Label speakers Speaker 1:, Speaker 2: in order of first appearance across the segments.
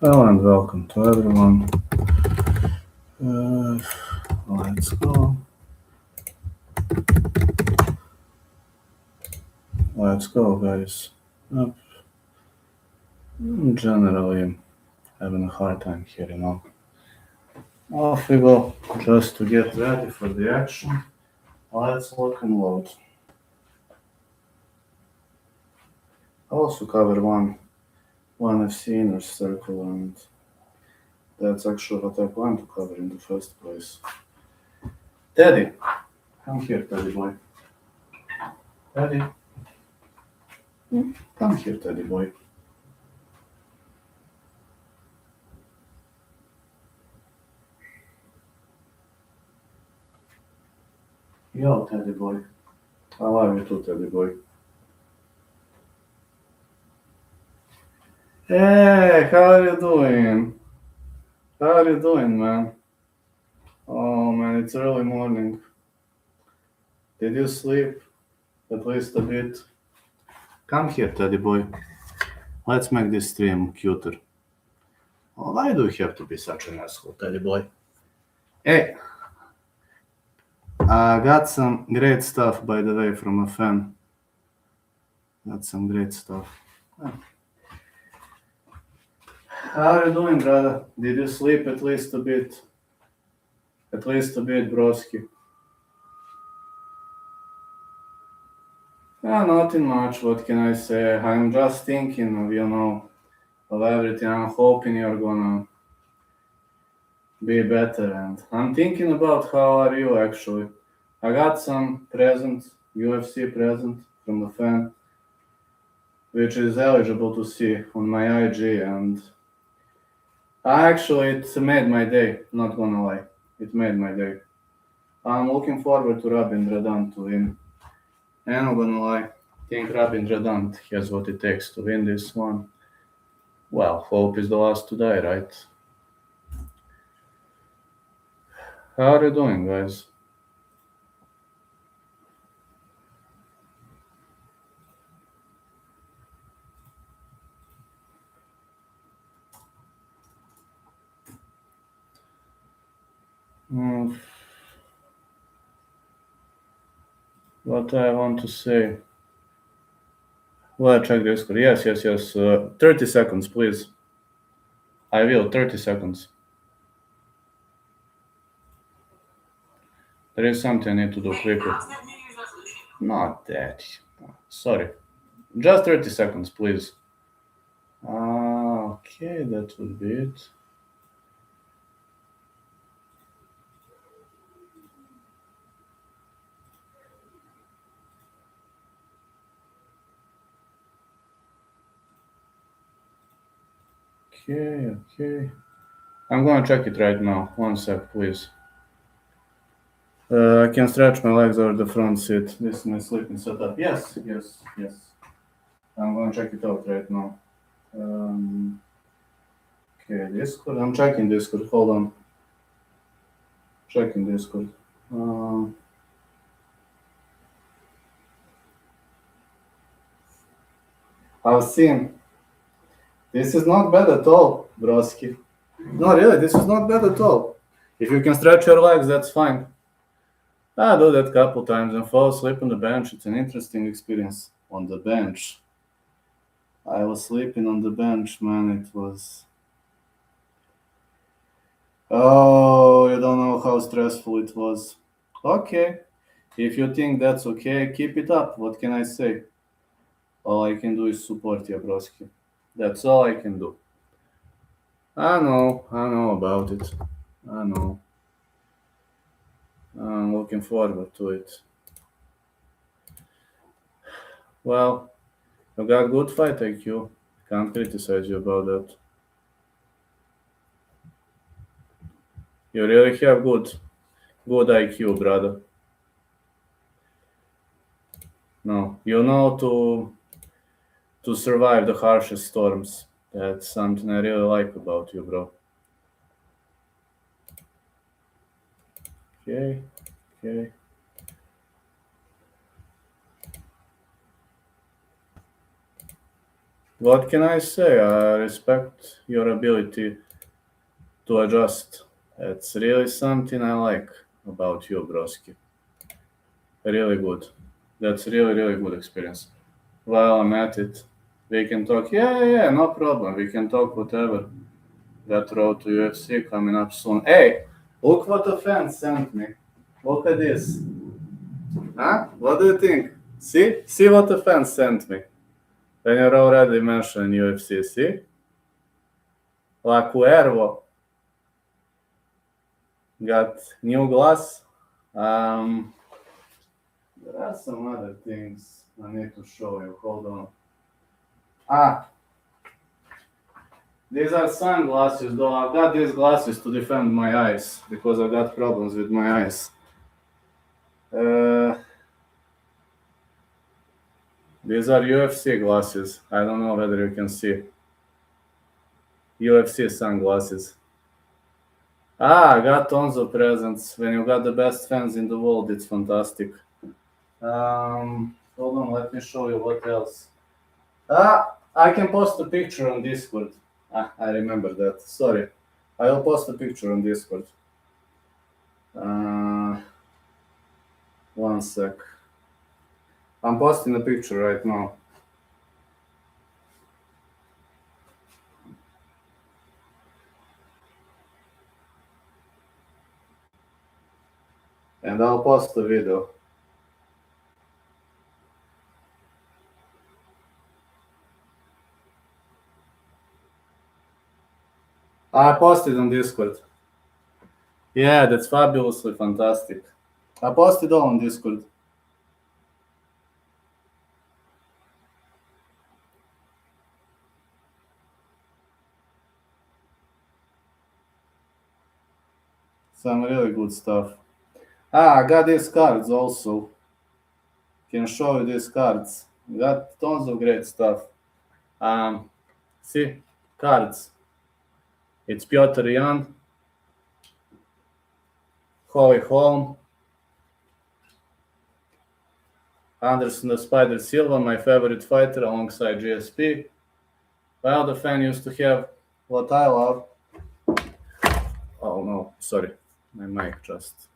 Speaker 1: Hello and welcome to everyone. Uh, let's go. Let's go, guys. Uh, Generally, having a hard time here. Off we go, just to get ready for the action. Let's lock and load. I'll also cover one FC inner circle, and that's actually what I plan to cover in the first place. Teddy, come here, Teddy boy. Teddy, come here, Teddy boy. Yo, Teddy boy. I love you too, Teddy boy. Hey, how are you doing? How are you doing, man? Oh man, it's early morning. Did you sleep at least a bit? Come here, Teddy boy. Let's make this stream cuter. Oh, why do you have to be such an asshole, Teddy boy? Hey, I got some great stuff, by the way, from a fan. Got some great stuff. How are you doing, brother? Did you sleep at least a bit? At least a bit, broski. Nothing much. What can I say? I'm just thinking of everything. I'm hoping you're gonna be better. And I'm thinking about how are you actually. I got some present, UFC present from a fan, which is eligible to see on my IG, and it made my day. Not gonna lie, it made my day. I'm looking forward to Rabindra Dant to win. And I'm gonna lie, I think Rabindra Dant has what it takes to win this one. Well, hope is the last to die, right? How are you doing, guys? Mm, what I want to say? Well, check Discord. Yes, yes, yes. 30 seconds, please. I will. 30 seconds. There is something I need to do quickly. Not that. Sorry. Just 30 seconds, please. Okay, that would be it. Okay, okay. I'm gonna check it right now. One sec, please. I can stretch my legs over the front seat. This is my sleeping setup. Yes, yes, yes. I'm gonna check it out right now. Okay, Discord. I'm checking Discord. Hold on. Checking Discord. I've seen. This is not bad at all, broski. No, really, this is not bad at all. If you can stretch your legs, that's fine. I do that a couple times and fall asleep on the bench. It's an interesting experience. On the bench. I was sleeping on the bench, man. It was. Oh, you don't know how stressful it was. Okay. If you think that's okay, keep it up. What can I say? All I can do is support you, broski. That's all I can do. I know about it. I know. I'm looking forward to it. Well, you got good fight IQ. Can't criticize you about that. You really have good IQ, brother. No, you know to survive the harshest storms. That's something I really like about you, bro. Okay, okay. What can I say? I respect your ability to adjust. It's really something I like about you, broski. Really good. That's really good experience. While I'm at it, we can talk. Yeah, no problem. We can talk whatever. That road to UFC coming up soon. Hey, look what a fan sent me. Look at this. Huh? What do you think? See what a fan sent me. When you're already mentioned UFC, see? La Cuervo got new glass. Um, there are some other things I need to show you. Hold on. Ah, these are sunglasses, though. I've got these glasses to defend my eyes because I've got problems with my eyes. Uh, these are UFC glasses. I don't know whether you can see. UFC sunglasses. I got tons of presents. When you got the best fans in the world, it's fantastic. Hold on, let me show you what else. I can post a picture on Discord. I remember that. Sorry. I'll post a picture on Discord. Uh, one sec. I'm posting a picture right now. And I'll post the video. I posted on Discord. Yeah, that's fabulously fantastic. I posted all on Discord. Some really good stuff. I got these cards also. Can show you these cards. Got tons of great stuff. Um, see, cards. It's Piotr Jan, Holy Holm, Anderson the Spider Silva, my favorite fighter alongside GSP. Well, the fan used to have what I love. Oh no, sorry. My mic just.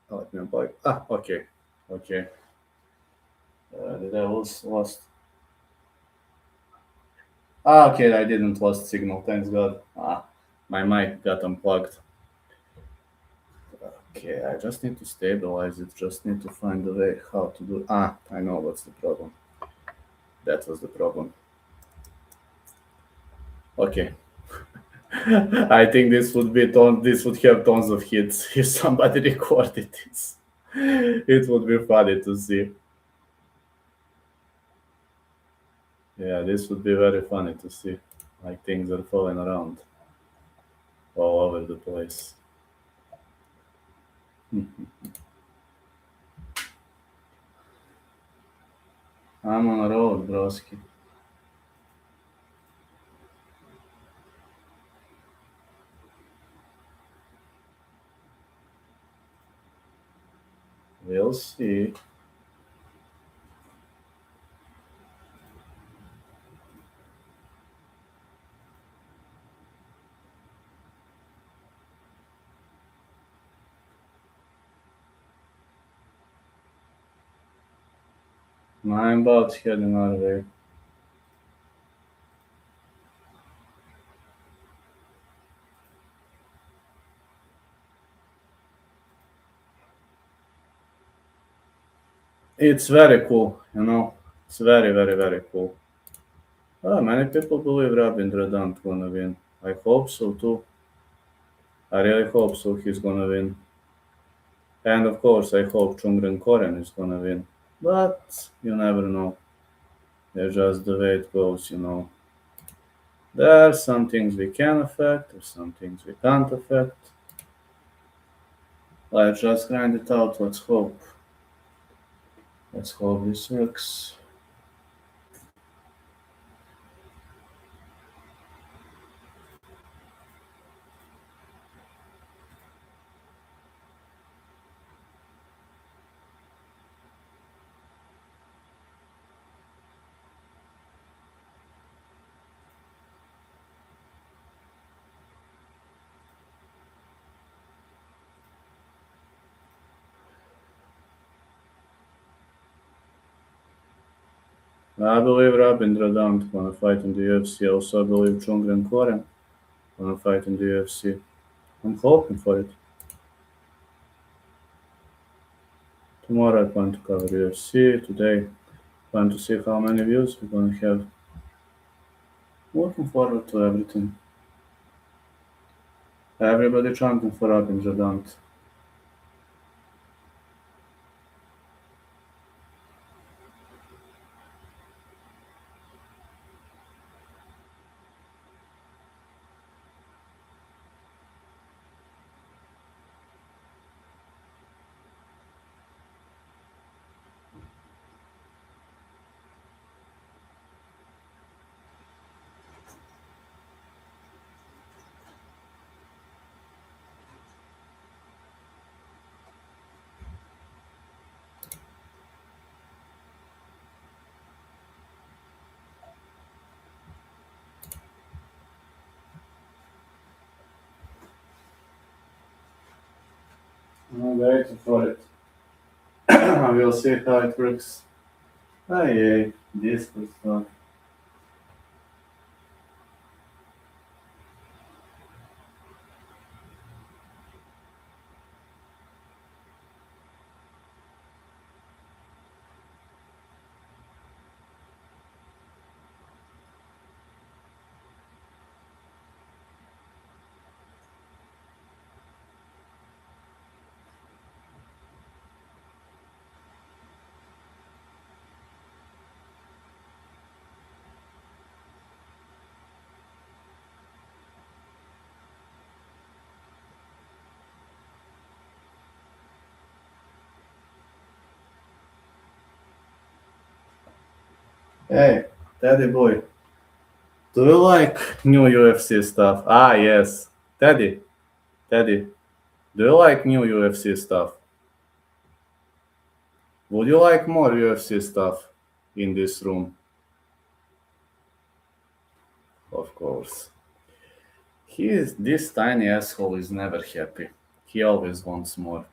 Speaker 1: Let me unplug. Okay. Okay. Did I lose lost? Okay, I didn't lost signal, thanks God. My mic got unplugged. Okay, I just need to stabilize it, just need to find a way how to do. I know what's the problem. That was the problem. Okay. I think this would have tons of hits if somebody recorded this. It would be funny to see. Yeah, this would be very funny to see. Like things are falling around all over the place. I'm on a roll, broski. We'll see. I'm about heading our way. It's very cool, you know. It's very cool. Many people believe Rabindra Dant gonna win. I hope so too. I really hope so. He's gonna win. And of course, I hope Chungren Koren is gonna win. But you never know. It's just the way it goes, you know. There are some things we can affect, there's some things we can't affect. Let's just grind it out. Let's hope. Let's hope this works. I believe Rabindra Dant gonna fight in the UFC. Also, I believe Chungren Koren gonna fight in the UFC. I'm hoping for it. Tomorrow I plan to cover UFC. Today, plan to see how many views we're gonna have. Looking forward to everything. Everybody chanting for Rabindra Dant. I'm waiting for it. We'll see how it works. Ah, yay, this was fun. Hey, Teddy boy, do you like new UFC stuff? Ah, yes. Teddy, do you like new UFC stuff? Would you like more UFC stuff in this room? Of course. This tiny asshole is never happy. He always wants more.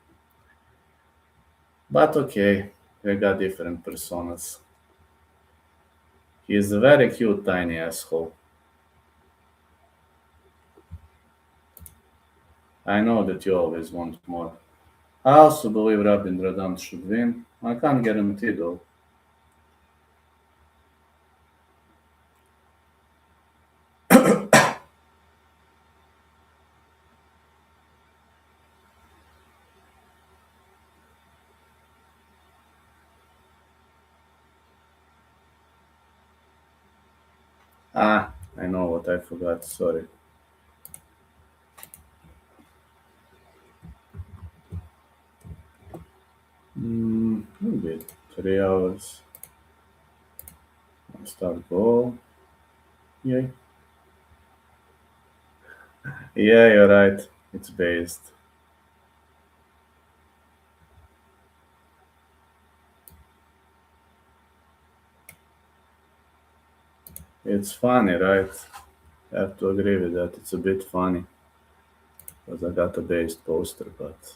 Speaker 1: But okay, we got different personas. He is a very cute tiny asshole. I know that you always want more. I also believe Rabindra Dant should win. I can't guarantee though. Ah, I know what I forgot, sorry. Maybe 3 hours. Start goal. Yay. Yeah, you're right. It's based. It's funny, right? I have to agree with that. It's a bit funny because I got a based poster, but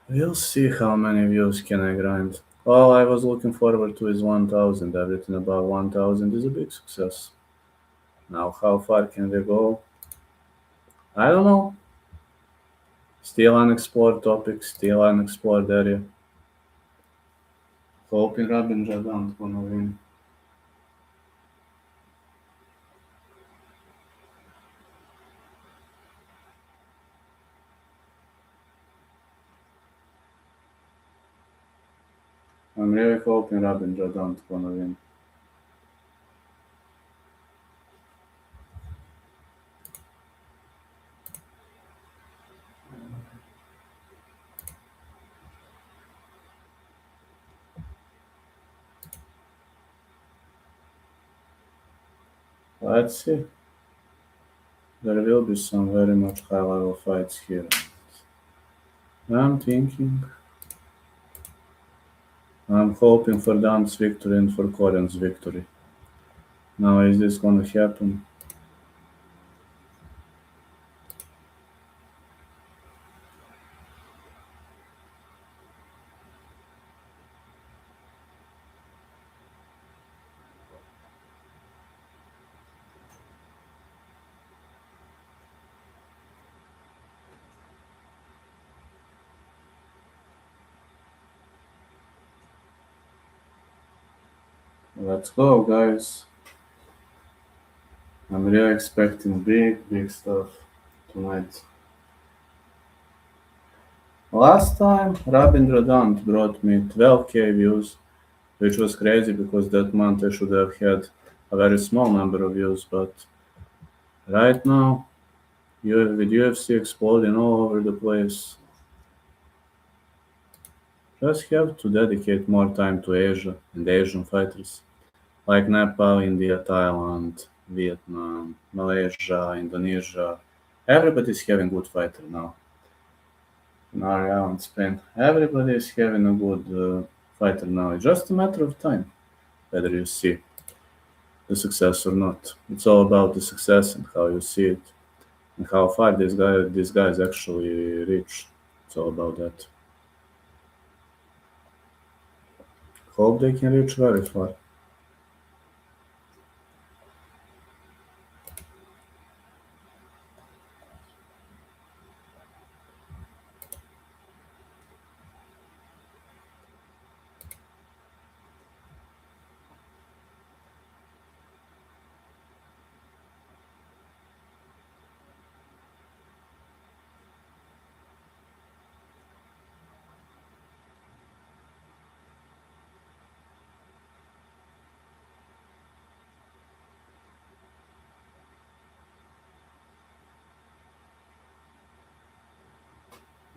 Speaker 1: we'll see how many views can I grind. All I was looking forward to is 1000. Everything above 1000 is a big success. Now, how far can we go? I don't know. Still unexplored topic, still unexplored area. Hoping Robin Jadant gonna win. I'm really hoping Robin Jadant gonna win. Let's see. There will be some very much high level fights here. I'm thinking. I'm hoping for Dan's victory and for Koren's victory. Now, is this gonna happen? Let's go, guys. I'm really expecting big stuff tonight. Last time, Rabindra DHANT brought me 12k views, which was crazy because that month I should have had a very small number of views, but right now, with UFC exploding all over the place, just have to dedicate more time to Asia and Asian fighters like Nepal, India, Thailand, Vietnam, Malaysia, Indonesia. Everybody's having good fighter now. Now in Spain, everybody is having a good fighter now. It's just a matter of time whether you see the success or not. It's all about the success and how you see it and how far these guys actually reach. It's all about that. Hope they can reach very far.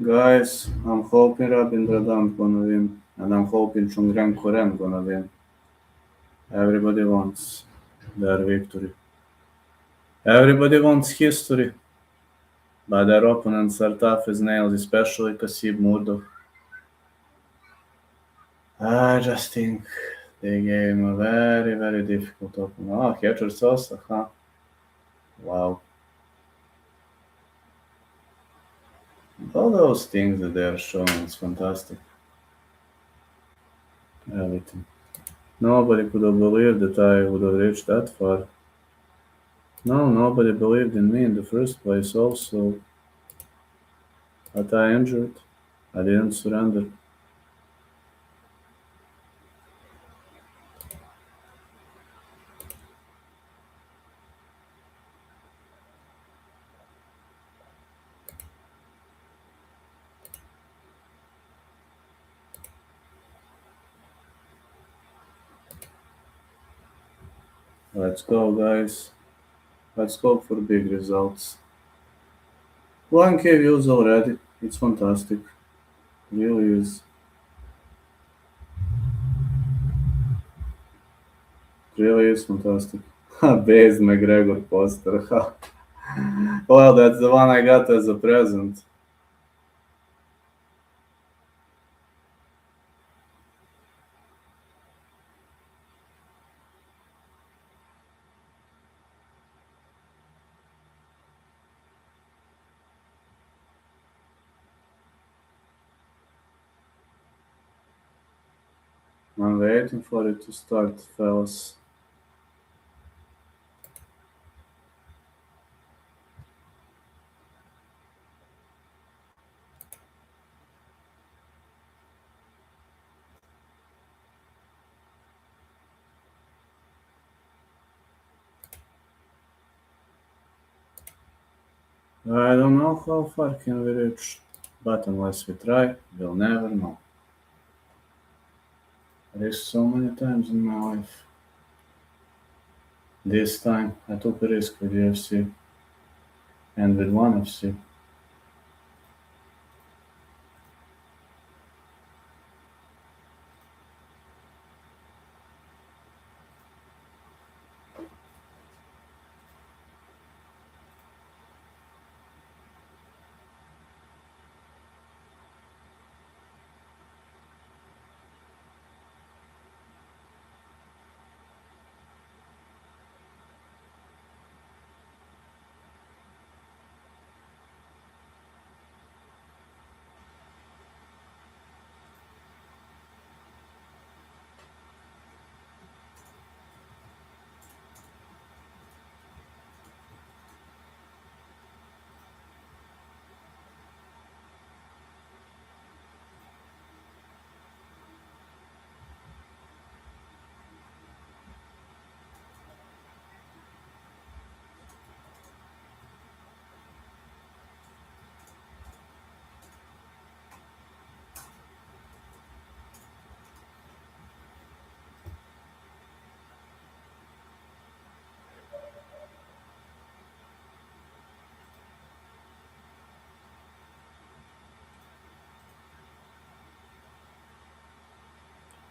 Speaker 1: Guys, I'm hoping Rabindra gonna win, and I'm hoping Chungren Koren gonna win. Everybody wants their victory. Everybody wants history, but their opponents are tough as nails, especially Kasib Murdoch. I just think they gave him a very difficult opponent. Oh, Catcher Sosa, huh? Wow. All those things that they are showing is fantastic. Everything. Nobody could have believed that I would have reached that far. No, nobody believed in me in the first place also. But I injured. I didn't surrender. Let's go, guys. Let's go for big results. 1k views already. It's fantastic. Really is. Really is fantastic. Base McGregor poster. Well, that's the one I got as a present. I'm waiting for it to start, fellas. I don't know how far can we reach, but unless we try, we'll never know. Risked so many times in my life. This time I took a risk with UFC and with ONE FC.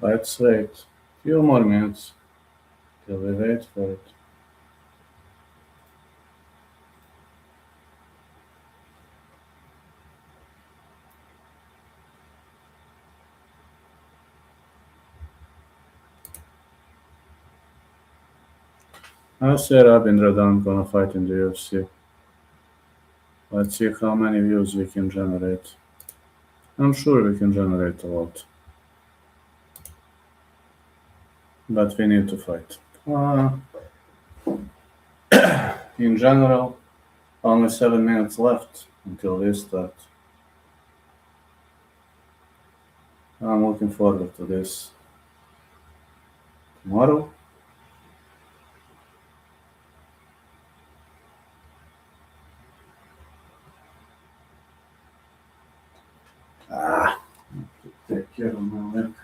Speaker 1: Let's wait. Few more minutes till we wait for it. I say Rabindradan gonna fight in the UFC. Let's see how many views we can generate. I'm sure we can generate a lot. But we need to fight. In general, only 7 minutes left until we start. I'm looking forward to this. Tomorrow? Take care of my leg.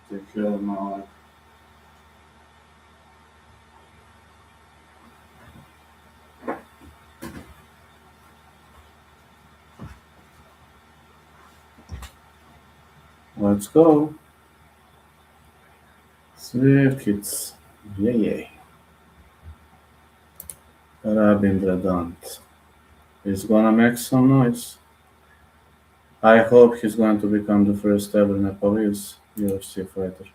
Speaker 1: Take care of my leg. Let's go. Swift hits. Yay. Rabindradan. He's gonna make some noise. I hope he's going to become the first ever Nepalese UFC fighter.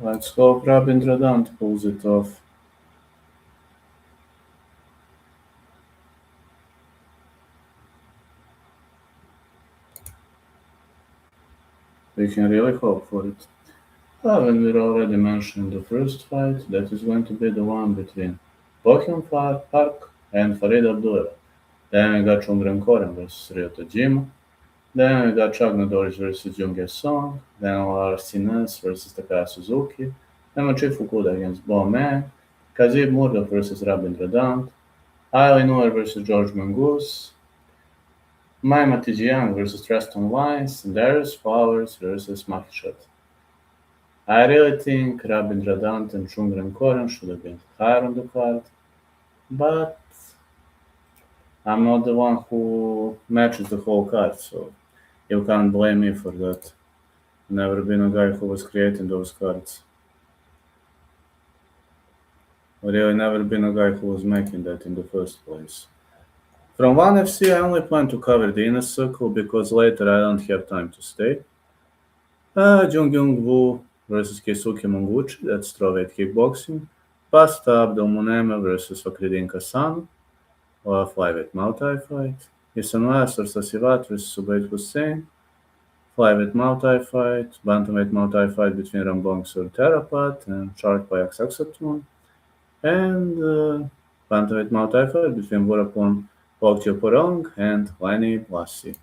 Speaker 1: Let's hope Rabindradan pulls it off. We can really hope for it. When we already mentioned the first fight, that is going to be the one between Bohum Park and Farid Abdullah. Then we got Chungren Koren versus Ryota Jima. Then we got Chuck Norris versus Jung Song. Then Lars Sinnes versus Takaya Suzuki. Then Machi Fukuda against Bo Man. Kazib Murdoch versus Rabindradan. Ali Noor versus George Mongoose. Maima Tijian versus Treston Lines. And Darius Flowers versus Makishat. I really think Rabindradan and Chungren Koren should have been higher on the card, but I'm not the one who matches the whole card, so you can't blame me for that. Never been a guy who was creating those cards. Really never been a guy who was making that in the first place. From ONE FC, I only plan to cover the inner circle because later I don't have time to stay. Jung Young Woo versus Keisuke Monguchi, that's strawweight kickboxing. Pasta Abdelmunema versus Fakridin Kassan, or flyweight Muay Thai fight. Isanwar Sarsasivat versus Subayt Hussein, flyweight Muay Thai fight. Bantamweight Muay Thai fight between Rambong Sur Terapat and Sharkpayak Saksatun. And bantamweight Muay Thai fight between Vorapon Pogtio Porong and Lenny Blassi.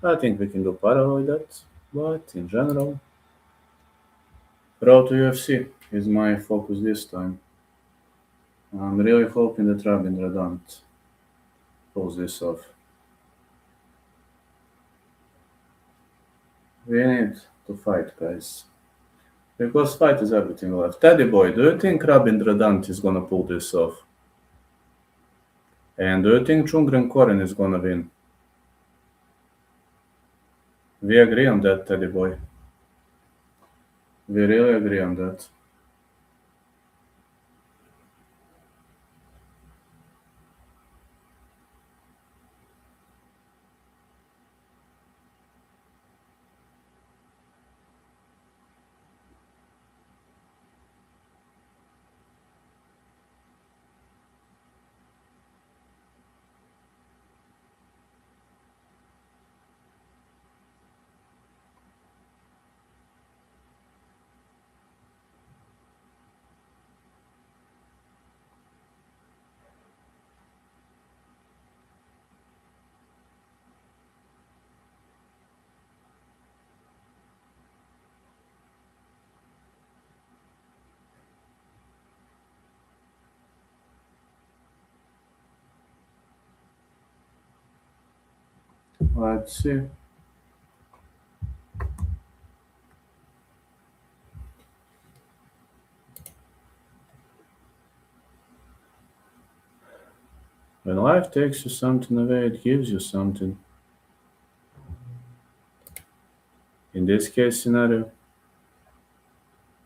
Speaker 1: I think we can do parallel with that, but in general, Road to UFC is my focus this time. I'm really hoping that Rabindradan pulls this off. We need to fight, guys. Because fight is everything left. Teddy boy, do you think Rabindradan is gonna pull this off? And do you think Chungren Koren is gonna win? We agree on that, Teddy boy. We really agree on that. Let's see. When life takes you something away, it gives you something. In this case scenario,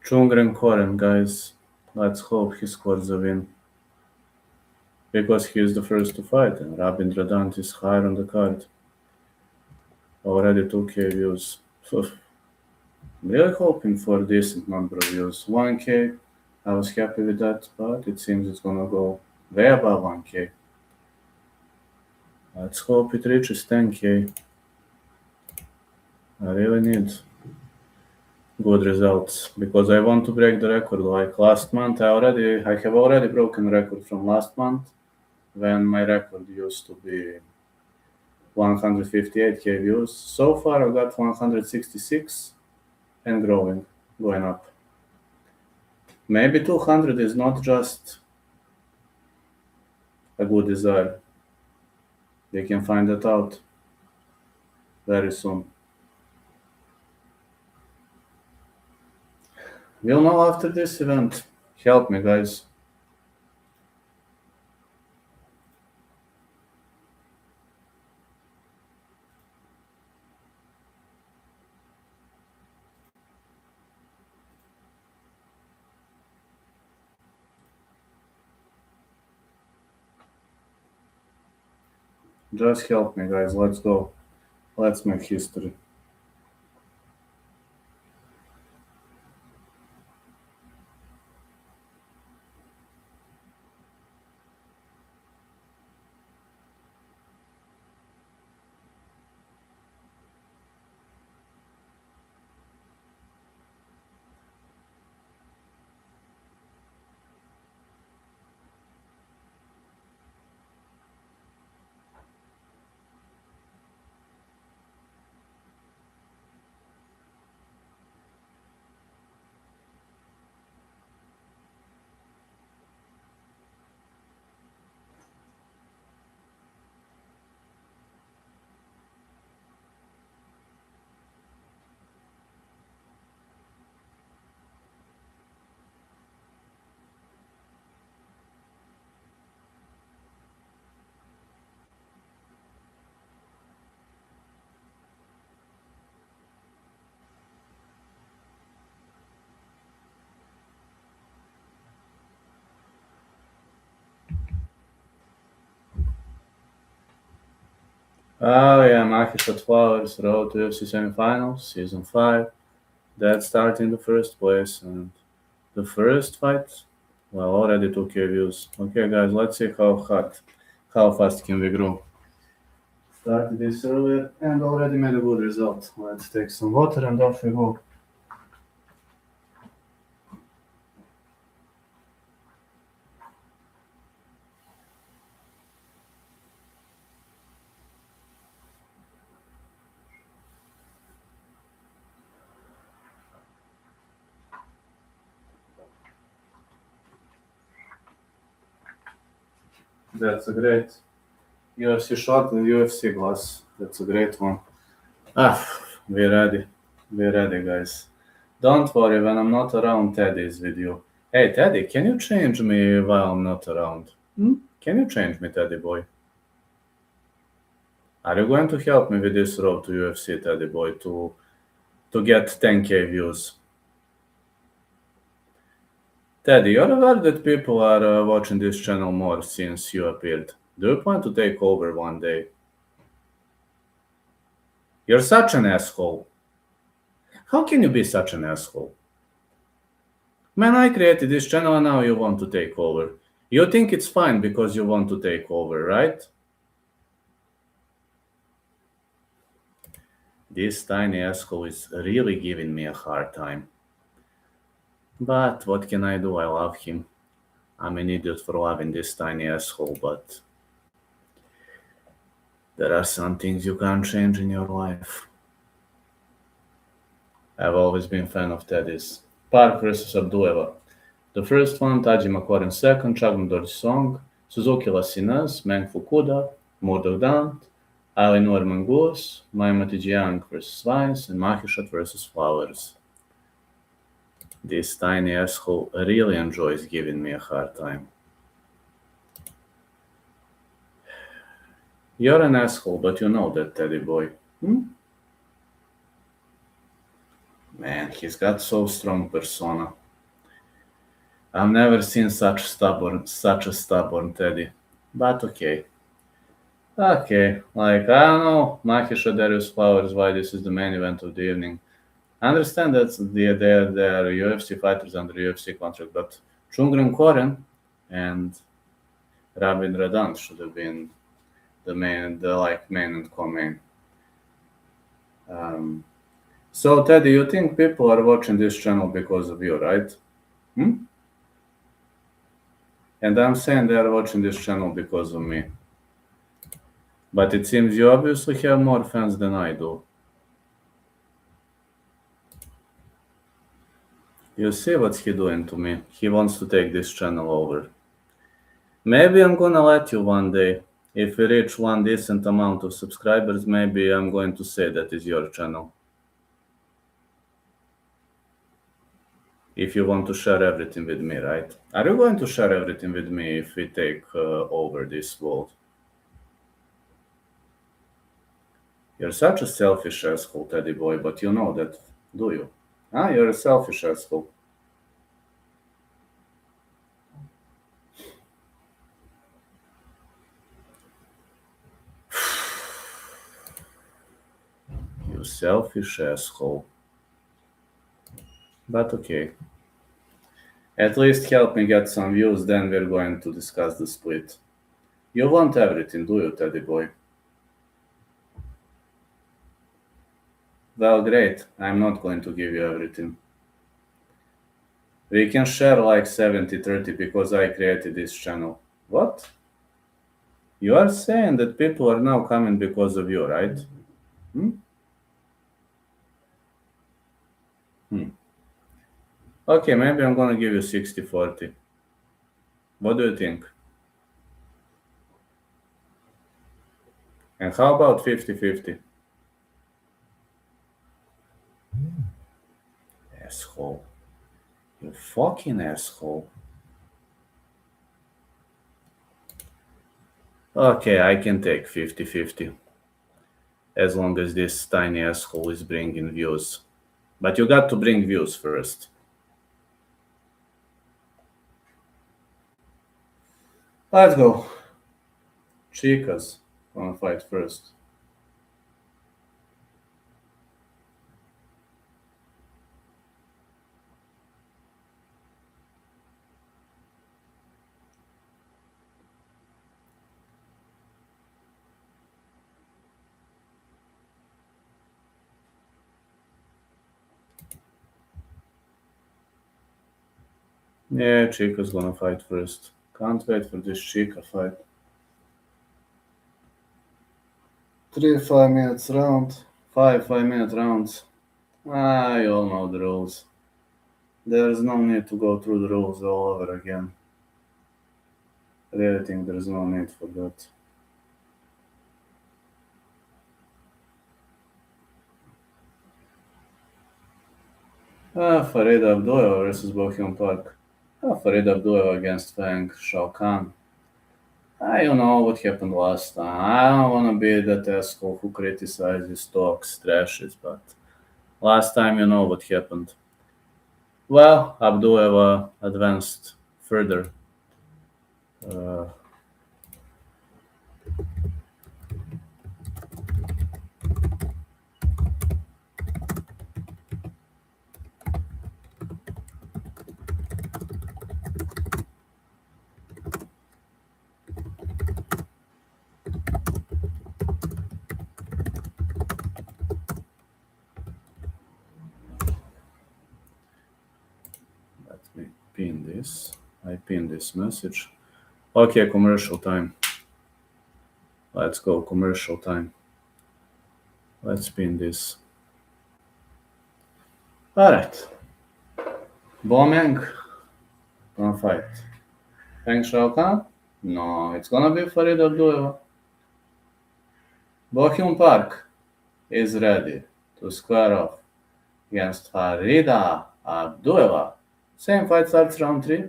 Speaker 1: Chungren Koren, guys. Let's hope he scores a win. Because he is the first to fight, and Rabindra Dant is higher on the card. Already 2k views. I'm really hoping for a decent number of views. 1k, I was happy with that, but it seems it's gonna go way above 1k. Let's hope it reaches 10k. I really need good results because I want to break the record. Like last month, I have already broken the record from last month when my record used to be 158k views. So far, I got 166 and growing, going up. Maybe 200 is not just a good desire. We can find that out very soon. We'll know after this event. Help me, guys. Just help me, guys. Let's go. Let's make history. Oh yeah, Makish Flowers, Road to UFC Semifinals, Season 5. That's starting the first place, and the first fight, well, already 2k views. Okay, guys, let's see how fast can we grow. Started this earlier and already made a good result. Let's take some water and off we go. That's a great UFC shot and UFC glass. That's a great one. Ah, we're ready. We're ready, guys. Don't worry, when I'm not around, Teddy is with you. Hey, Teddy, can you change me while I'm not around? Can you change me, Teddy boy? Are you going to help me with this road to UFC, Teddy boy, to get 10k views? Teddy, you're aware that people are watching this channel more since you appeared. Do you plan to take over one day? You're such an asshole. How can you be such an asshole? Man, I created this channel and now you want to take over. You think it's fine because you want to take over, right? This tiny asshole is really giving me a hard time. But what can I do? I love him. I'm an idiot for loving this tiny asshole, but there are some things you can't change in your life. I've always been a fan of Teddy's. Park vs. Abdueva. The first one, Taji McLaren second, Chagmador Song, Suzuki Lassinas, Meng Fukuda, MURDOCH DHANT, Ali Norman Goose, Maimati Jiang vs. Vines, and Mahishat vs. Flowers. This tiny asshole really enjoys giving me a hard time. You're an asshole, but you know that, Teddy boy. Man, he's got so strong persona. I've never seen such a stubborn Teddy. But okay. Okay, like, I don't know, Mahisha Darius Flowers, why this is the main event of the evening. I understand that they're UFC fighters under UFC contract, but Chungren Koren and Rabin Radant should have been the main and co-main. So, Teddy, you think people are watching this channel because of you, right? And I'm saying they are watching this channel because of me. But it seems you obviously have more fans than I do. You see what's he doing to me? He wants to take this channel over. Maybe I'm gonna let you one day. If we reach one decent amount of subscribers, maybe I'm going to say that is your channel. If you want to share everything with me, right? Are you going to share everything with me if we take over this world? You're such a selfish asshole, Teddy boy, but you know that, do you? You're a selfish asshole. You selfish asshole. But okay. At least help me get some views, then we're going to discuss the split. You want everything, do you, Teddy boy? Well, great. I'm not going to give you everything. We can share like 70-30 because I created this channel. What? You are saying that people are now coming because of you, right? Okay, maybe I'm gonna give you 60-40. What do you think? And how about 50-50? Asshole. You fucking asshole. Okay, I can take 50-50. As long as this tiny asshole is bringing views. But you got to bring views first. Let's go. Chicas gonna fight first. Yeah, Chica's gonna fight first. Can't wait for this Chica fight. 3 5-minute round. 5-minute rounds. You all know the rules. There's no need to go through the rules all over again. I really think there's no need for that. Farida Abdueva versus Bohyun Park. Farida Abdueva against Fang Shao Kahn. You know what happened last time. I don't want to be that asshole who criticizes, talks, trashes, but last time you know what happened. Well, Abdueva advanced further. Uh, Let me pin this. I pinned this message. Okay, commercial time. Let's go, commercial time. Let's pin this. Alright. Bomeng gonna fight. Feng Shaokan? No, it's gonna be Farid Abdueva. Bohyun Park is ready to square off against Farida Abdueva. Same fight starts round 3.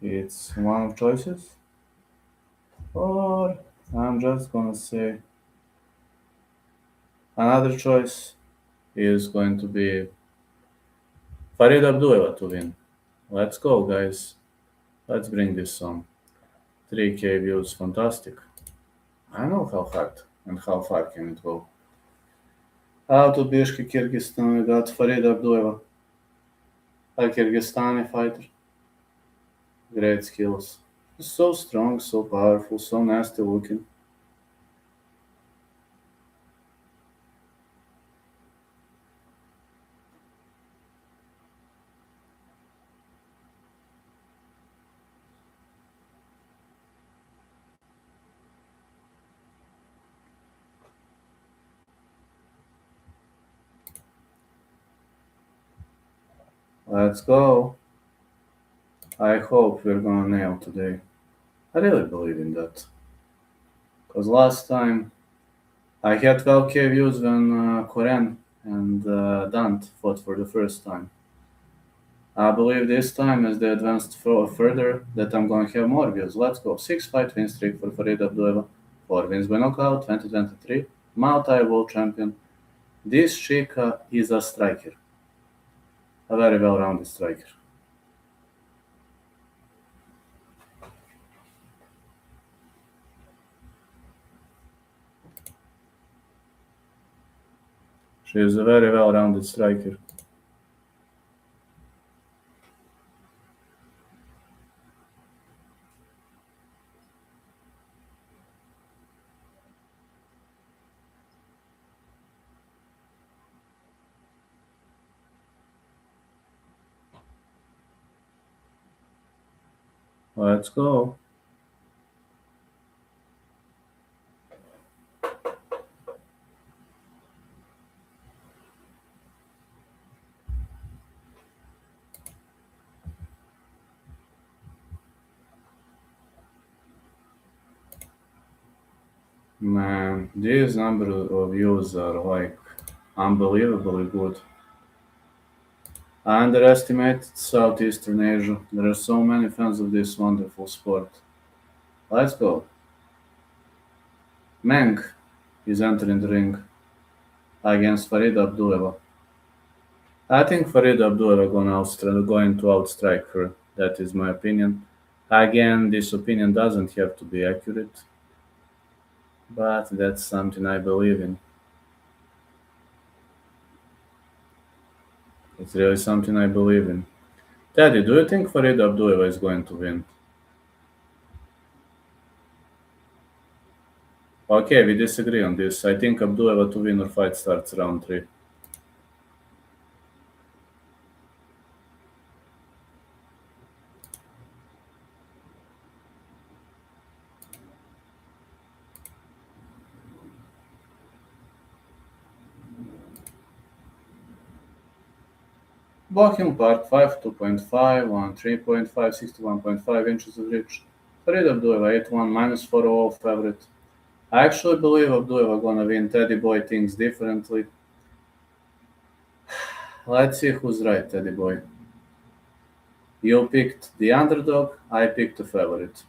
Speaker 1: It's one of choices. Or I'm just gonna say another choice is going to be Farid Abdueva to win. Let's go, guys. Let's bring this on. 3K views, fantastic. I know how hard and how far can it go. Out of Bishkek, Kyrgyzstan, we got Farid Abdueva, a Kyrgyzstani fighter. Great skills. So strong, so powerful, so nasty looking. Let's go. I hope we're gonna nail today. I really believe in that. Because last time I had 12K views when Koren and DHANT fought for the first time. I believe this time, as they advanced further, that I'm gonna have more views. Let's go. 6-fight win streak for Farid Abdueva. 4 wins by knockout, 2023. Multi-world champion. This Chica is a striker. A very well-rounded striker. She is a very well-rounded striker. Let's go. Man, these number of views are like unbelievably good. I underestimated Southeastern Asia. There are so many fans of this wonderful sport. Let's go. Meng is entering the ring against Farid Abdueva. I think Farid Abdueva going to outstrike her. That is my opinion. Again, this opinion doesn't have to be accurate, but that's something I believe in. It's really something I believe in. Teddy, do you think Farid Abdueva is going to win? Okay, we disagree on this. I think Abdueva to win or fight starts round 3. Bochum Park 5 2.5, 1 3.5, 61.5 inches of reach. Farid Abdueva 8-1 minus 4 favorite. I actually believe Abdueva gonna win. Teddy Boy thinks differently. Let's see who's right, Teddy Boy. You picked the underdog, I picked the favorite.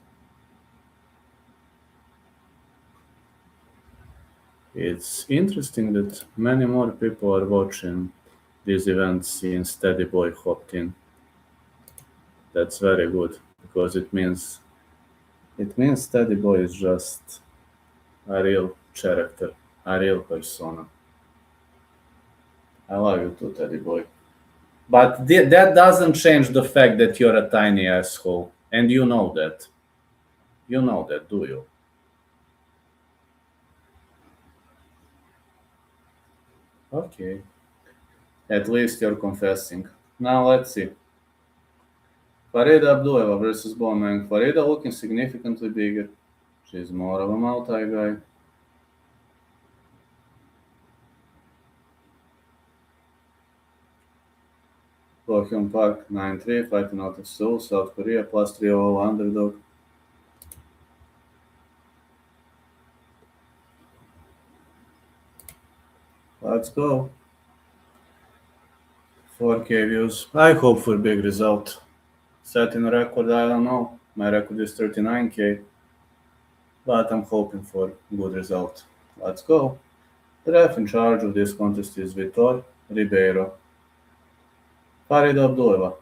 Speaker 1: It's interesting that many more people are watching these events since Teddy Boy hopped in. That's very good because it means Teddy Boy is just a real character, a real persona. I love you too, Teddy Boy. But that doesn't change the fact that you're a tiny asshole, and you know that. You know that, do you? Okay. At least you're confessing. Now let's see. Farida Abdueva versus Bomang. Farida looking significantly bigger. She's more of a multi guy. Hyun Park 9-3, fighting out of Seoul, South Korea, plus 3-0 underdog. Let's go. 4K views. I hope for big result. Setting a record, I don't know. My record is 39K, but I'm hoping for good result. Let's go. The ref in charge of this contest is Vitor Ribeiro. Farida Abdueva.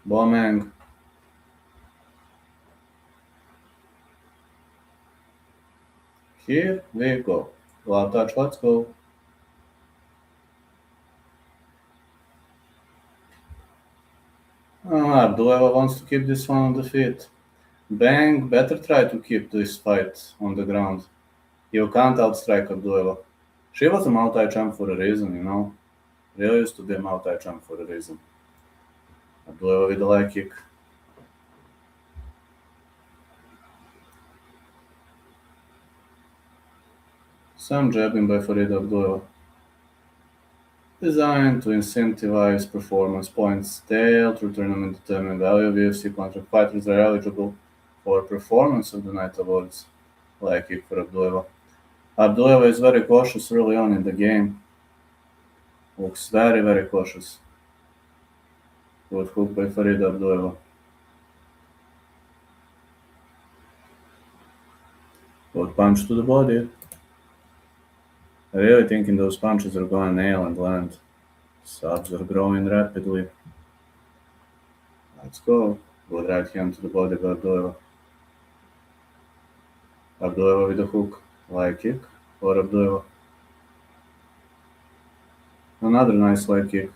Speaker 1: Bomang. Here we go. Glove touch, let's go. Abdueva wants to keep this one on the feet. Bang, better try to keep this fight on the ground. You can't outstrike Abdueva. She was a multi-champ for a reason, you know. Really used to be a multi-champ for a reason. Abdueva with a leg kick. Some jabbing by Farida Abdueva. Designed to incentivize performance points. Tail through tournament determined value of UFC contract fighters are eligible for performance of the night awards. Leg kick for Abdueva. Abdueva is very cautious early on in the game. Looks very, very cautious. Good hook by Farida Abdueva. Good punch to the body. Really thinking those punches are going to nail and land. Subs are growing rapidly. Let's go. Good right hand to the body by Abdueva. Abdueva with a hook. Leg kick for Abdueva. Another nice leg kick.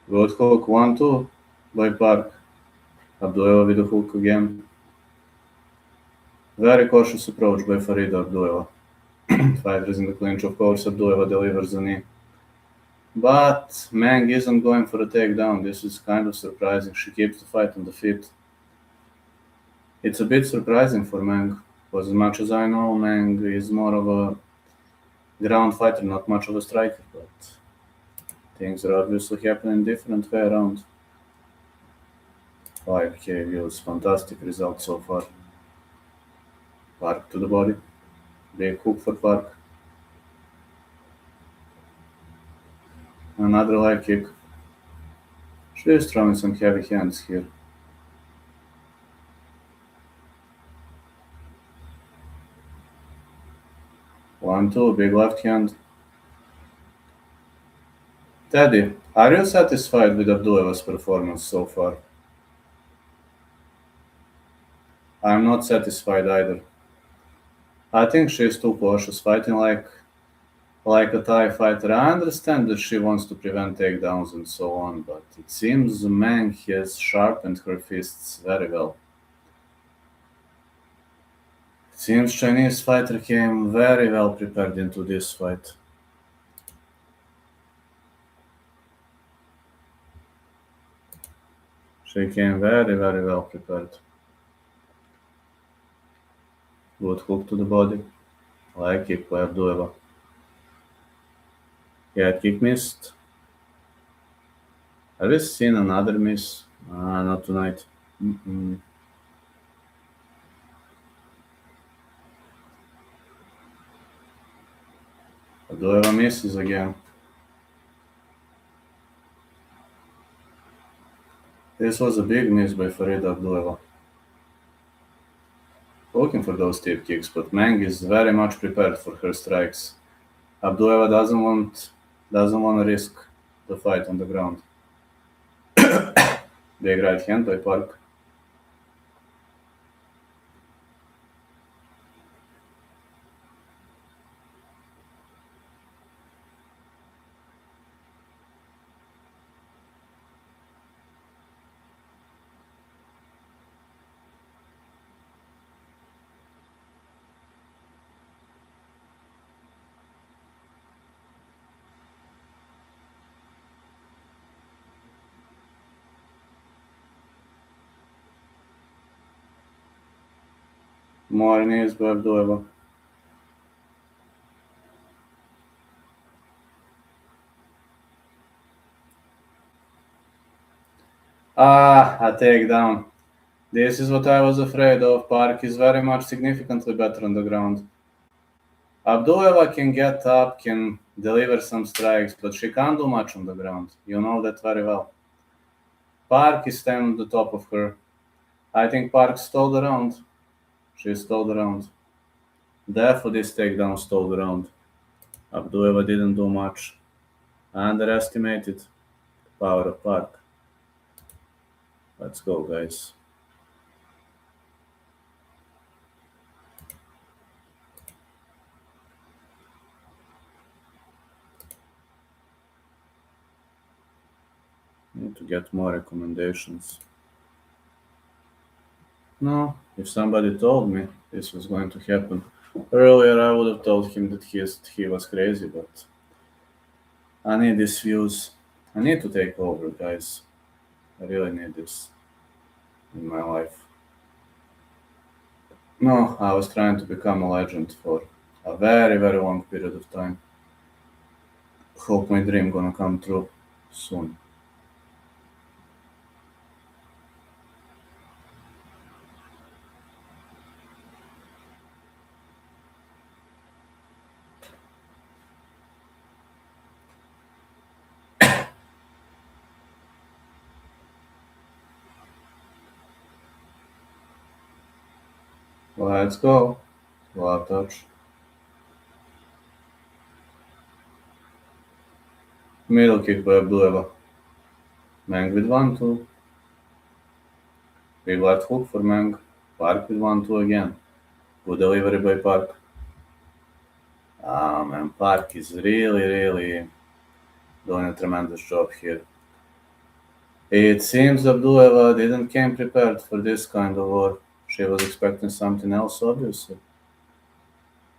Speaker 1: Good hook, 1-2 by Park. Abdueva with a hook again. Very cautious approach by Farida Abdueva. Fighter is in the clinch, of course. Abdueva delivers the knee. But Mang isn't going for a takedown. This is kind of surprising. She keeps the fight on the feet. It's a bit surprising for Mang, because as much as I know, Mang is more of a ground fighter, not much of a striker. But things are obviously happening different way around. 5K views, fantastic result so far. Park to the body. Big hook for Park. Another leg kick. She is throwing some heavy hands here. 1-2, big left hand. Teddy, are you satisfied with Abdueva's performance so far? I'm not satisfied either. I think she's too cautious, fighting like a Thai fighter. I understand that she wants to prevent takedowns and so on, but it seems Mang has sharpened her fists very well. It seems Chinese fighter came very well prepared into this fight. She came very, very well prepared. Good hook to the body. Leg kick by Abdueva. Yeah, kick missed. Have we seen another miss? Not tonight. Abdueva misses again. This was a big miss by Farida Abdueva. Looking for those tip kicks, but Meng is very much prepared for her strikes. Abdueva doesn't want to risk the fight on the ground. Big right hand by Park. More knees by Abdueva. A takedown. This is what I was afraid of. Park is very much significantly better on the ground. Abdueva can get up, can deliver some strikes, but she can't do much on the ground. You know that very well. Park is standing on the top of her. I think Park stole the round. She stole the round. Therefore, this takedown stole the round. Abdueva didn't do much. I underestimated the power of Park. Let's go, guys. Need to get more recommendations. No, if somebody told me this was going to happen earlier, I would have told him that he was crazy, but I need these views. I need to take over, guys. I really need this in my life. No, I was trying to become a legend for a very, very long period of time. Hope my dream gonna come true soon. Let's go. Love touch. Middle kick by Abdueva. Meng with 1-2. Big left hook for Meng. Park with 1-2 again. Good delivery by Park. Man, Park is really doing a tremendous job here. It seems Abdueva didn't came prepared for this kind of war. She was expecting something else, obviously.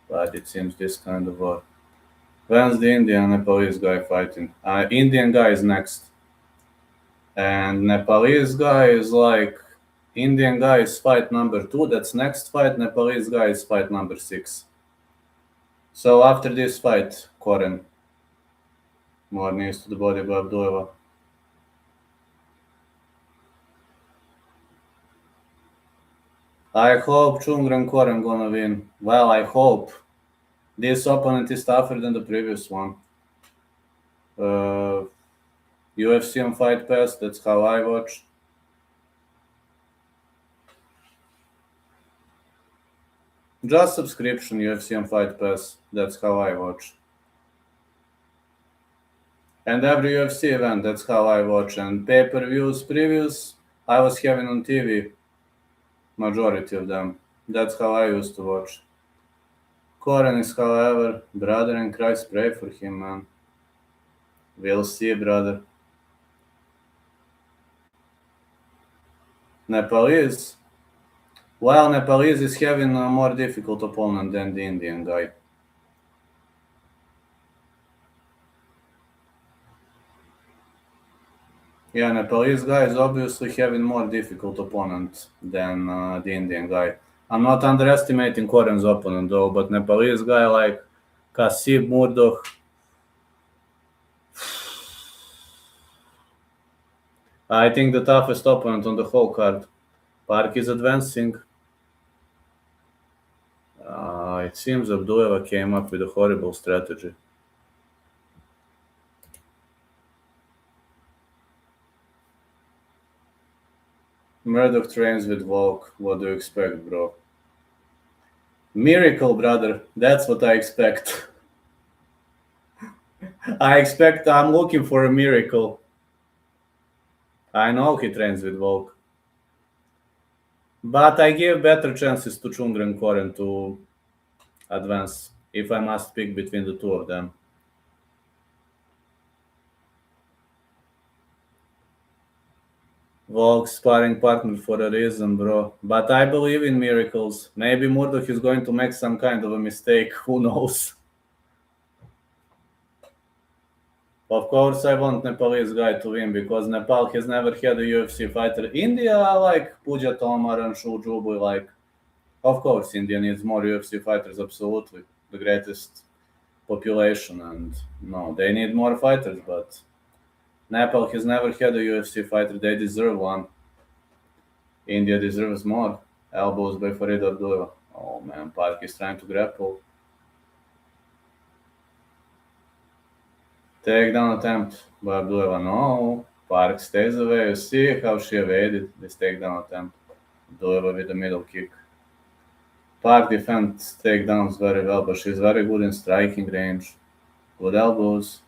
Speaker 1: But it seems this kind of war. When's the Indian Nepalese guy fighting? Indian guy is next. And Nepalese guy is like, Indian guy is fight number 2. That's next fight. Nepalese guy is fight number 6. So after this fight, Koren. More knees to the body by Abdueva. I hope Chungren Koren gonna win. Well, I hope. This opponent is tougher than the previous one. UFC on Fight Pass, that's how I watch. Just subscription, UFC on Fight Pass, that's how I watch. And every UFC event, that's how I watch. And pay-per-views, previews, I was having on TV. Majority of them. That's how I used to watch. Koren is, however, brother in Christ, pray for him, man. We'll see, brother. Nepalese. Well, Nepalese is having a more difficult opponent than the Indian guy. Yeah, Nepalese guy is obviously having more difficult opponent than the Indian guy. I'm not underestimating Koren's opponent though, but Nepalese guy like Kasib, MURDOCH, I think the toughest opponent on the whole card. Park is advancing. It seems Abdueva came up with a horrible strategy. Murdoch trains with Volk. What do you expect, bro? Miracle, brother. That's what I expect. I'm looking for a miracle. I know he trains with Volk. But I give better chances to Chungra and Koren to advance if I must pick between the two of them. Volk's sparring partner for a reason, bro. But I believe in miracles. Maybe Murdoch is going to make some kind of a mistake. Who knows? Of course, I want Nepalese guy to win because Nepal has never had a UFC fighter. India, like Puja Tomar and Shujubu, like, of course, India needs more UFC fighters, absolutely. The greatest population, and no, they need more fighters, but Nepal has never had a UFC fighter. They deserve one. India deserves more. Elbows by Farid Abdullah. Oh man, Park is trying to grapple. Takedown attempt by Abdullah. No. Park stays away. You see how she evaded this takedown attempt. Abdullah with the middle kick. Park defends takedowns very well, but she's very good in striking range. Good elbows.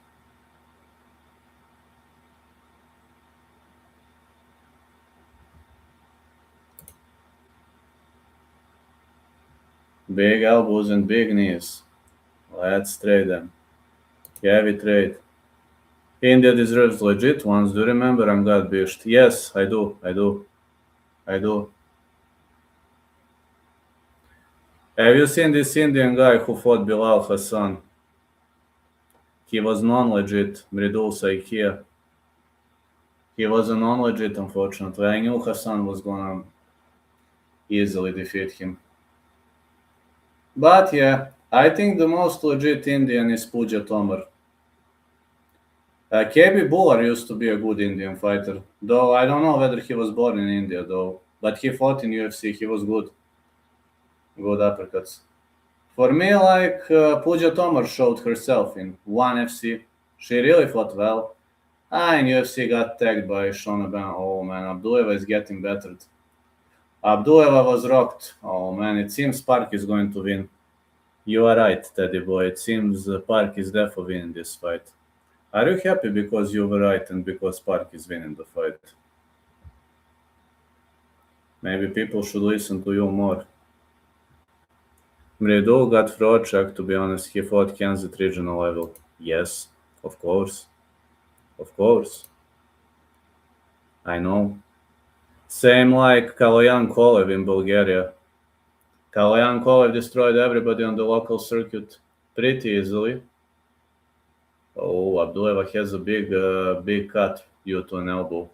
Speaker 1: Big elbows and big knees. Let's trade them. Yeah, we trade. India deserves legit ones. Do you remember I'm God Bisht? Yes, I do. Have you seen this Indian guy who fought Bilal Hassan? He was non-legit. Mridul Saikia. He was a non-legit, unfortunately. I knew Hassan was gonna easily defeat him. But yeah, I think the most legit Indian is Puja Tomar. KB Bular used to be a good Indian fighter, though I don't know whether he was born in India though. But he fought in UFC. He was good uppercuts. For me, like Puja Tomar showed herself in ONE FC. She really fought well. In UFC got tagged by Shona Ben. Oh man, Abdueva is getting battered. Abdueva was rocked. Oh man, it seems Park is going to win. You are right, Teddy boy. It seems Park is definitely winning this fight. Are you happy because you were right and because Park is winning the fight? Maybe people should listen to you more. Mridul got fraud check, to be honest. He fought Kansas regional level. Yes, of course. Of course. I know. Same like Kaloyan Kolev in Bulgaria. Kaloyan Kolev destroyed everybody on the local circuit pretty easily. Oh, Abdueva has a big cut due to an elbow.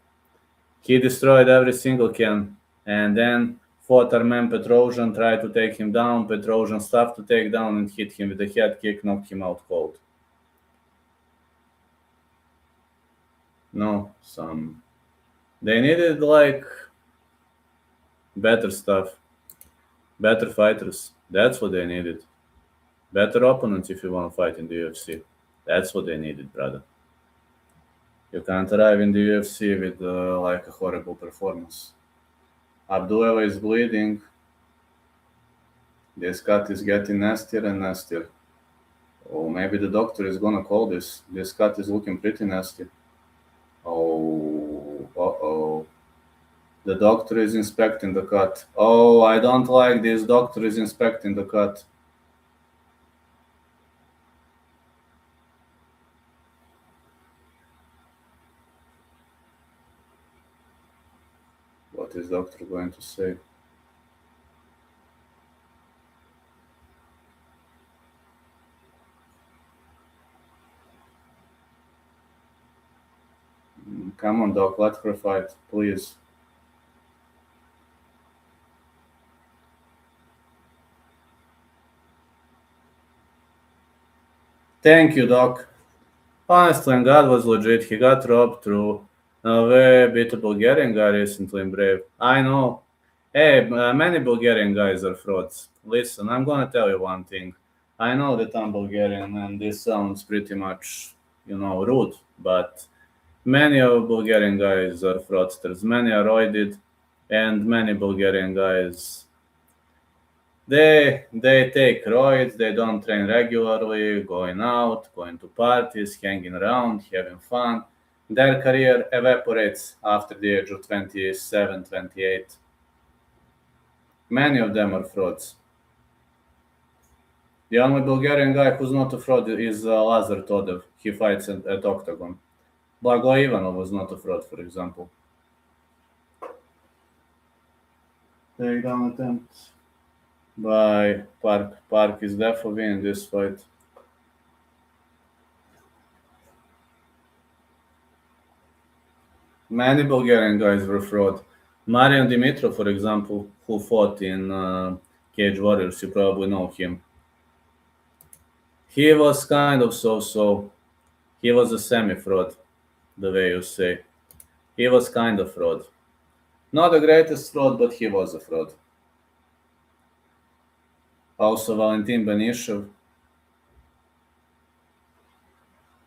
Speaker 1: He destroyed every single can, and then fought Armen Petrosian, tried to take him down. Petrosian stopped to take down and hit him with a head kick, knocked him out cold. No, they needed like better stuff, better fighters. That's what they needed. Better opponents if you want to fight in the UFC. That's what they needed, brother. You can't arrive in the UFC with like a horrible performance. Abdueva is bleeding. This cut is getting nastier and nastier. Oh, maybe the doctor is gonna call this. This cut is looking pretty nasty. Oh, uh-oh. The doctor is inspecting the cut. Oh, I don't like this. Doctor is inspecting the cut. What is doctor going to say? Come on, doc, let her fight, please. Thank you, doc. Honestly, and God was legit. He got robbed through We beat a Bulgarian guy recently in Brave. I know. Hey, many Bulgarian guys are frauds. Listen, I'm gonna tell you one thing. I know that I'm Bulgarian and this sounds pretty much, rude, but many of Bulgarian guys are fraudsters. Many are roided, and many Bulgarian guys they take roids. They don't train regularly, going out, going to parties, hanging around, having fun. Their career evaporates after the age of 27, 28. Many of them are frauds. The only Bulgarian guy who's not a fraud is Lazar Todev. He fights at Octagon. Blago Ivanov was not a fraud, for example. Takedown attempt by Park. Park is definitely winning this fight. Many Bulgarian guys were fraud. Marian Dimitrov, for example, who fought in Cage Warriors, you probably know him. He was kind of so-so. He was a semi-fraud, the way you say. He was kind of fraud. Not the greatest fraud, but he was a fraud. Also Valentin Benishev.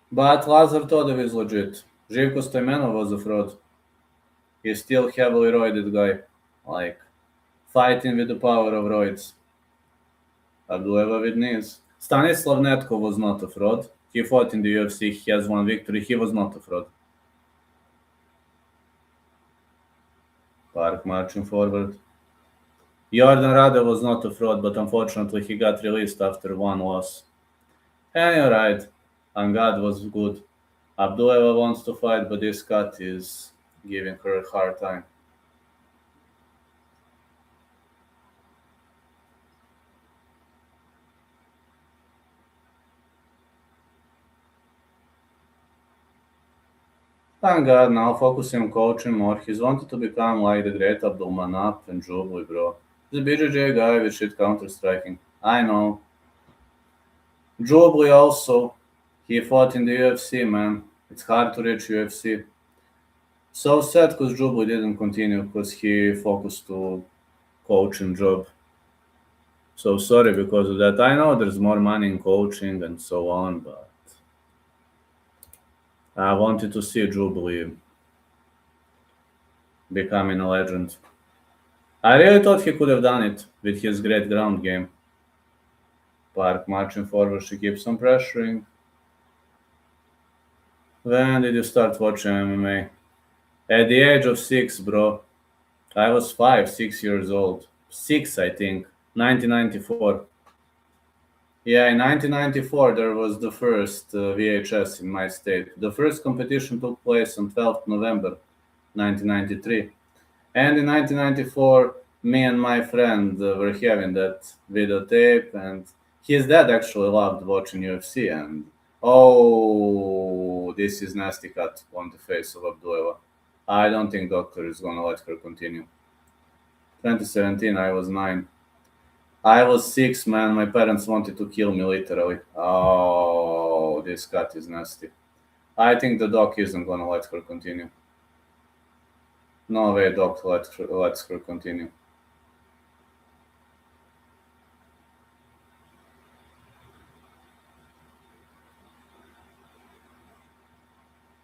Speaker 1: But Lazar Todev is legit. Živko Stoimenov was a fraud. He's still heavily roided guy. Like, fighting with the power of roids. Abduleva with knees. Stanislav Netko was not a fraud. He fought in the UFC. He has one victory. He was not a fraud. Park marching forward. Jordan Rade was not a fraud, but unfortunately he got released after one loss. And you're right. Angad was good. Abduleva wants to fight, but this cut is giving her a hard time. Thank God, now focusing on coaching more. He's wanted to become like the great Abdulmanap and Jubli, bro. The BJJ guy with shit counter-striking. I know. Jubli also. He fought in the UFC, man. It's hard to reach UFC. So sad because Jubli didn't continue because he focused to coaching job. So sorry because of that. I know there's more money in coaching and so on, but I wanted to see Jubli becoming a legend. I really thought he could have done it with his great ground game. Park marching forward, she keeps on pressuring. When did you start watching MMA? At the age of 6, bro. I was 5, 6 years old. 6, I think. 1994. Yeah, in 1994 there was the first VHS in my state. The first competition took place on 12th November 1993. And in 1994, me and my friend were having that videotape, and his dad actually loved watching UFC. And oh, this is nasty cut on the face of Abduleva. I don't think doctor is gonna let her continue. 2017, I was 9. I was 6, man. My parents wanted to kill me literally. Oh, this cut is nasty. I think the doc isn't gonna let her continue. No way doc lets her continue.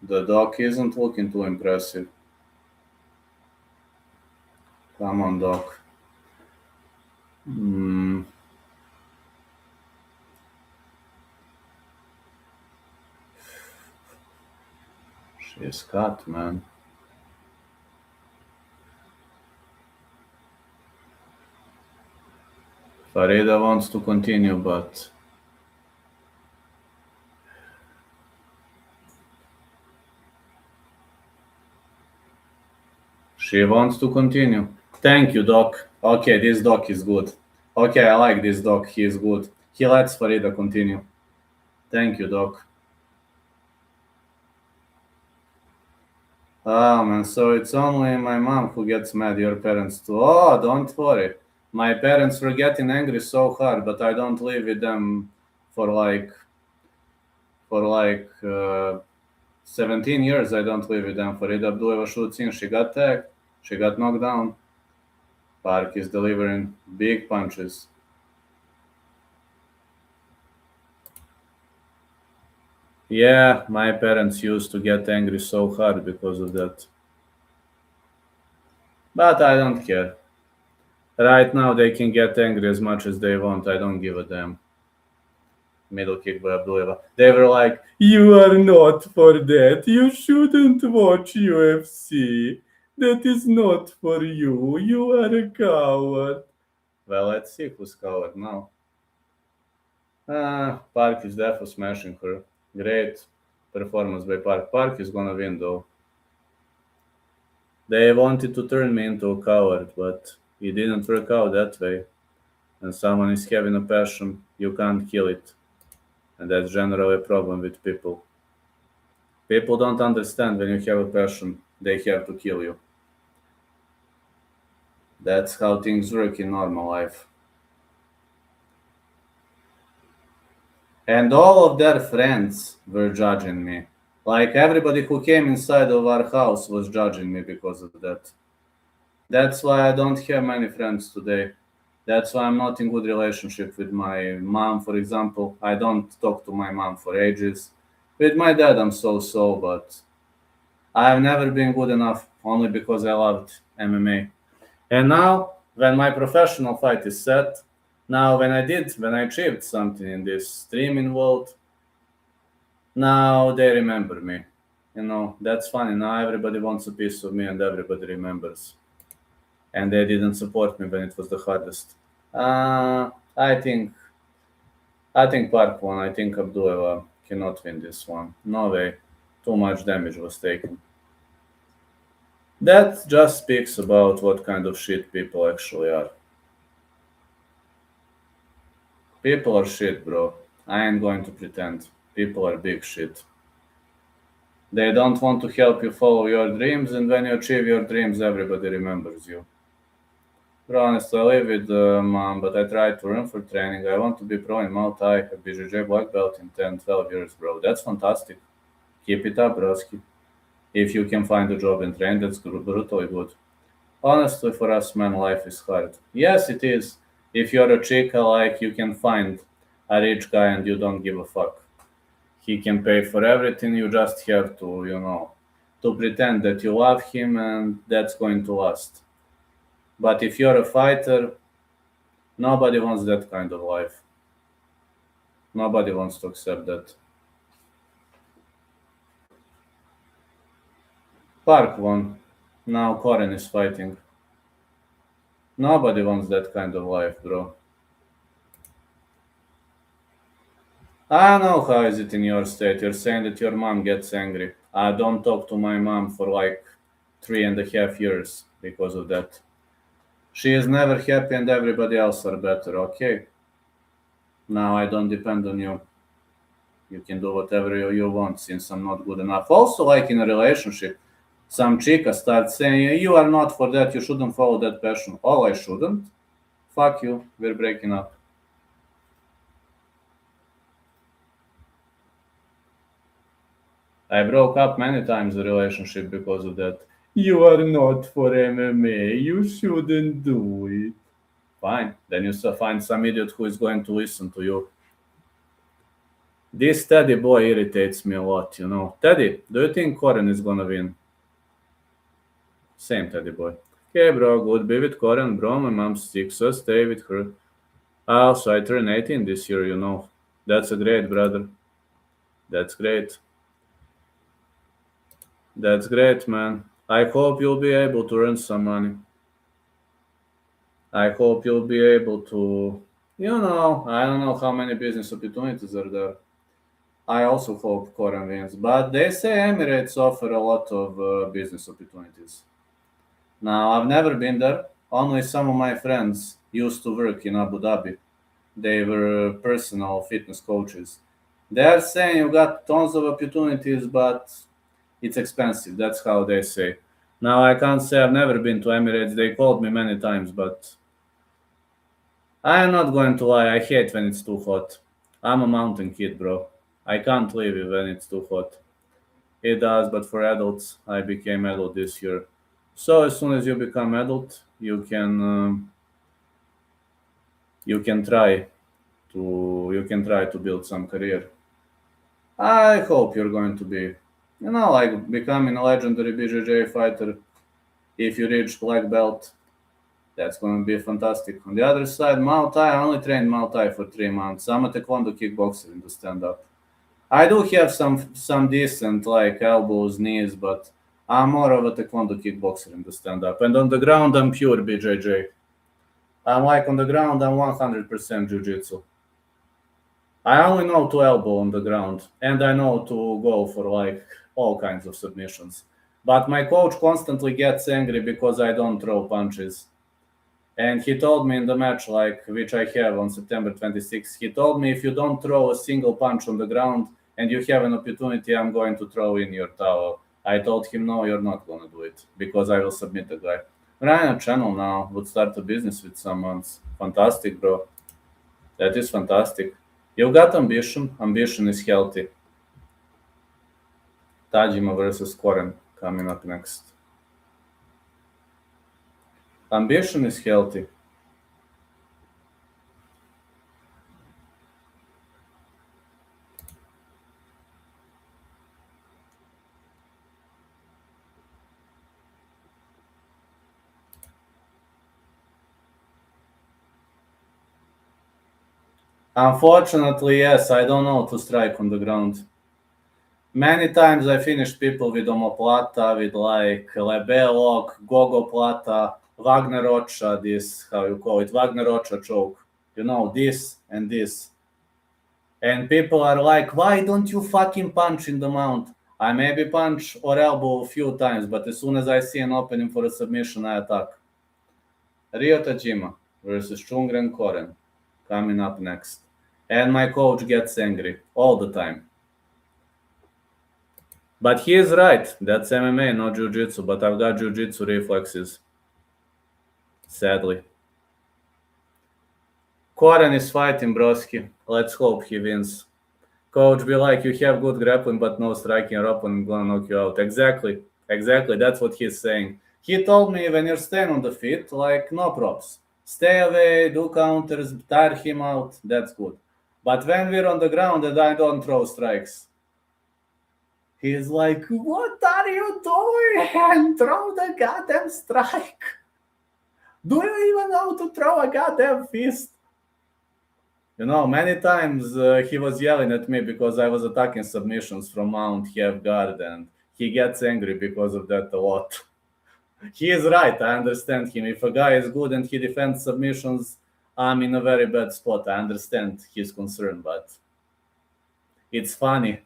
Speaker 1: The doc isn't looking too impressive. Come on, doc. She's cut, man. Farida wants to continue, but she wants to continue. Thank you, doc. Okay, this doc is good. Okay, I like this doc. He is good. He lets Farida continue. Thank you, doc. Oh, man, so it's only my mom who gets mad. Your parents too. Oh, don't worry. My parents were getting angry so hard, but I don't live with them for like 17 years I don't live with them. Farida Abdueva shoots in, she got tagged, she got knocked down. Park is delivering big punches. Yeah, my parents used to get angry so hard because of that. But I don't care. Right now they can get angry as much as they want. I don't give a damn. Middle kick by Abdueva. They were like, "You are not for that. You shouldn't watch UFC. That is not for you. You are a coward." Well, let's see who's coward now. Park is there for smashing her. Great performance by Park. Park is gonna win though. They wanted to turn me into a coward, but it didn't work out that way. When someone is having a passion, you can't kill it. And that's generally a problem with people. People don't understand when you have a passion, they have to kill you. That's how things work in normal life. And all of their friends were judging me. Like everybody who came inside of our house was judging me because of that. That's why I don't have many friends today. That's why I'm not in good relationship with my mom, for example. I don't talk to my mom for ages. With my dad, I'm so, but I've never been good enough only because I loved MMA. And now, when my professional fight is set, now when I achieved something in this streaming world, now they remember me. That's funny. Now everybody wants a piece of me and everybody remembers. And they didn't support me when it was the hardest. Uh, I think I think Park won. I think Abdueva cannot win this one. No way. Too much damage was taken. That just speaks about what kind of shit people actually are. People are shit, bro. I ain't going to pretend. People are big shit. They don't want to help you follow your dreams, and when you achieve your dreams, everybody remembers you. Bro, honestly, I live with mom, but I try to run for training. I want to be pro in Muay Thai, a BJJ black belt in 10, 12 years, bro. That's fantastic. Keep it up, broski. If you can find a job and train, that's brutally good. Honestly, for us men, life is hard. Yes, it is. If you're a chica, like, you can find a rich guy and you don't give a fuck. He can pay for everything, you just have to pretend that you love him and that's going to last. But if you're a fighter, nobody wants that kind of life. Nobody wants to accept that. Park won. Now Koren is fighting. Nobody wants that kind of life, bro. I know how is it in your state. You're saying that your mom gets angry. I don't talk to my mom for like 3.5 years because of that. She is never happy and everybody else are better, okay? Now I don't depend on you. You can do whatever you want since I'm not good enough. Also, like in a relationship, some chica starts saying, "You are not for that, you shouldn't follow that passion." Oh, I shouldn't? Fuck you, we're breaking up. I broke up many times the relationship because of that. You are not for MMA, you shouldn't do it. Fine, then you find some idiot who is going to listen to you. This Teddy boy irritates me a lot. Teddy, do you think Corin is gonna win? Same Teddy boy. Okay, bro, good. Be with Corin, bro. My mom's sick, so stay with her. Also, I turned 18 this year. That's a great, brother. That's great. That's great, man. I hope you'll be able to earn some money. I hope you'll be able to, I don't know how many business opportunities are there. I also hope Corin wins, but they say Emirates offer a lot of business opportunities. Now, I've never been there. Only some of my friends used to work in Abu Dhabi. They were personal fitness coaches. They're saying you got tons of opportunities, but it's expensive. That's how they say. Now, I can't say I've never been to Emirates. They called me many times, but I'm not going to lie. I hate when it's too hot. I'm a mountain kid, bro. I can't live when it's too hot. It does, but for adults, I became adult this year. So as soon as you become adult, you can try to build some career. I hope you're going to be, like becoming a legendary BJJ fighter. If you reach black belt, that's going to be fantastic. On the other side, Muay Thai, I only trained Muay Thai for 3 months. I'm a Taekwondo kickboxer in the stand-up. I do have some decent like elbows, knees, but I'm more of a Taekwondo kickboxer in the stand-up. And on the ground, I'm pure BJJ. I'm like on the ground, I'm 100% Jiu-Jitsu. I only know to elbow on the ground, and I know to go for like all kinds of submissions. But my coach constantly gets angry because I don't throw punches. And he told me in the match, like which I have on September 26th, he told me if you don't throw a single punch on the ground and you have an opportunity, I'm going to throw in your towel. I told him, no, you're not going to do it because I will submit the guy. Ryan channel now would start a business with someone. Fantastic, bro. That is fantastic. You've got ambition. Ambition is healthy. Tajima versus Koren coming up next. Ambition is healthy. Unfortunately, yes, I don't know to strike on the ground. Many times I finish people with omoplata, with like lebelok, gogoplata, Wagnerocha, this, how you call it, Wagnerocha choke. This and this. And people are like, why don't you fucking punch in the mount? I maybe punch or elbow a few times, but as soon as I see an opening for a submission, I attack. Ryo Tajima versus Chungren Koren coming up next. And my coach gets angry all the time. But he is right. That's MMA, not jiu-jitsu. But I've got jiu-jitsu reflexes. Sadly. Koren is fighting Broski. Let's hope he wins. Coach be like, you have good grappling, but no striking. Your opponent gonna knock you out. Exactly. That's what he's saying. He told me when you're staying on the feet, like no props. Stay away, do counters, tire him out. That's good. But when we're on the ground and I don't throw strikes, he's like, what are you doing? And throw the goddamn strike. Do you even know to throw a goddamn fist? Many times he was yelling at me because I was attacking submissions from mount, half guard, and he gets angry because of that a lot. He is right, I understand him. If a guy is good and he defends submissions, I'm in a very bad spot. I understand his concern, but it's funny.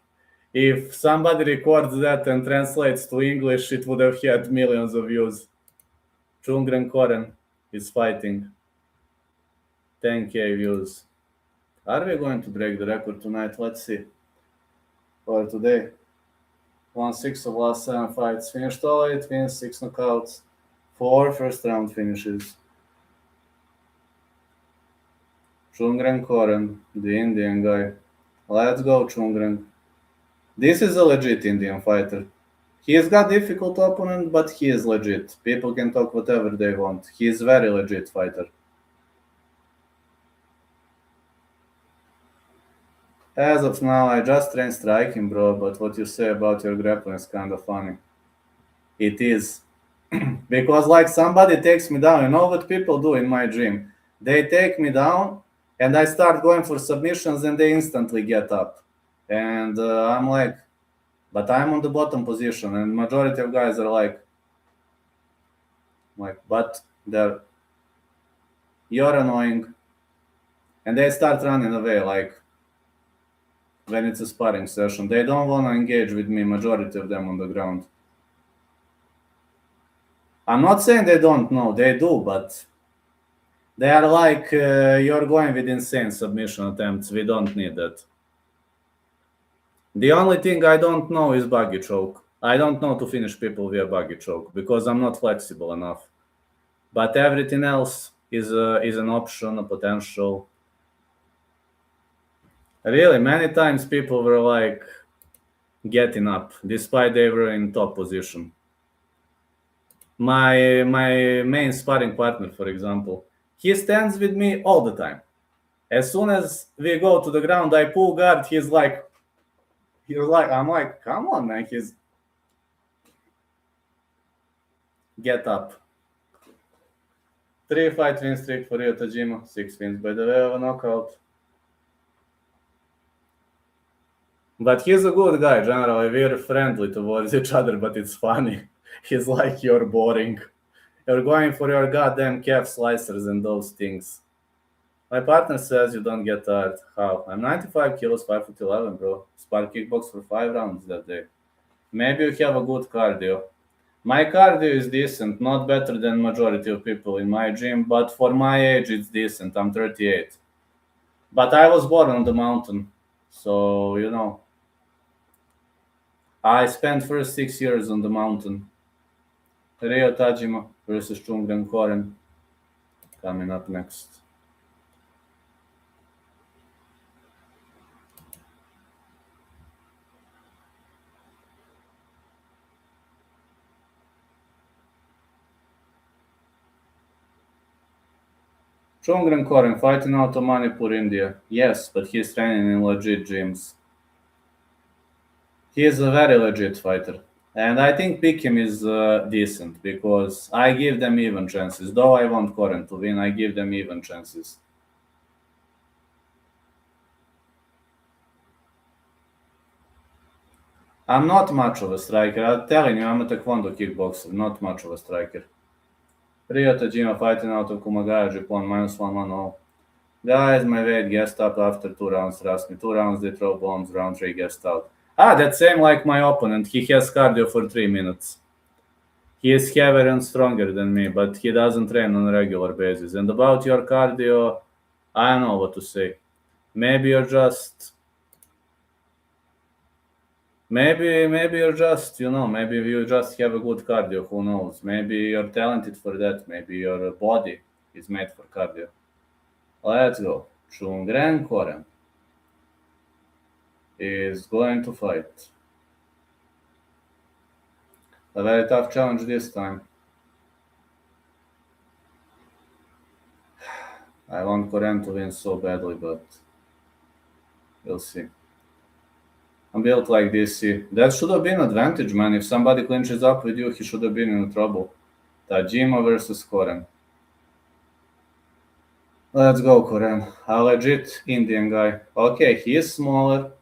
Speaker 1: If somebody records that and translates to English, it would have had millions of views. Chungren Koren is fighting. 10K views. Are we going to break the record tonight? Let's see. For today. 1-6 of last 7 fights. Finished all 8 wins, 6 knockouts, 4 first round finishes. Chungren Koren, the Indian guy. Let's go, Chungren. This is a legit Indian fighter. He has got difficult opponent, but he is legit. People can talk whatever they want. He is very legit fighter. As of now, I just train striking, bro, but what you say about your grappling is kind of funny. It is. Because like somebody takes me down, you know what people do in my gym? They take me down and I start going for submissions and they instantly get up. And I'm like, but I'm on the bottom position and majority of guys are like, but you're annoying. And they start running away like when it's a sparring session. They don't want to engage with me, majority of them on the ground. I'm not saying they don't know, they do, but they are like, you're going with insane submission attempts. We don't need that. The only thing I don't know is buggy choke. I don't know to finish people via buggy choke because I'm not flexible enough. But everything else is an option, a potential. Really, many times people were like, getting up, despite they were in top position. My main sparring partner, for example, he stands with me all the time. As soon as we go to the ground, I pull guard. I'm like, come on, man. He's get up. 3-fight win streak for Ryo Tajima. 6 wins by the way of a knockout. But he's a good guy, generally. We're friendly towards each other, but it's funny. He's like, you're boring. You're going for your goddamn calf slicers and those things. My partner says you don't get tired. How? I'm 95 kilos, 5'11", bro. Spar kickbox for 5 rounds that day. Maybe you have a good cardio. My cardio is decent, not better than majority of people in my gym, but for my age it's decent. I'm 38. But I was born on the mountain, so I spent first 6 years on the mountain. Ryo Tajima versus Chungren Koren coming up next. Chungren Koren fighting out of Manipur, India. Yes, but he's training in legit gyms. He is a very legit fighter. And I think Pikim is decent because I give them even chances. Though I want Koren to win, I give them even chances. I'm not much of a striker. I'm telling you, I'm a taekwondo kickboxer, not much of a striker. Ryo Tajima fighting out of Kumagaya, Japan, -110. Guys, my weight gassed up after 2 rounds. Trust me, 2 rounds they throw bombs, round 3 gassed out. That's same like my opponent. He has cardio for 3 minutes. He is heavier and stronger than me, but he doesn't train on a regular basis. And about your cardio, I don't know what to say. Maybe you're just maybe you're just maybe you just have a good cardio. Who knows? Maybe you're talented for that. Maybe your body is made for cardio. Let's go. Chungren Koren is going to fight. A very tough challenge this time. I want Koren to win so badly, but we'll see. I'm built like this, see. That should have been advantage, man. If somebody clinches up with you, he should have been in trouble. Tajima versus Koren. Let's go, Koren. A legit Indian guy. Okay, he is smaller,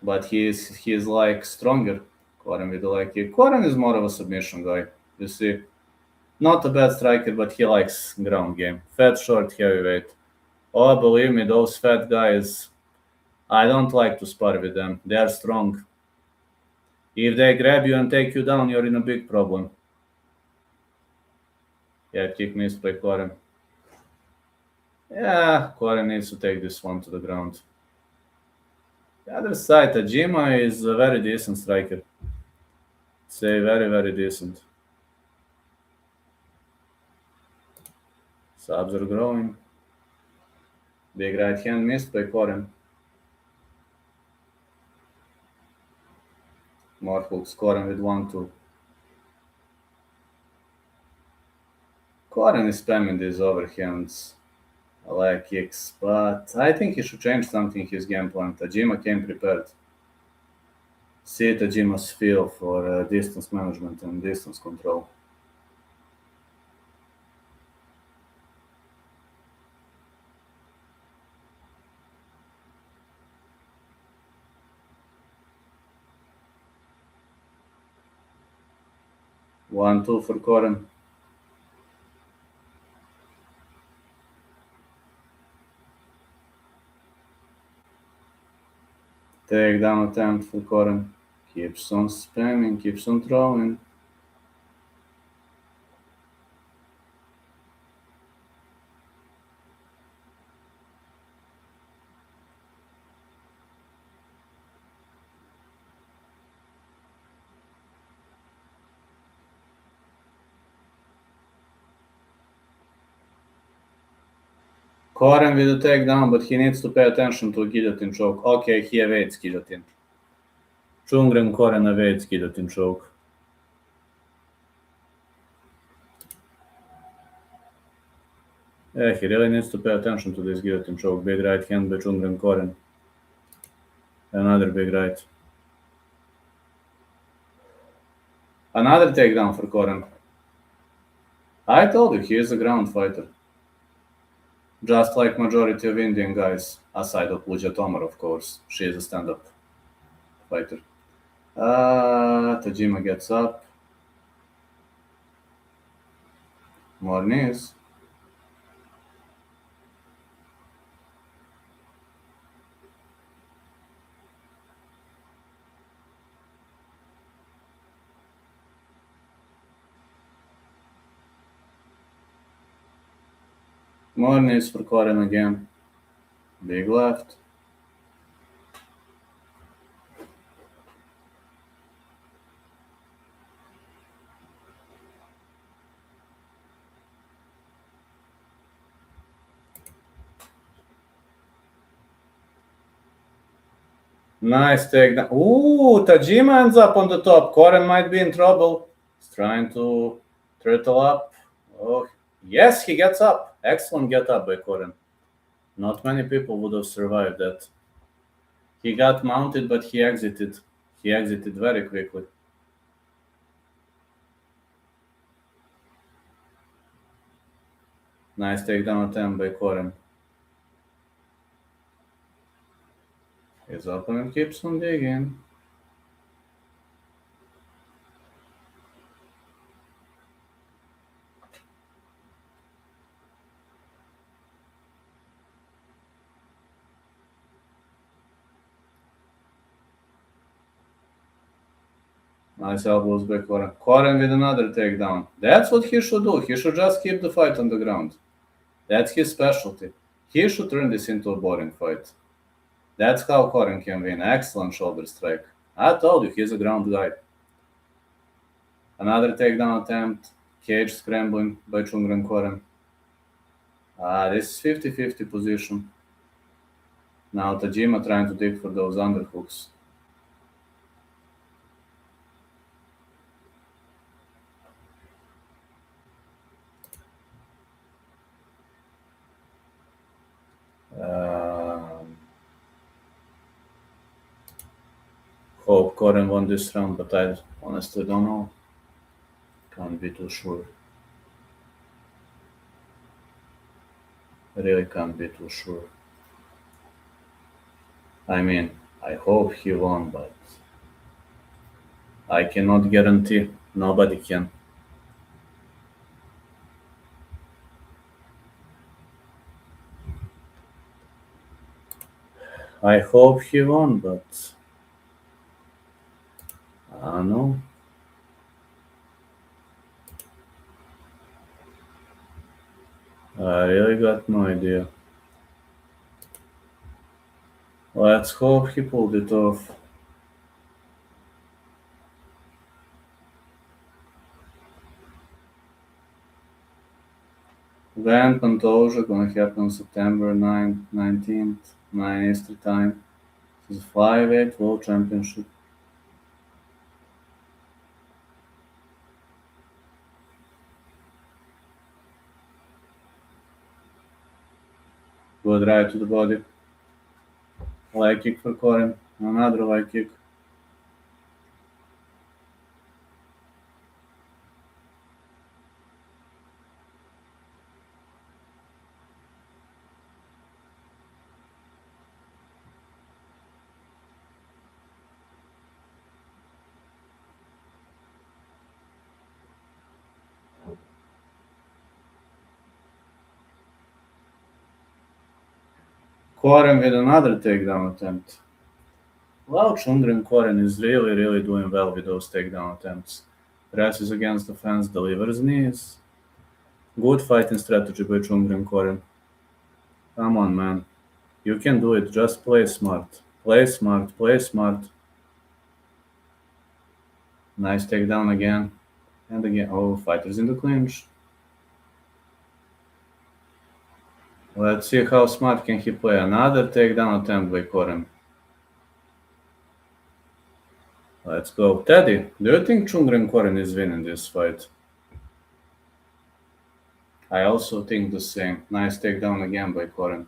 Speaker 1: but he's like stronger. Koren with the leg kick. Koren is more of a submission guy. You see, not a bad striker, but he likes ground game. Fat, short, heavyweight. Oh, believe me, those fat guys, I don't like to spar with them. They are strong. If they grab you and take you down, you're in a big problem. Yeah, kick missed by Koren. Yeah, Koren needs to take this one to the ground. The other side, Tajima is a very decent striker. Say very, very decent. Subs are growing. Big right hand missed by Koren. More hooks, Koren with 1-2. Koren is spamming these overhands, leg kicks, but I think he should change something in his game plan. Tajima came prepared. See Tajima's feel for distance management and distance control. One, two for Koren. Takedown attempt for Koren. Keeps on spamming, keeps on throwing. Koren with a takedown, but he needs to pay attention to a guillotine choke. Okay, he evades guillotine. Chungren Koren evades guillotine choke. Yeah, he really needs to pay attention to this guillotine choke. Big right hand by Chungren Koren. Another big right. Another takedown for Koren. I told you, he is a ground fighter. Just like majority of Indian guys, aside of Pooja Tomar, of course. She is a stand-up fighter. Tajima gets up. More knees. More knees for Koren again. Big left. Nice takedown. Ooh, Tajima ends up on the top. Koren might be in trouble. He's trying to turtle up. Oh, yes, he gets up. Excellent get up by Koren. Not many people would have survived that. He got mounted, but he exited. He exited very quickly. Nice takedown attempt by Koren. His opponent keeps on digging. Nice elbows by Koren. Koren with another takedown. That's what he should do. He should just keep the fight on the ground. That's his specialty. He should turn this into a boring fight. That's how Koren can win. Excellent shoulder strike. I told you, he's a ground guy. Another takedown attempt. Cage scrambling by Chungren Koren. This is 50-50 position. Now Tajima trying to dig for those underhooks. Hope Koren won this round, but I honestly don't know. Can't be too sure. Really can't be too sure. I mean, I hope he won, but I cannot guarantee. Nobody can. I hope he won, but I don't know. I really got no idea. Let's hope he pulled it off. Grand Pantoja gonna happen September 9th, 19th, 9 Eastern Time. This is 5-8 World Championship. Good right to the body. Leg kick for Koren. Another leg kick. Koren with another takedown attempt. Wow, Chungren Koren is really doing well with those takedown attempts. Presses against the fence, delivers knees. Good fighting strategy by Chungren Koren. Come on, man. You can do it. Just play smart. Play smart. Play smart. Nice takedown again. And again. Oh, fighters in the clinch. Let's see how smart can he play. Another takedown attempt by Koren. Let's go. Teddy, do you think Chungren Koren is winning this fight? I also think the same. Nice takedown again by Koren.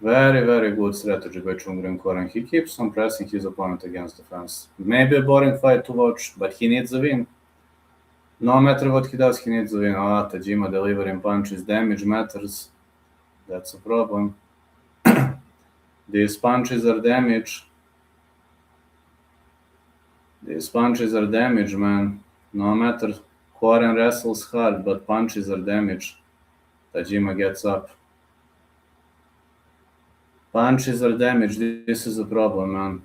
Speaker 1: Very, very good strategy by Chungren Koren. He keeps on pressing his opponent against the fence. Maybe a boring fight to watch, but he needs a win. No matter what he does, he needs a win. Tajima delivering punches. Damage matters. That's a problem. These punches are damage. These punches are damage, man. No matter. Koren wrestles hard, but punches are damage. Tajima gets up. Punches are damage. This is a problem, man.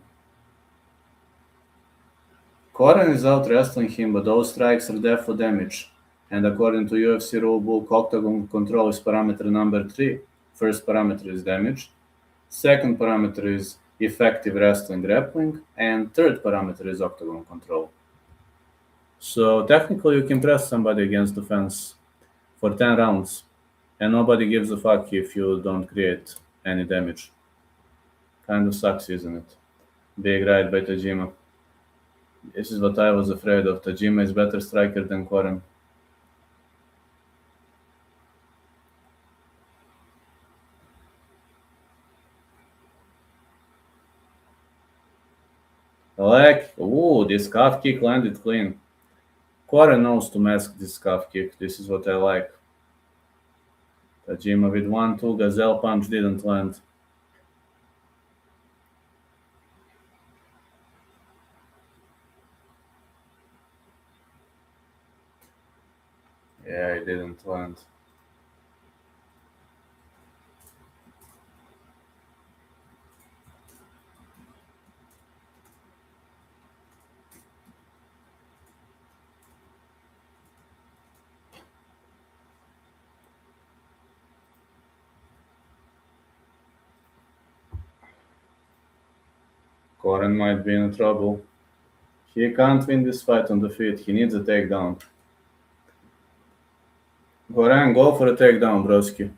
Speaker 1: Koren is out wrestling him, but those strikes are there for damage. And according to UFC rulebook, octagon control is parameter number 3. First parameter is damage. Second parameter is effective wrestling grappling. And third parameter is octagon control. So technically you can press somebody against the fence for 10 rounds. And nobody gives a fuck if you don't create any damage. Kind of sucks, isn't it? Big right by Tajima. This is what I was afraid of. Tajima is better striker than Koren. This calf kick landed clean. Koren knows to mask this calf kick. This is what I like. Tajima with 1-2. Gazelle punch didn't land. Yeah, it didn't land. Koren might be in trouble. He can't win this fight on the feet. He needs a takedown. Koren, go for a takedown, broski.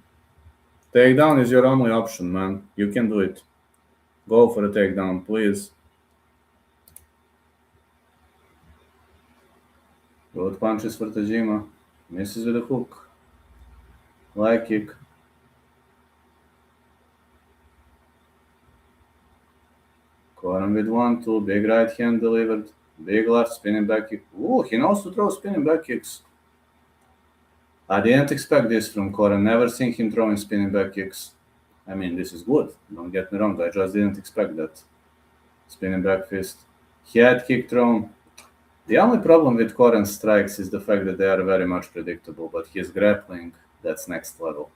Speaker 1: Takedown is your only option, man. You can do it. Go for a takedown, please. Good punches for Tajima. Misses with a hook. Leg kick. Koren with 1-2. Big right hand delivered. Big left spinning back kick. Ooh, he knows to throw spinning back kicks. I didn't expect this from Koren. Never seen him throwing spinning back kicks. I mean, this is good. Don't get me wrong. I just didn't expect that. Spinning back fist. Head kick thrown. The only problem with Koren's strikes is the fact that they are very much predictable, but his grappling, that's next level.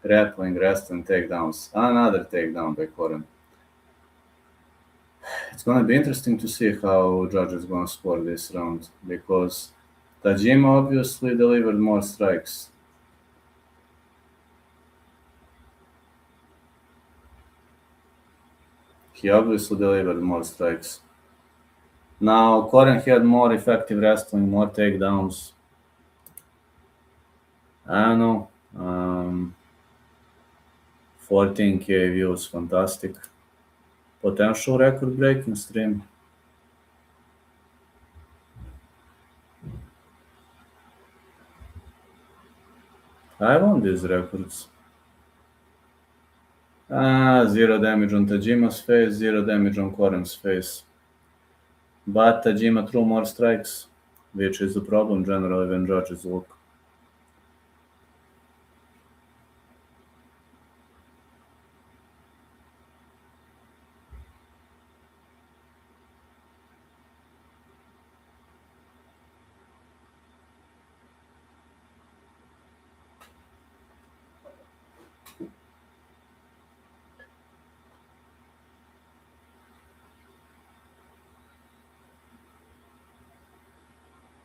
Speaker 1: Grappling, wrestling, takedowns. Another takedown by Koren. It's gonna be interesting to see how judges gonna score this round, because Tajima obviously delivered more strikes. He obviously delivered more strikes. Now, Koren had more effective wrestling, more takedowns. I don't know. 14K views, fantastic. Potential record-breaking stream. I want these records. 0 damage on Tajima's face, 0 damage on Koren's face. But Tajima threw more strikes, which is the problem generally when judges look.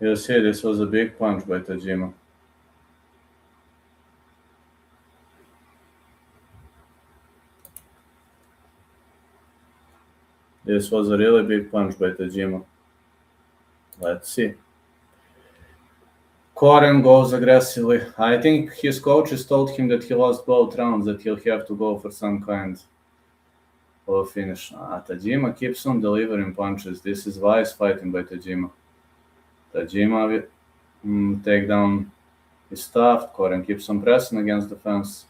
Speaker 1: You see, this was a big punch by Tajima. This was a really big punch by Tajima. Let's see. Koren goes aggressively. I think his coaches told him that he lost both rounds, that he'll have to go for some kind of finish. Tajima keeps on delivering punches. This is wise fighting by Tajima. Tajima takedown is tough. Koren keeps on pressing against the fence.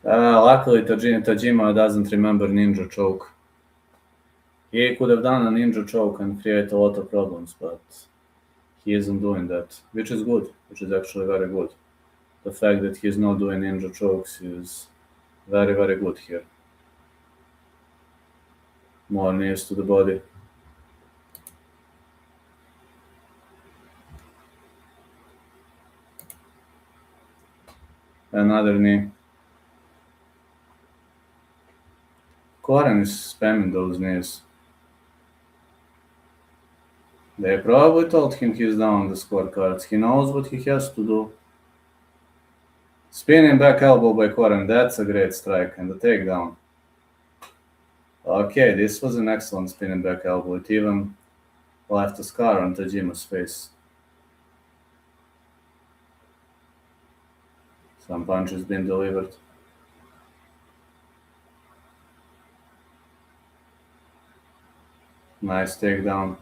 Speaker 1: Luckily, Tajima doesn't remember ninja choke. He could have done a ninja choke and create a lot of problems, but he isn't doing that, which is good, which is actually very good. The fact that he's not doing ninja chokes is very, very good here. More knees to the body. Another knee. Koren is spamming those knees. They probably told him he's down on the scorecards. He knows what he has to do. Spinning back elbow by Koren. That's a great strike. And the takedown. Okay, this was an excellent spinning back elbow. It even left a scar on Tajima's face. Some punches been delivered. Nice takedown.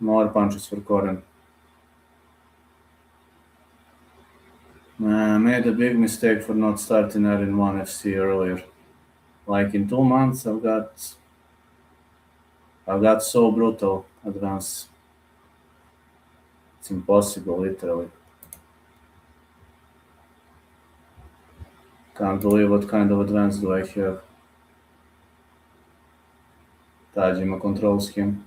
Speaker 1: More punches for Koren. Made a big mistake for not starting R1 FC earlier. Like in 2 months, I've got so brutal advance. It's impossible, literally. Can't believe what kind of advance do I have. Tajima controls him.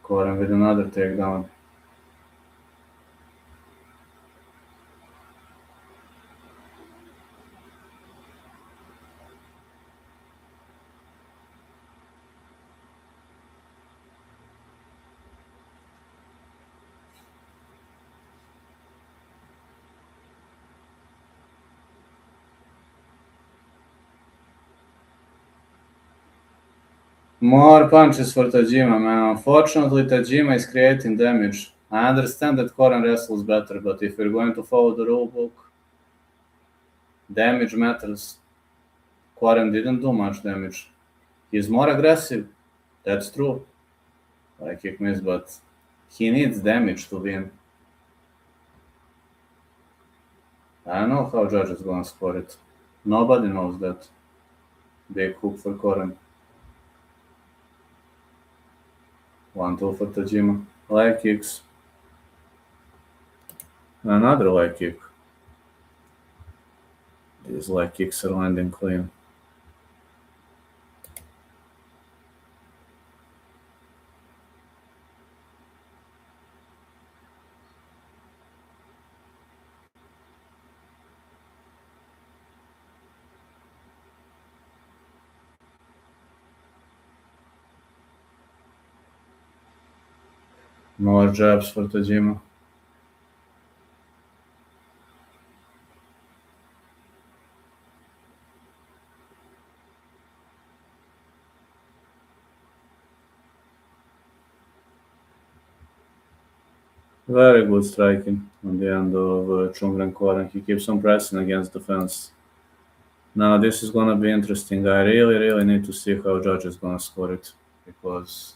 Speaker 1: Koren with another takedown. More punches for Tajima, man. Unfortunately, Tajima is creating damage. I understand that Koren wrestles better, but if we're going to follow the rule book, damage matters. Koren didn't do much damage. He's more aggressive. That's true. Like kick miss, but he needs damage to win. I don't know how judge is gonna score it. Nobody knows that. Big hook for Koren. 1-2 for Tajima. Leg kicks. Another leg kick. These leg kicks are landing clean. More jabs for Tajima. Very good striking on the end of Chungren Koren. He keeps on pressing against the fence. Now this is gonna be interesting. I really, really need to see how judge is gonna score it, because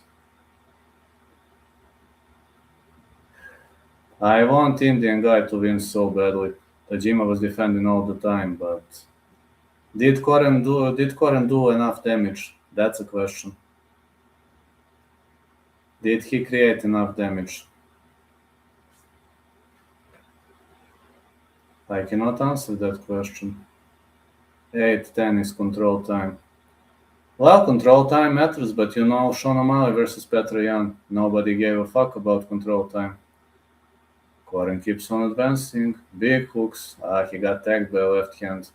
Speaker 1: I want Indian guy to win so badly. Tajima was defending all the time, but did Koren do enough damage? That's a question. Did he create enough damage? I cannot answer that question. 8-10 is control time. Well, control time matters, but you know, Sean O'Malley versus Petr Yan. Nobody gave a fuck about control time. Koren keeps on advancing. Big hooks. He got tagged by a left hand.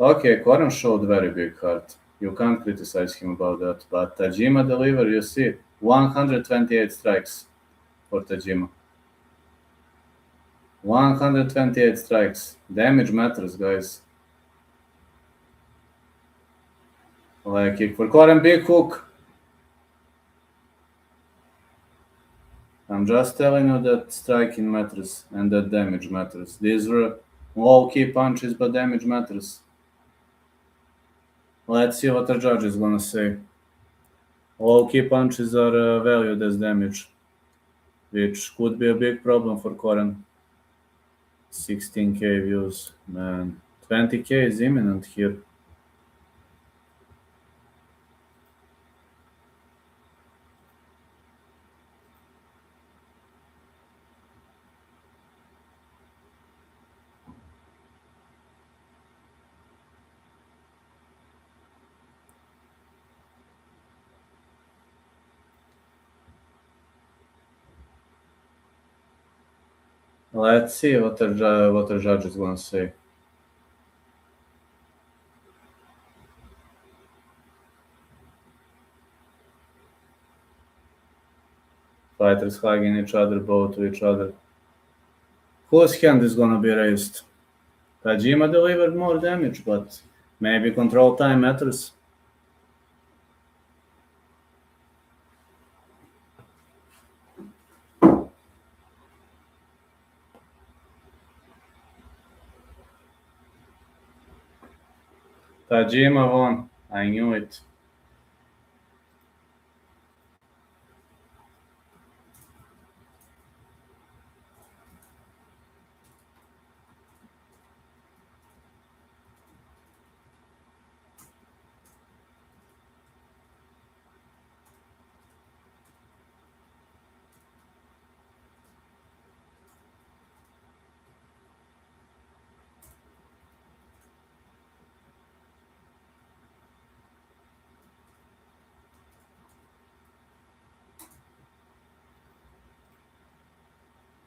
Speaker 1: Okay, Koren showed very big heart. You can't criticize him about that. But Tajima delivered, you see, 128 strikes for Tajima. 128 strikes. Damage matters, guys. Leg kick for Koren, big hook. I'm just telling you that striking matters and that damage matters. These were low-key punches, but damage matters. Let's see what the judge is gonna say. Low-key punches are valued as damage, which could be a big problem for Koren. 16k views, man. 20k is imminent here. Let's see what the judge is gonna say. Fighters hugging each other, bow to each other. Whose hand is gonna be raised? Tajima delivered more damage, but maybe control time matters. Tajima won. I knew it.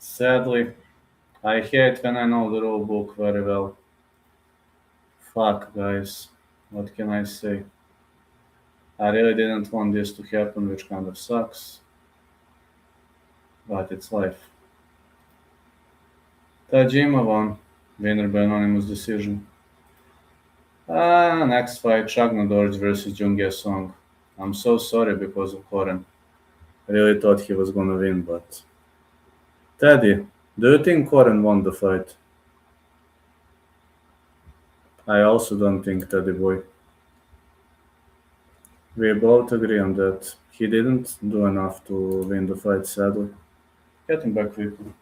Speaker 1: Sadly, I hate when I know the rule book very well. Fuck, guys. What can I say? I really didn't want this to happen, which kind of sucks. But it's life. Tajima won. Winner by unanimous decision. Next fight, Shagnodorj versus Jungye Song. I'm so sorry because of Koren. I really thought he was gonna win, but... Teddy, do you think Koren won the fight? I also don't think Teddy boy. We both agree on that. He didn't do enough to win the fight, sadly. Get him back quickly.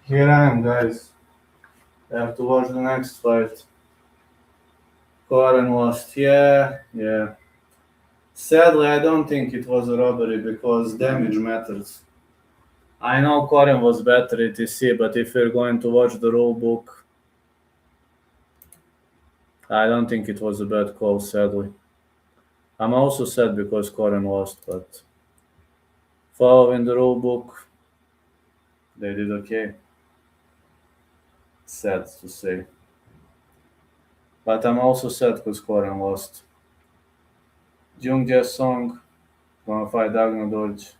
Speaker 1: Here I am, guys. I have to watch the next fight. Koren lost. Yeah. Sadly, I don't think it was a robbery because damage matters. I know Koren was better etc, but if you're going to watch the rule book, I don't think it was a bad call, sadly. I'm also sad because Koren lost, but following the rule book, they did okay. Sad to say. But I'm also sad because Koren lost. Jung Jae Song, Gonna fight diagonal dodge.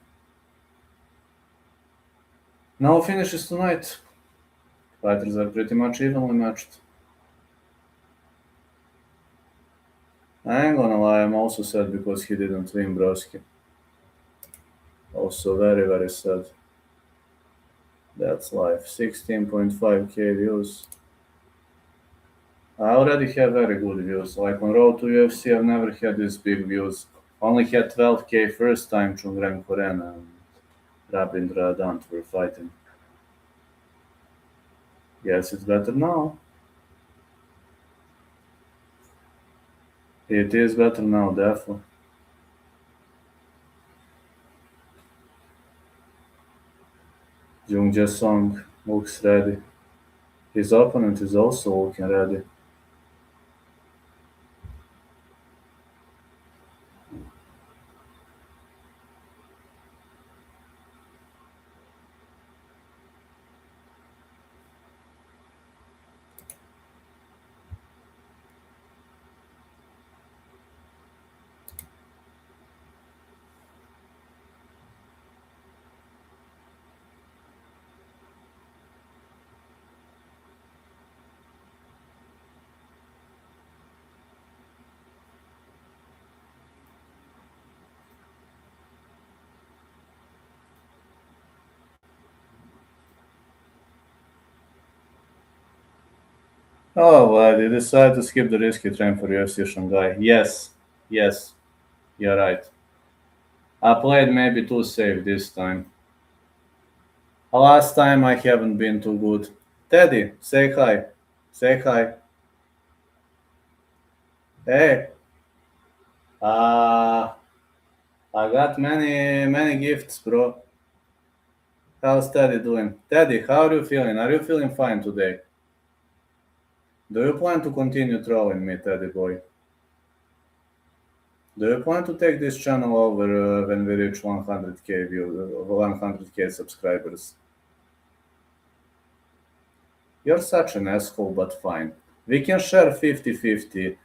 Speaker 1: No finishes tonight. Fighters are pretty much evenly matched. I ain't gonna lie, I'm also sad because he didn't win, broski. Also very, very sad. That's life. 16.5k views. I already have very good views. Like on Road to UFC, I've never had these big views. Only had 12k first time Chungrang Koren and Rabindra DHANT were fighting. Yes, it's better now. It is better now, definitely. Jung Song looks ready. His opponent is also looking ready. Oh, well, they decided to skip the risky train for UFC Shanghai. Yes, yes, you're right. I played maybe too safe this time. Last time I haven't been too good. Teddy, say hi. Say hi. Hey, uh, I got many gifts, bro. How's Teddy doing? Teddy, how are you feeling? Are you feeling fine today? Do you plan to continue trolling me, Teddy boy? Do you plan to take this channel over when we reach 100k views, 100k subscribers? You're such an asshole, but fine. We can share 50-50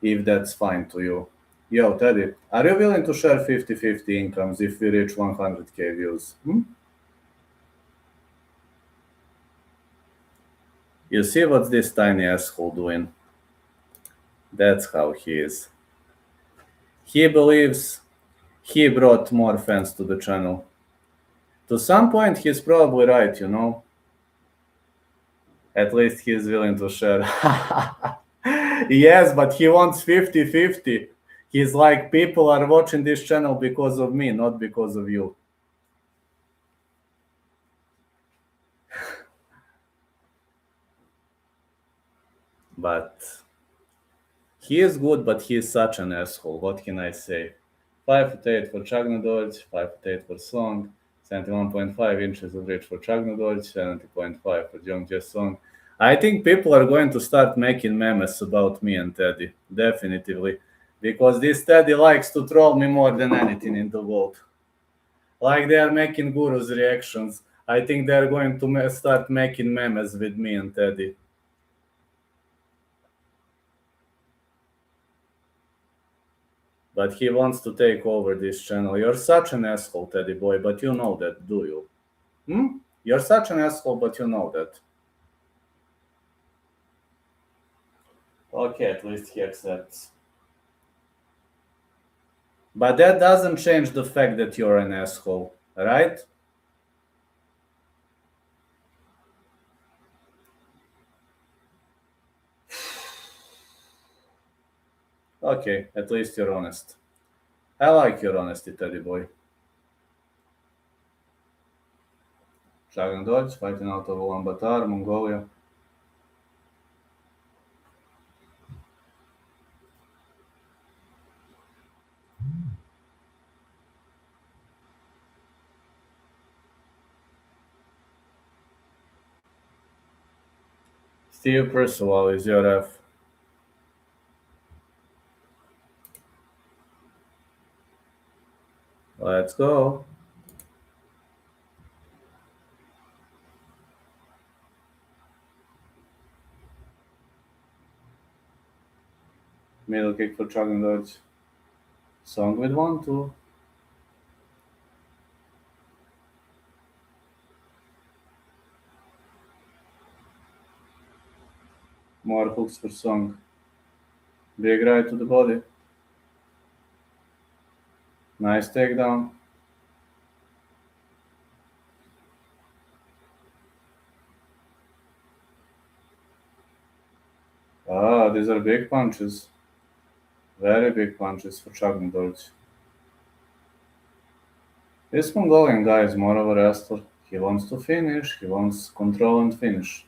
Speaker 1: if that's fine to you. Yo, Teddy, are you willing to share 50-50 incomes if we reach 100k views? You see what's this tiny asshole doing? That's how he is. He believes he brought more fans to the channel. To some point, he's probably right, you know? At least he's willing to share. Yes, but he wants 50-50. He's like, people are watching this channel because of me, not because of you. But he is good, but he is such an asshole. What can I say? 5'8" for Chagnodolj, 5'8" for Song, 71.5 inches of reach for Chagnodolj, 70.5 for Jongjae Song. I think people are going to start making memes about me and Teddy, definitively, because this Teddy likes to troll me more than anything in the world. Like they are making Guru's reactions. I think they are going to start making memes with me and Teddy. But he wants to take over this channel. You're such an asshole, Teddy boy, but you know that, do you? You're such an asshole, but you know that. Okay, at least he accepts. But that doesn't change the fact that you're an asshole, right? Okay, at least you're honest. I like your honesty, Teddy boy. Dragon Dodge, fighting out of Ulaanbaatar, Mongolia. Steve Percival is your F. Let's go. Middle kick for Dragon Dodge. Song with 1-2. More hooks for song. Big right to the body. Nice takedown. Ah, these are big punches. Very big punches for Chagmadorj. This Mongolian guy is more of a wrestler. He wants to finish. He wants control and finish.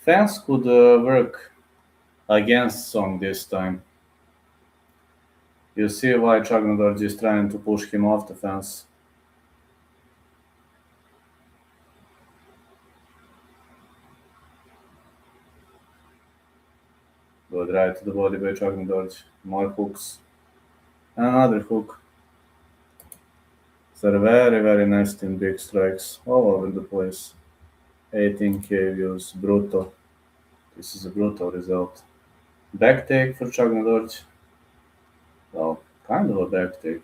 Speaker 1: Fans could work against Song this time. You see why Chagmadorj is trying to push him off the fence. Good right to the body by Chagmadorj. More hooks. And another hook. They're very, very nasty and big strikes all over the place. 18k views. Brutal. This is a brutal result. Back take for Chagmadorj. Well, kind of a back take.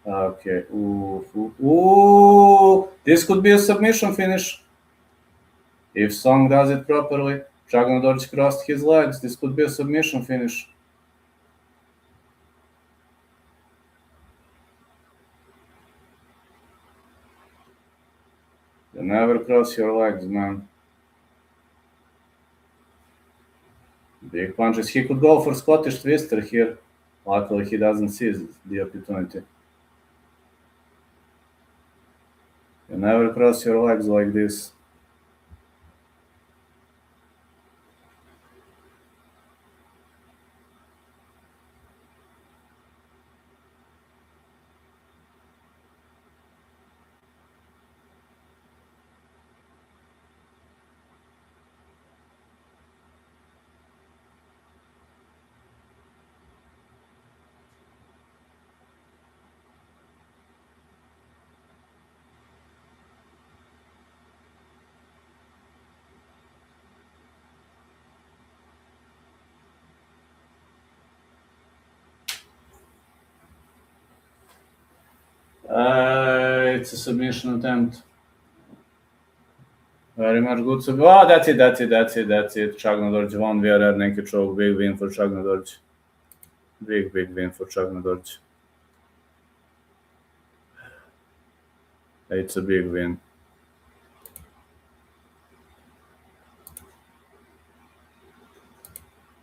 Speaker 1: Okay. Ooh, ooh, ooh. This could be a submission finish. If Song does it properly, Chagmadorj crossed his legs. This could be a submission finish. You never cross your legs, man. Big punches. He could go for Scottish Twister here. Luckily, he doesn't seize the opportunity. You never cross your legs like this. It's a submission attempt. Very much good. Oh, that's it. Chagmadorj won via rear naked choke. Big win for Chagmadorj. Big win for Chagmadorj. It's a big win.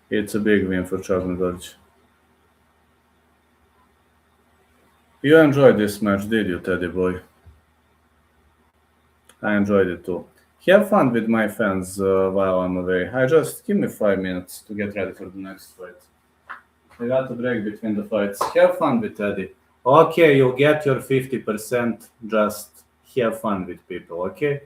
Speaker 1: It's a big win for Chagmadorj. You enjoyed this match, did you, Teddy boy? I enjoyed it too. Have fun with my fans while I'm away. I just give me 5 minutes to get ready for the next fight. I got a break between the fights. Have fun with Teddy. Okay, you'll get your 50%. Just have fun with people, okay?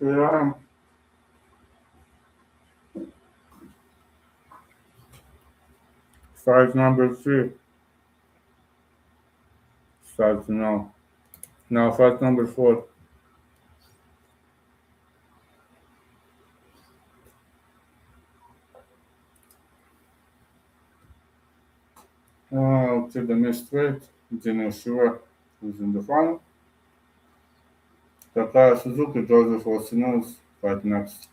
Speaker 1: Here I am. Fight number 3. Start to know. Now fight number 4. To the missed weight. Daniel Silva is in the final. Takaya Suzuki, Joseph Osinous fight next.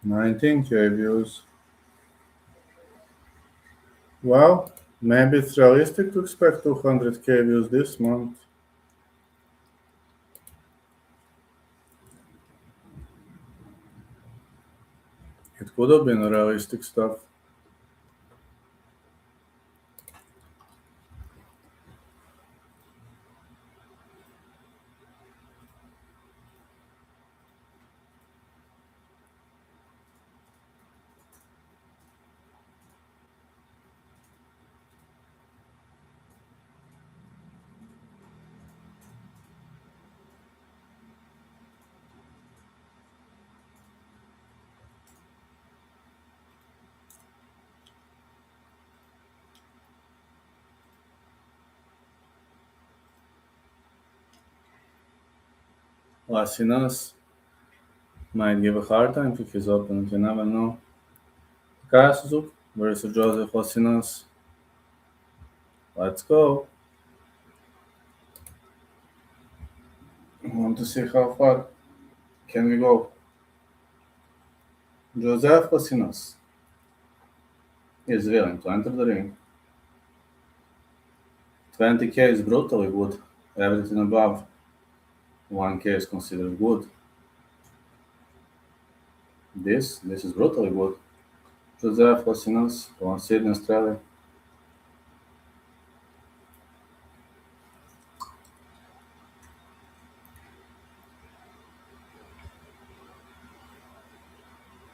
Speaker 1: $19K views. Well, maybe it's realistic to expect 200K views this month. It could have been realistic stuff. Lasinas might give a hard time to his opponent, you never know. Takaya Suzuki versus Joseph Lasinas. Let's go. I want to see how far can we go. Joseph Lasinas is willing to enter the ring. 20K is brutally good. Everything above 1K is considered good. This is brutally good. Joseph Lasinas from Sydney, Australia.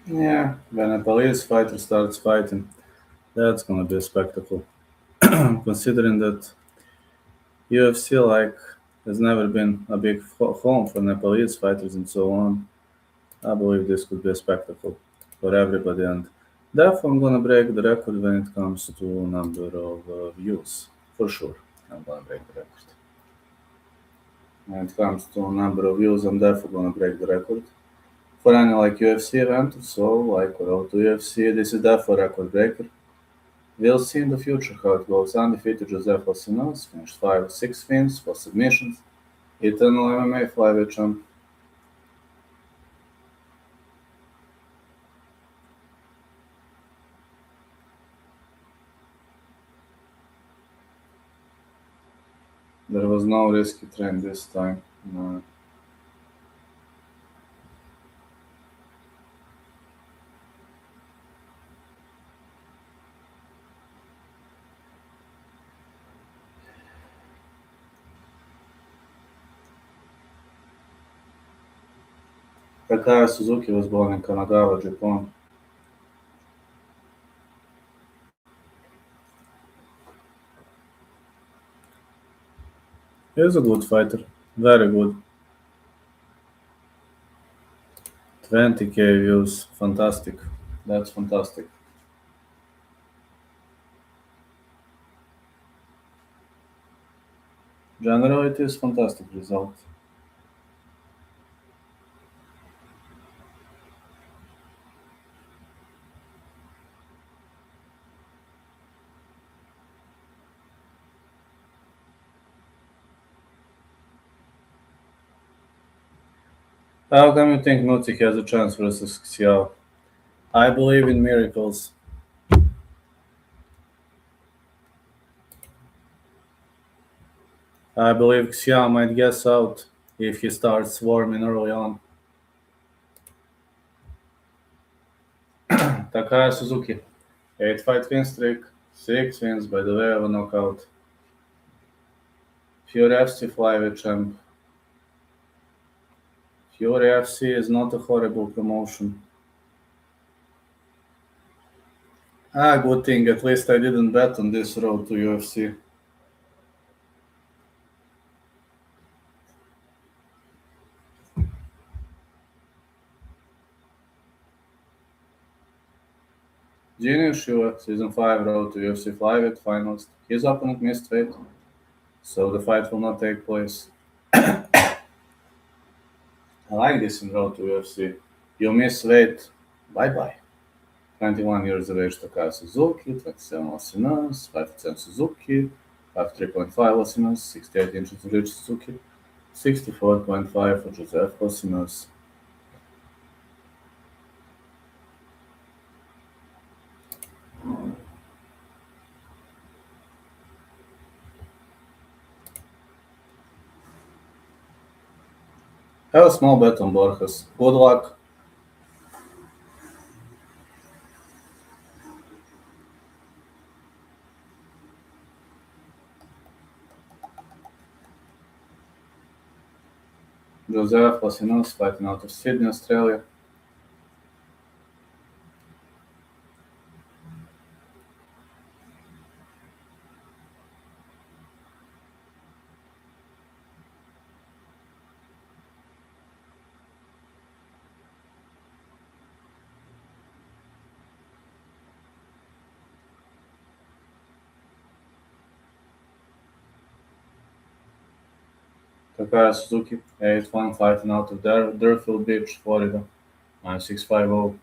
Speaker 1: Yeah, when a police fighter starts fighting, that's gonna be a spectacle. Considering that UFC has never been a big home for Nepalese fighters and so on, I believe this could be a spectacle for everybody. And therefore, I'm gonna break the record when it comes to number of views. For sure, I'm gonna break the record. When it comes to number of views, I'm definitely gonna break the record. For any UFC event or so, Road to UFC, this is definitely a record breaker. We'll see in the future how it goes. Undefeated Joseph Lasinas finished 5 or 6 wins for submissions. Eternal MMA flyweight champ. There was no risky trend this time. No. Takaya Suzuki was born in Kanagawa, Japan. He is a good fighter. Very good. 20K views. Fantastic. That's fantastic. Generally, it is fantastic result. How come you think Nuti has a chance versus Xiao? I believe in miracles. I believe Xiao might guess out if he starts swarming early on. Takaya Suzuki, 8-fight win streak, 6 wins by the way of a knockout. Fury FC flyweight champ. Fury FC is not a horrible promotion. Good thing, at least I didn't bet on this road to UFC. Genius Shua, Season 5 road to UFC flyweight finalist. His opponent missed weight, so the fight will not take place. I like this in road to UFC. You miss weight, bye-bye. 21 years of age Takaya Suzuki, 27 losses, 5% Suzuki, 53.5 losses, 68 inches for Rich Suzuki, 64.5 for Joseph losses. Have a small bet on Borges. Good luck. Joseph Losinos fighting out of Sydney, Australia. Takaya Suzuki, 8-1 fighting out of Deerfield Beach, Florida, -650.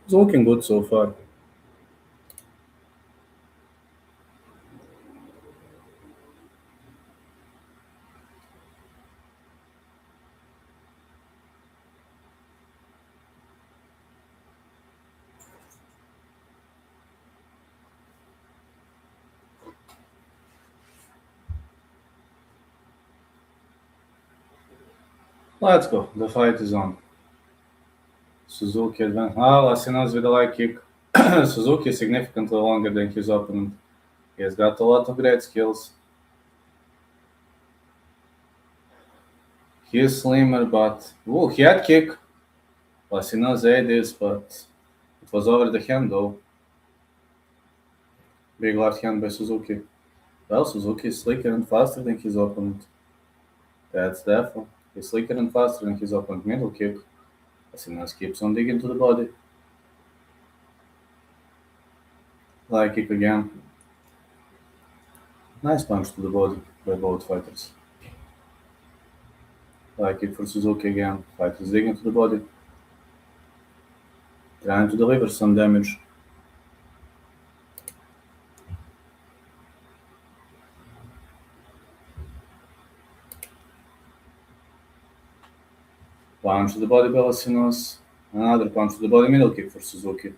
Speaker 1: It's looking good so far. Let's go. The fight is on. Suzuki advanced. Lasinos with a light kick. Suzuki is significantly longer than his opponent. He has got a lot of great skills. He is slimmer, but... Ooh, head kick! Lasinos ate this, but it was over the hand though. Big left hand by Suzuki. Well, Suzuki is slicker and faster than his opponent. That's definitely. He's slicker and faster than his opponent. Middle kick. Lasinos keeps on digging to the body. Light kick again. Nice punch to the body by both fighters. Light kick for Suzuki again. Fighters digging to the body. Trying to deliver some damage. Punch to the body by Lasinos. Another punch to the body, middle kick for Suzuki.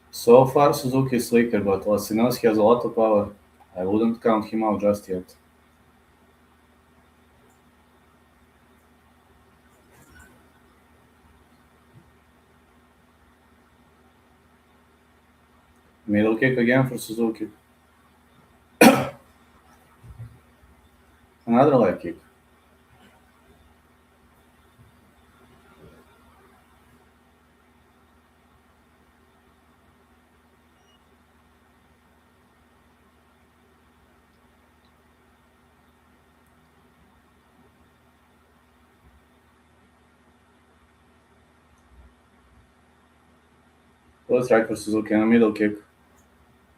Speaker 1: So far, Suzuki is slicker, but Lasinos has a lot of power. I wouldn't count him out just yet. Middle kick again for Suzuki. Another leg kick. Good strike for Suzuki and a middle kick.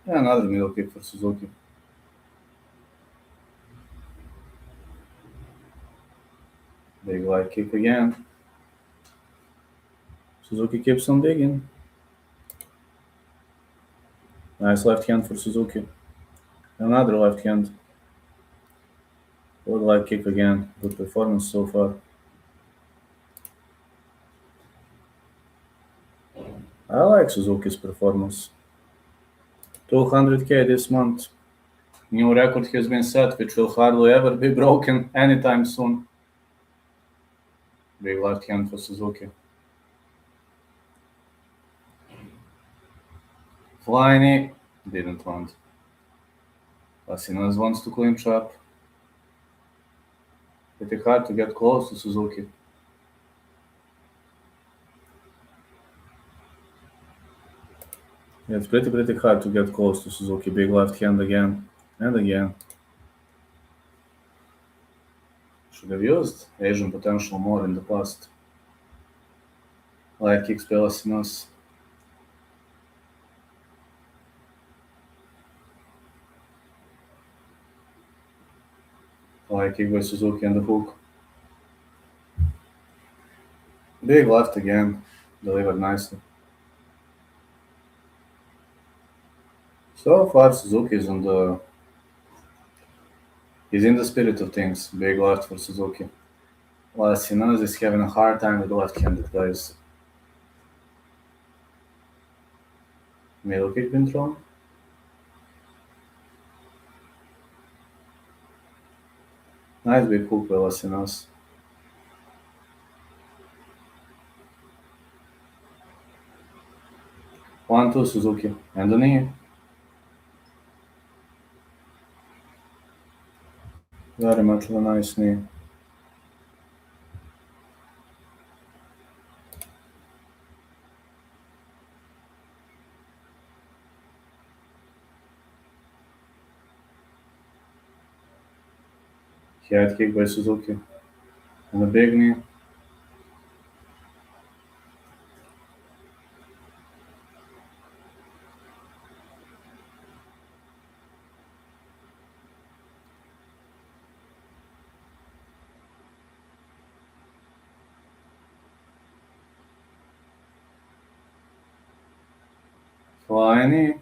Speaker 1: Yeah, another middle kick for Suzuki. Big leg kick again. Suzuki keeps on digging. Nice left hand for Suzuki. Another left hand. Good leg kick again. Good performance so far. I like Suzuki's performance. 200k this month. New record has been set, which will hardly ever be broken anytime soon. Big left hand for Suzuki. Flying knee, didn't land. Vasinas wants to clinch up. Pretty hard to get close to Suzuki. Yeah, it's pretty hard to get close to Suzuki. Big left hand again and again. Should have used Asian potential more in the past. Light kicks by Vasinas. Light kick by Suzuki and the hook. Big left again, delivered nicely. So far, Suzuki is he's in the spirit of things. Big left for Suzuki. Vasinas is having a hard time with left-handed guys. Middle kick been thrown. Nice big hook by Vasinas. One, two, Suzuki. And the knee. Very much of a nice knee. Head kick by Suzuki. And a big knee. Flying knee.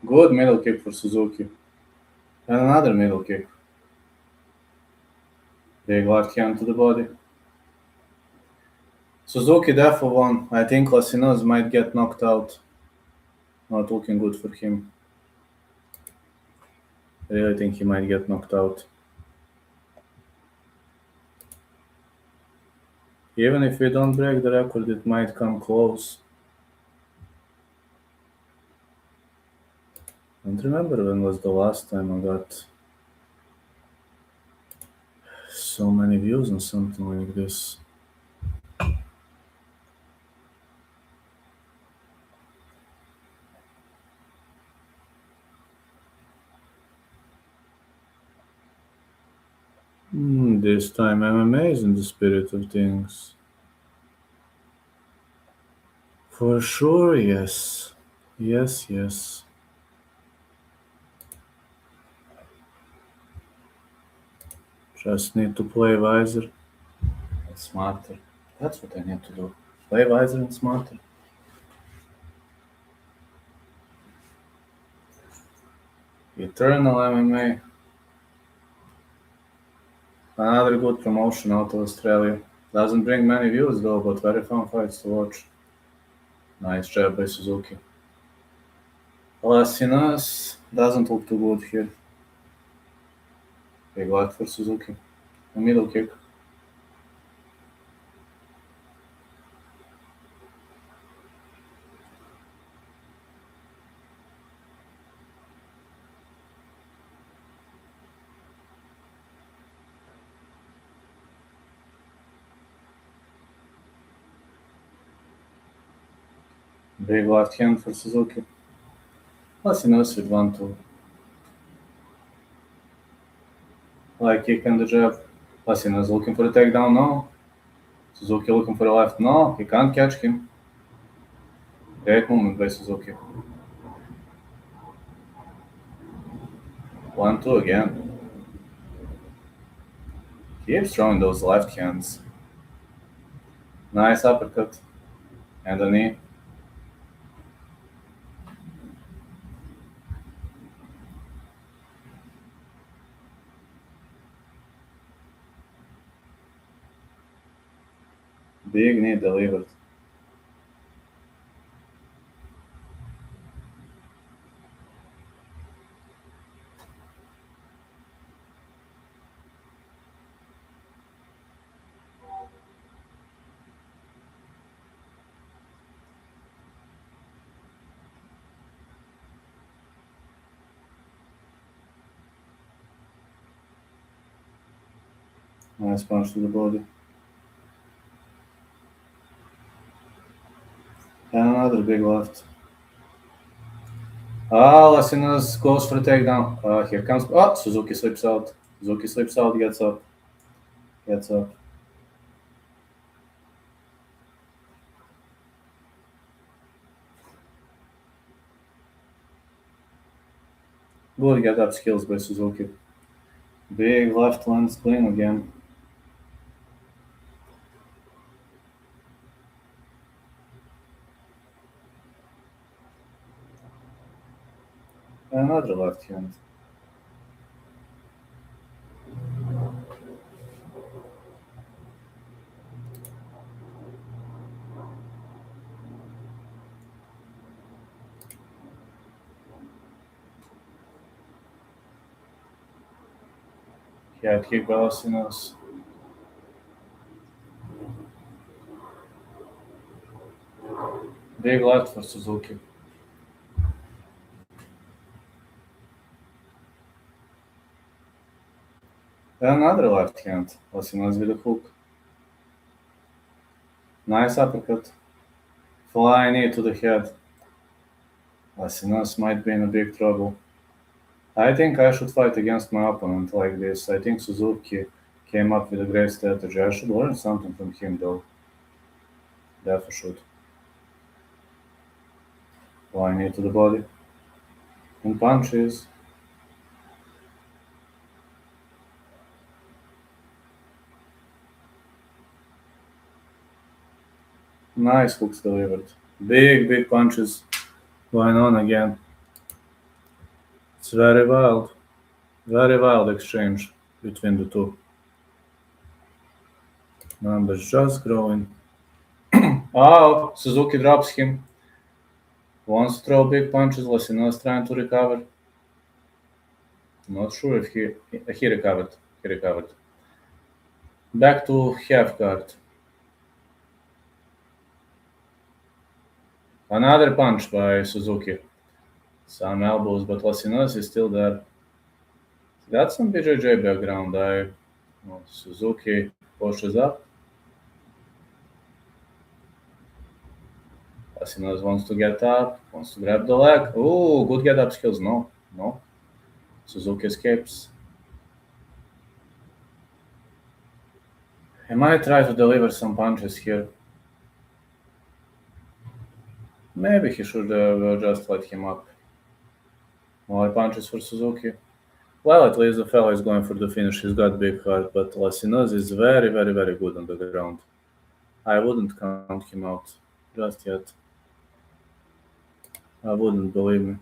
Speaker 1: Good middle kick for Suzuki. And another middle kick. Big left hand to the body. Suzuki definitely won. I think Vasinas might get knocked out. Not looking good for him. I really think he might get knocked out. Even if we don't break the record, it might come close. I don't remember when was the last time I got so many views on something like this. This time MMA is in the spirit of things. For sure, yes. Yes. Just need to play wiser and smarter. That's what I need to do. Play wiser and smarter. Eternal MMA. Another good promotion out of Australia. Doesn't bring many views though, but very fun fights to watch. Nice jab by Suzuki. Vasinas doesn't look too good here. Big left for Suzuki. A middle kick. Big left hand for Suzuki. Vasinas with 1-2. High kick and the jab. Vasinas looking for a takedown, no. Suzuki looking for a left, no. He can't catch him. Great movement by Suzuki. 1-2 again. Keeps throwing those left hands. Nice uppercut. And a knee. Big knee delivered. Nice punch to the body. And another big left. Lasinas goes for a takedown. Here comes. Suzuki slips out. Suzuki slips out, gets up. Gets up. Good get up skills by Suzuki. Big left lands clean again. Another left hand. Head kick by Lasinas. Big left for Suzuki. Another left hand. Lasinas with a hook. Nice uppercut. Flying knee to the head. Lasinas might be in a big trouble. I think I should fight against my opponent like this. I think Suzuki came up with a great strategy. I should learn something from him though. Definitely should. Flying knee to the body. And punches. Nice hooks delivered. Big punches going on again. It's very wild exchange between the two. Numbers just growing. Suzuki drops him. Wants to throw big punches. Lasinas trying to recover. Not sure if he recovered. He recovered. Back to half guard. Another punch by Suzuki. Some elbows, but Lasinas is still there. Got some BJJ background. Suzuki pushes up. Lasinas wants to get up, wants to grab the leg. Ooh, good get up skills. No. Suzuki escapes. He might try to deliver some punches here. Maybe he should just let him up. More punches for Suzuki. Well, at least the fellow is going for the finish. He's got big heart, but Lasinas is very good on the ground. I wouldn't count him out just yet. I wouldn't, believe me.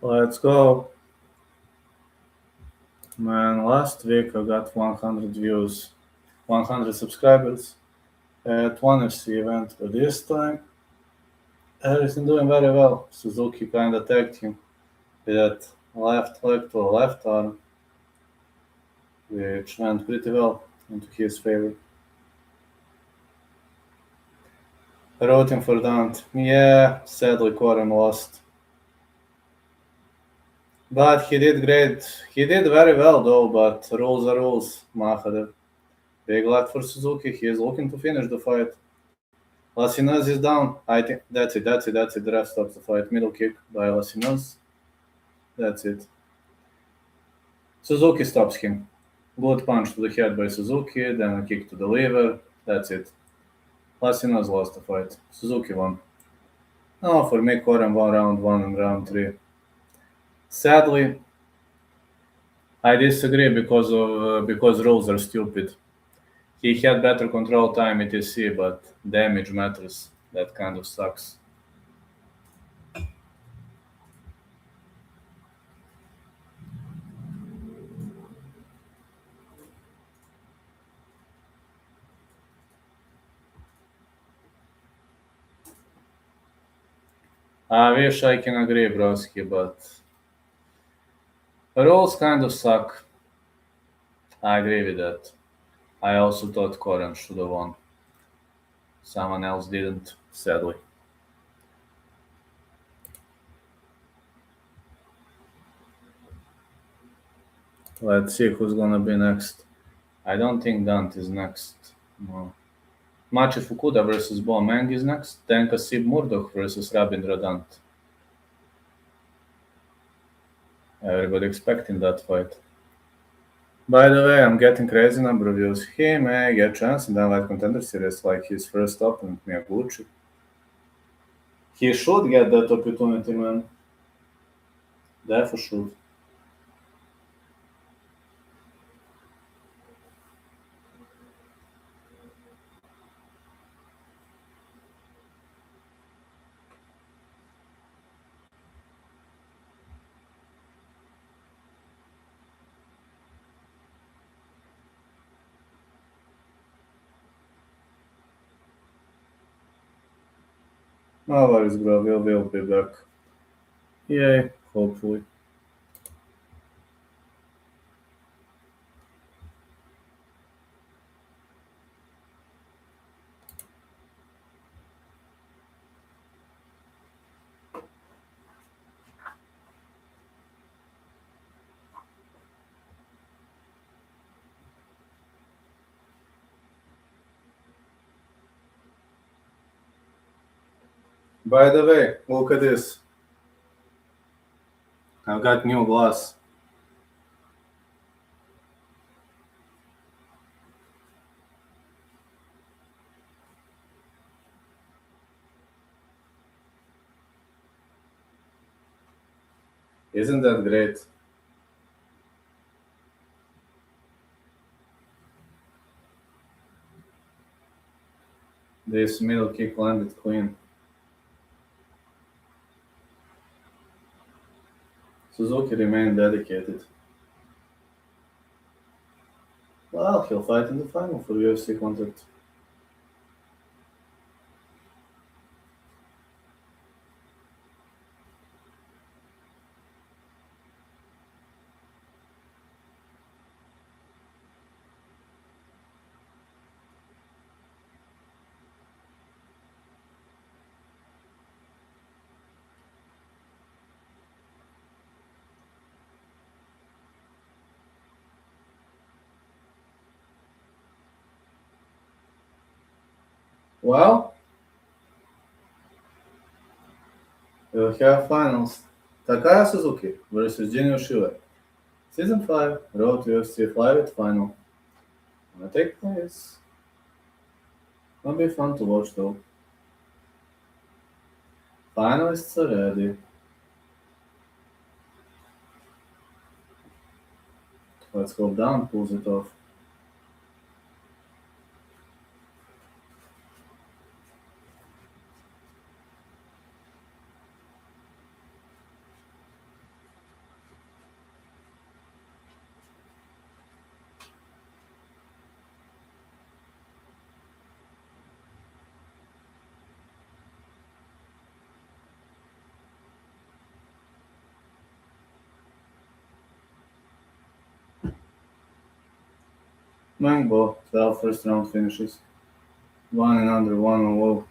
Speaker 1: Let's go. Man, last week I got 100 views, 100 subscribers at one FC event, but this time everything doing very well. Suzuki kinda tagged him with that left leg to a left arm, which went pretty well into his favor. I wrote him for DHANT. Yeah, sadly Quorum lost. But he did great. He did very well though, but rules are rules, Mahadev. Big left for Suzuki. He is looking to finish the fight. Lasinas is down. I think that's it. The ref stops the fight. Middle kick by Lasinas. That's it. Suzuki stops him. Good punch to the head by Suzuki, then a kick to the liver. That's it. Lasinas lost the fight. Suzuki won. No, for me, Quorum won round 1 and round 3. Sadly, I disagree because rules are stupid. He had better control time etc, but damage matters. That kind of sucks. I wish I can agree, broski, but rules kind of suck. I agree with that. I also thought Koran should have won. Someone else didn't, sadly. Let's see who's gonna be next. I don't think DHANT is next. No. Machi Fukuda versus Bo Meng is next. Then Kasib Murdoch versus Rabindra Dant. Everybody expecting that fight. By the way, I'm getting crazy number of views. He may get chance in the Light Contender Series like his first opponent, Miyaguchi. He should get that opportunity, man. That for sure. No worries, bro. We'll be back. Yay, hopefully. By the way, look at this. I've got new glass. Isn't that great? This middle kick landed clean. Suzuki remained dedicated. Well, he'll fight in the final for UFC contract. Well, we'll have finals. Takaya Suzuki versus Jin Yoshida. Season 5, Road to UFC Flyweight Final. Gonna take place. Gonna be fun to watch though. Finalists are ready. Let's hope down pulls it off. Mangbo, 12 first round finishes. One and under, one on low.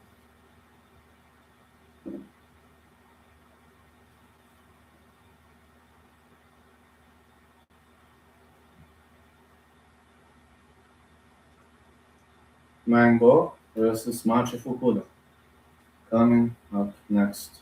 Speaker 1: Mangbo versus Machi Fukuda. Coming up next.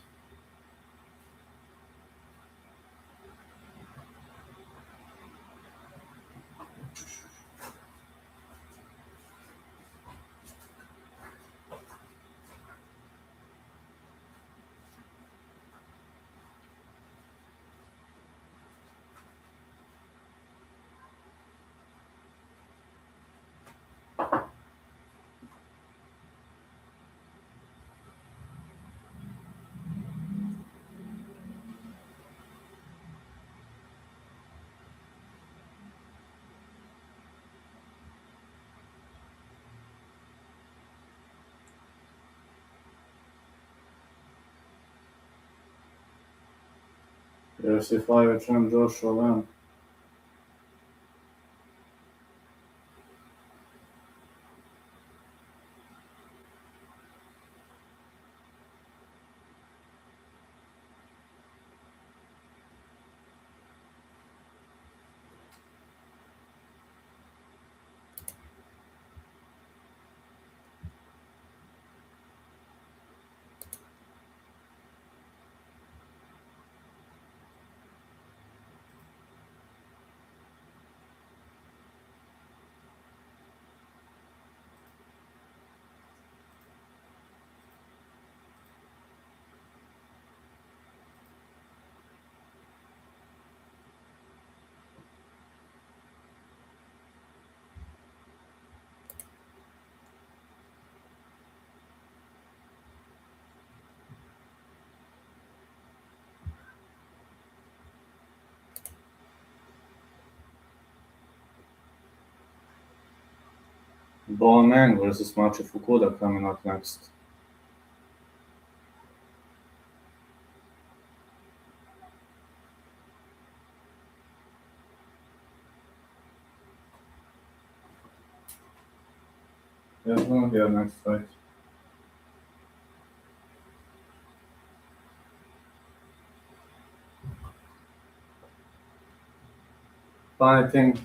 Speaker 1: UFC flyweight champ Joshua Lamb. Boamang versus Machi Fukuda coming up next. That's gonna be our next fight. Fighting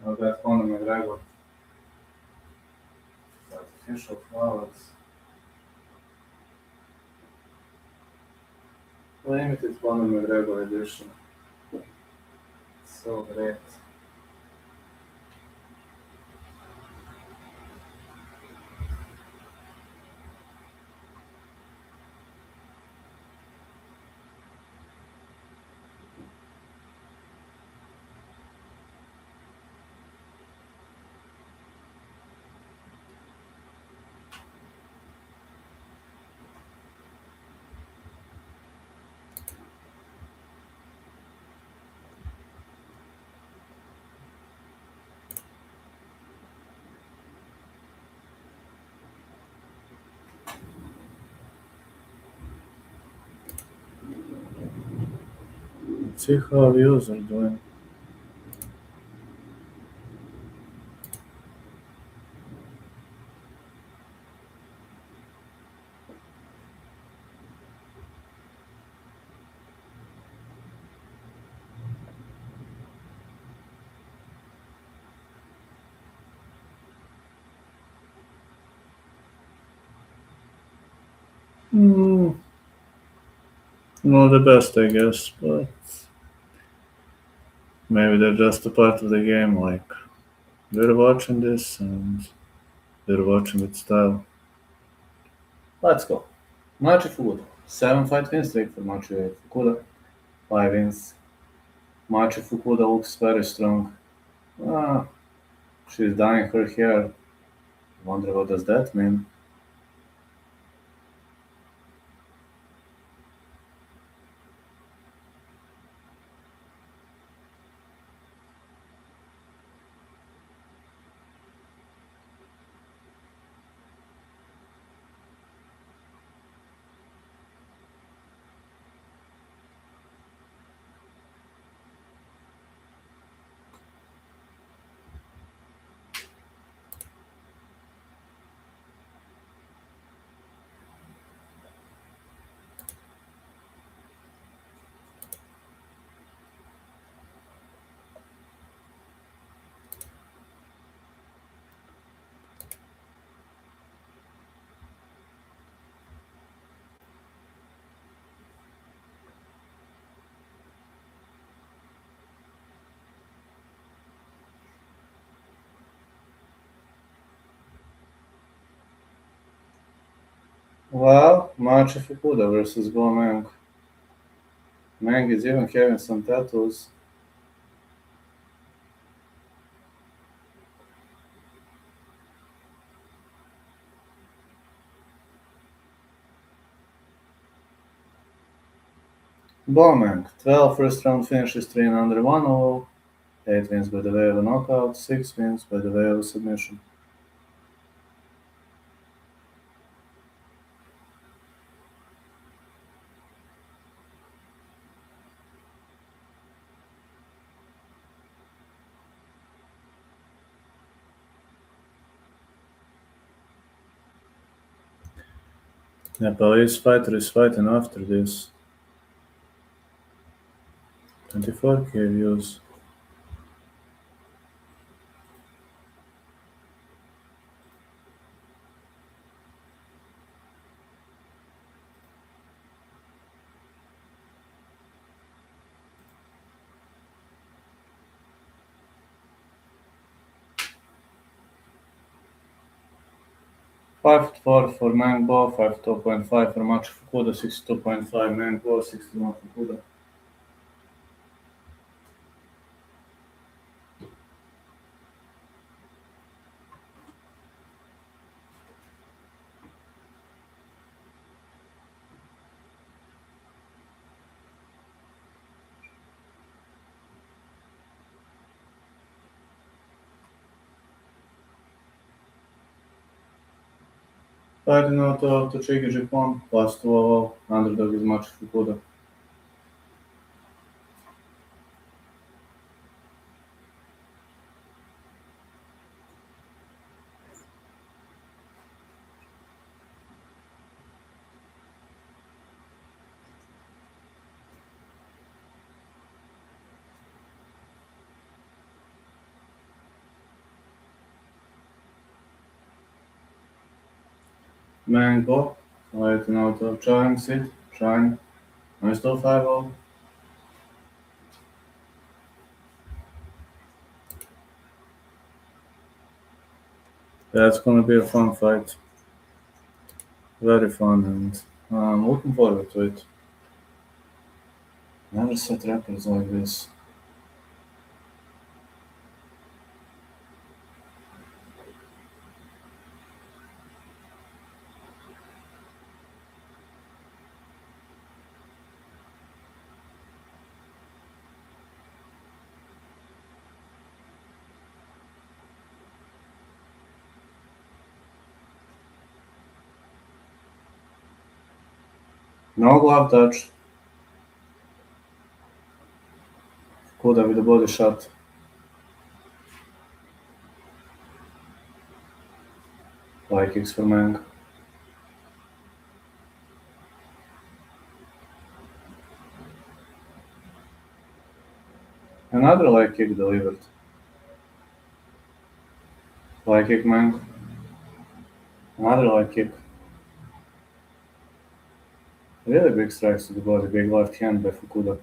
Speaker 1: of that Conor McGregor. Artificial flowers. Limited Conor McGregor edition. So great. Let's see how views are doing. Mm, not the best, I guess, but maybe they're just a part of the game. Like, we're watching this and we're watching with style. Let's go. Machi Fukuda. 7 fight win streak for Machi Fukuda. 5 wins. Machi Fukuda looks very strong. Ah, she's dyeing her hair. Wonder what does that mean? Well, Machi Fukuda versus Go Mang. Mang is even having some tattoos. Bomang, 12 first round finishes, 3 in under 1-0, 8 wins by the way of a knockout, 6 wins by the way of a submission. Nepalese fighter is fighting after this. 24k views. Five four for Mangbo, 52.5 for Machu Fukuda, 62.5 Mangbo, 61 Fukuda. Fighting out of Tochigi Japan, last 2 underdog is Machu Fukuda. Mangbo, fighting out of Chang Sid, Chang, I still 5-0. That's gonna be a fun fight. Very fun, and I'm looking forward to it. Never set records like this. No glove touch. Fukuda with a body shot. High kicks for Mang. Another leg kick delivered. Leg kick, Mang. Another leg kick. Really big strikes to the body, big left hand by Fukuda.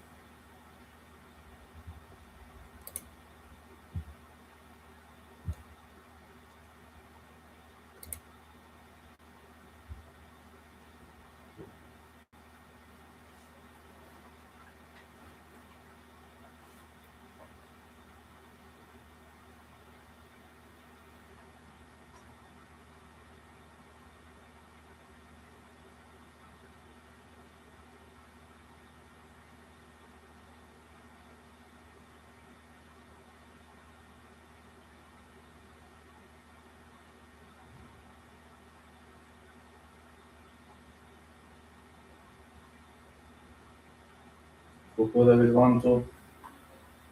Speaker 1: Fukuda with 1-2.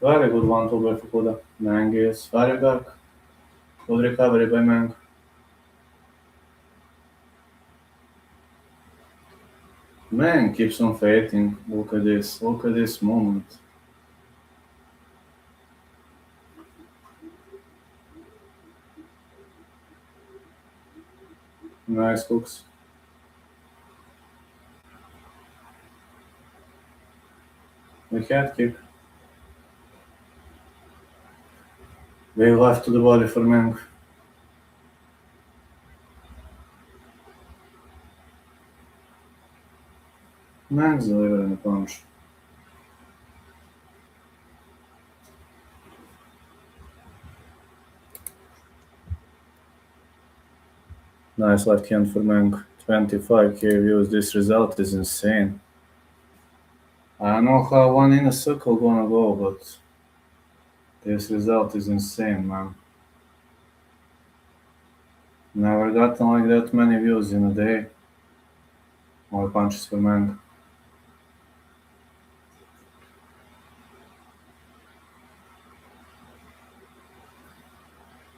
Speaker 1: Very good 1-2 by Fukuda. Mang is very back. Good recovery by Mang. Mang keeps on fighting. Look at this. Look at this moment. Nice hooks. The head kick. Big left to the body for Mang. Mang's delivering a punch. Nice left hand for Mang. 25k views. This result is insane. I don't know how one in a circle gonna go, but this result is insane, man. Never gotten like that many views in a day. More punches for Mang.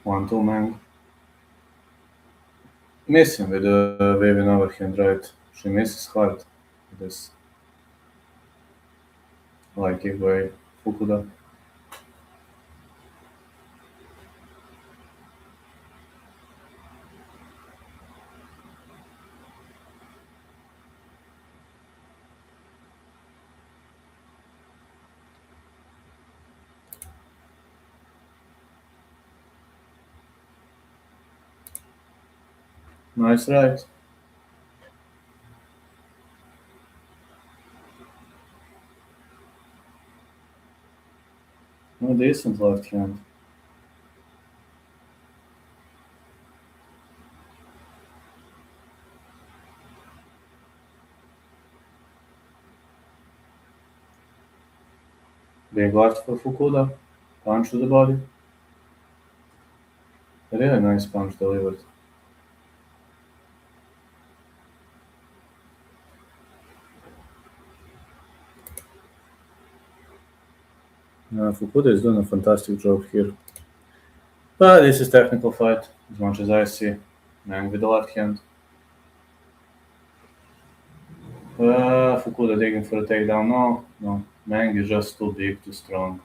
Speaker 1: 1-2 Mang. Missing with a waving overhand right. She misses hard. This like if by Fukuda. Nice right. No decent left hand. Big left for Fukuda. Punch to the body. A really nice punch delivered. Fukuda is doing a fantastic job here. But this is technical fight, as much as I see. Mang with the left hand. Fukuda digging for a takedown. No. Mang is just too big, too strong.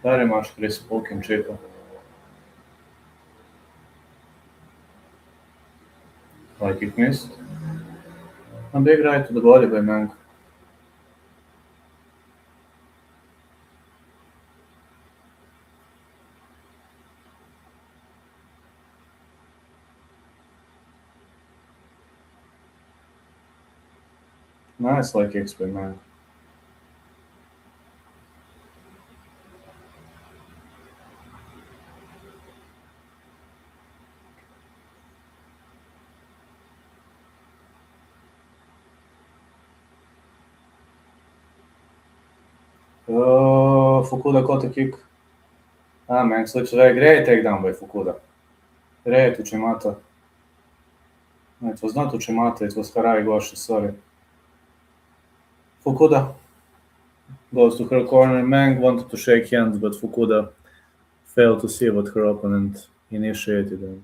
Speaker 1: Very much crisp looking cheaper. Like it missed. A big right to the body by Mang. Nice leg kicks by Mang. Fukuda caught a kick. Mang slips away. Great takedown by Fukuda. Great Uchimata. It was not Uchimata, it was Harai Goshi, sorry. Fukuda goes to her corner. Mang wanted to shake hands, but Fukuda failed to see what her opponent initiated. And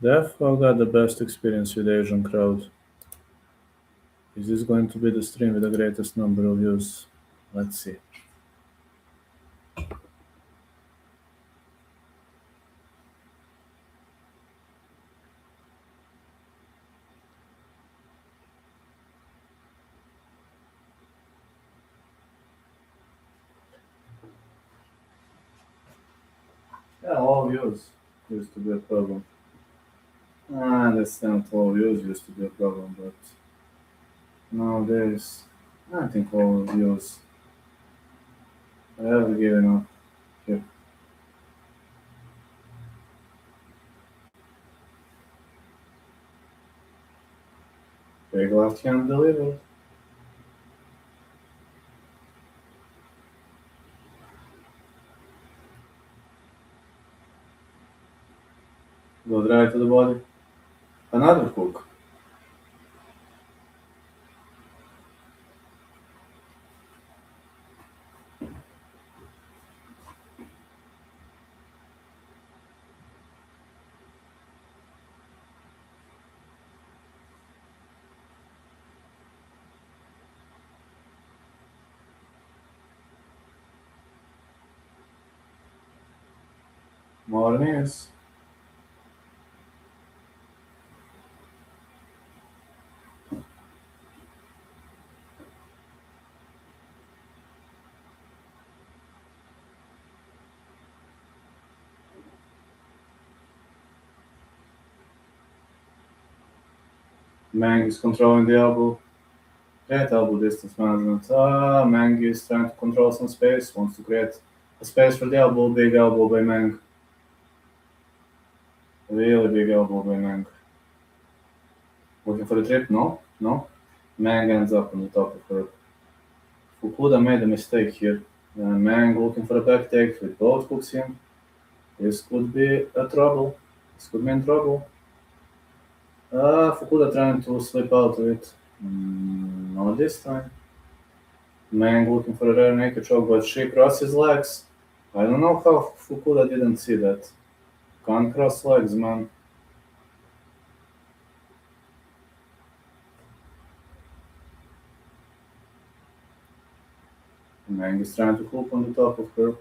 Speaker 1: therefore got the best experience with the Asian crowd. Is this going to be the stream with the greatest number of views? Let's see. Yeah, all views used to be a problem. I understand all views used to be a problem, but nowadays, I think all views I have given up here. Big left hand delivered. Go right to the body. Another hook. More knees. Mang is controlling the elbow. Great elbow distance management. Mang is trying to control some space, wants to create a space for the elbow. Big elbow by Mang. Really big elbow by Mang. Looking for the trip? No. Mang ends up on the top of her. Fukuda made a mistake here. Mang looking for a back take with both hooks in. This could be a trouble. This could mean trouble. Fukuda trying to slip out of it. Not this time. Mang looking for a rare naked choke, but she crosses legs. I don't know how Fukuda didn't see that. Can't cross legs, man. Mang is trying to hook on the top of her.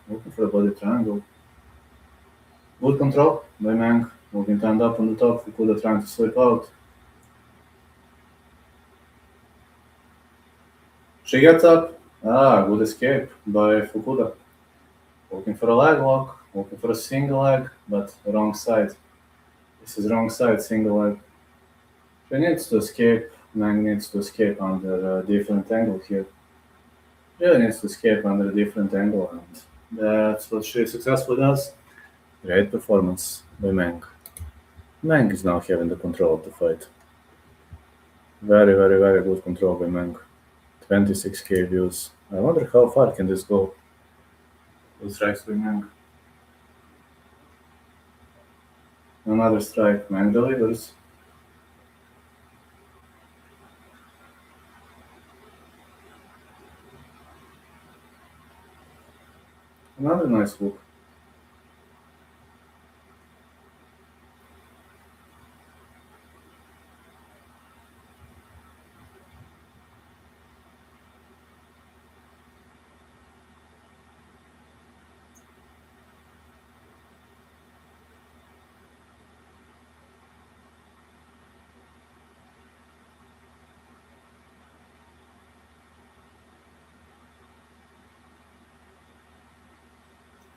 Speaker 1: Looking for a body triangle. Good control by Mang. Looking to end up on the top. Fukuda trying to slip out. She gets up. Good escape by Fukuda. Looking for a leg lock. Looking for a single leg, but wrong side. This is wrong side, single leg. She needs to escape. Mang needs to escape under a different angle here. Really needs to escape under a different angle, and that's what she successfully does. Great performance by Mang. Mang is now having the control of the fight. Very, very, very good control by Mang. 26k views. I wonder how far can this go. Two strikes by Mang. Another strike. Mang delivers. Another nice hook.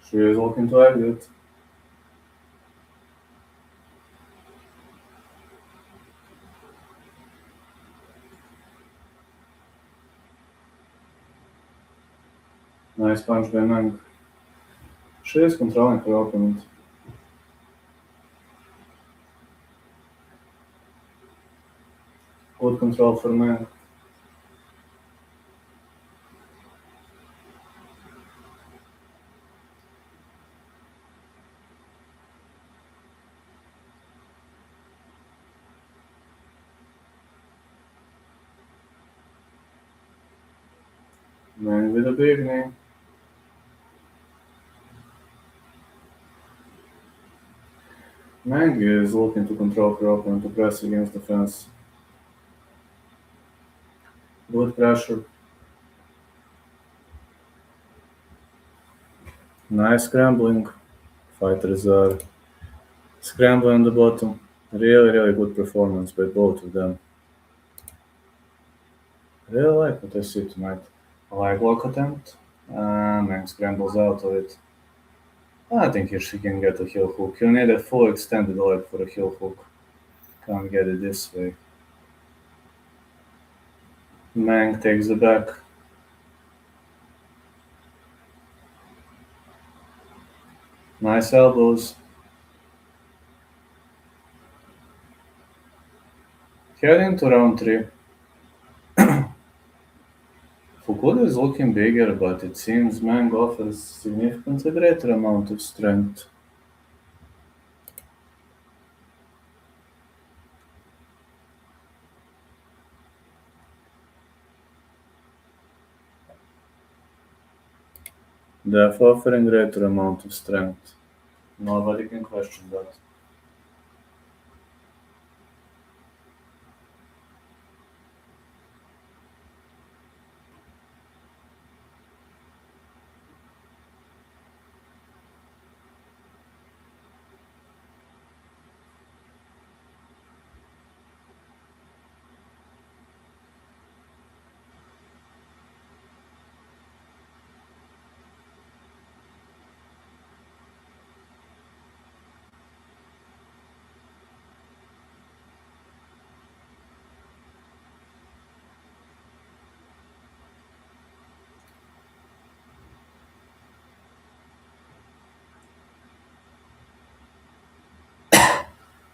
Speaker 1: She is looking to exit. Nice punch by Mang. She is controlling her opponent. Good control for Mang. Mang with a big knee. Mang is looking to control her opponent to press against the fence. Good pressure. Nice scrambling. Fighters are scrambling on the bottom. Really, really good performance by both of them. Really like what I see tonight. I like lock attempt. Mang scrambles out of it. I think here she can get a heel hook. You need a full extended leg for a heel hook. Can't get it this way. Mang takes the back. Nice elbows. Heading to round 3. Fukuda is looking bigger, but it seems Mang offers significantly greater amount of strength. Therefore offering greater amount of strength. Nobody can question that.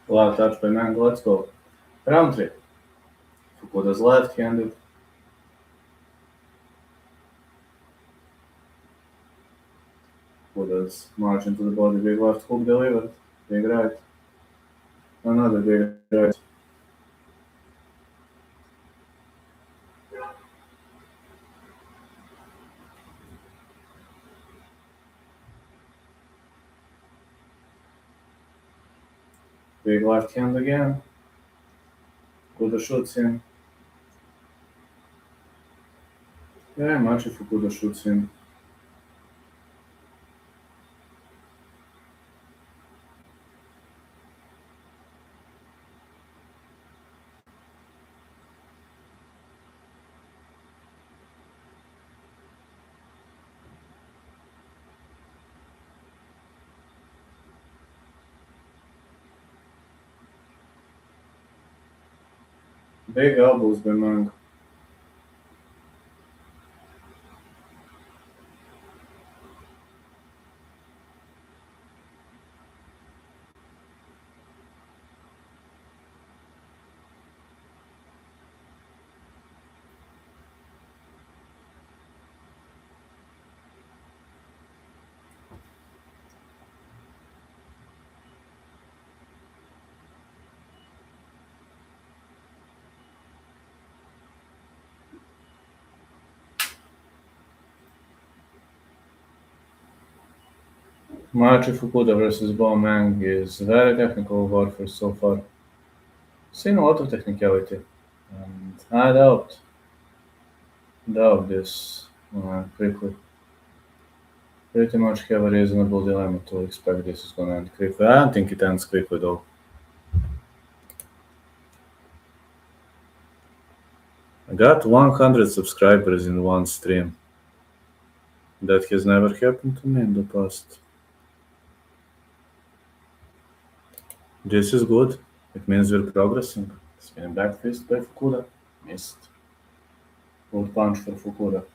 Speaker 1: Left touch by Mang, let's go. Round 3. Fukuda's left-handed. Fukuda's march into the body, big left hook delivered. Big right. Another big right. Big left hand again. Куда shoots in. Yeah, much if Fukuda shoots in. Big elbows by Mang. Machi Fukuda versus Bo Mang is very technical warfare so far. Seen a lot of technicality, and I doubt this quickly. Pretty much have a reasonable dilemma to expect this is gonna end quickly. I don't think it ends quickly though. I got 100 subscribers in one stream. That has never happened to me in the past. This is good. It means we're progressing. Spinning back fist by Fukuda. Missed. Good punch for Fukuda.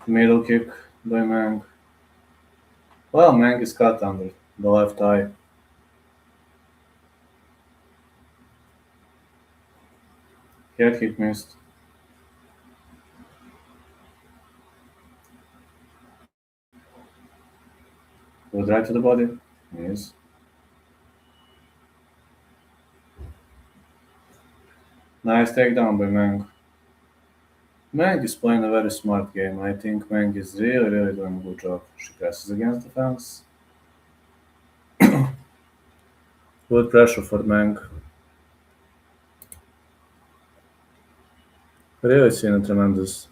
Speaker 1: Middle kick by Mang. Well, Mang is cut under the left eye. Head kick missed. Good right to the body. Miss. Nice takedown by Mang. Mang is playing a very smart game. I think Mang is really doing a good job. She presses against the fence. Good pressure for Mang. Really seeing a tremendous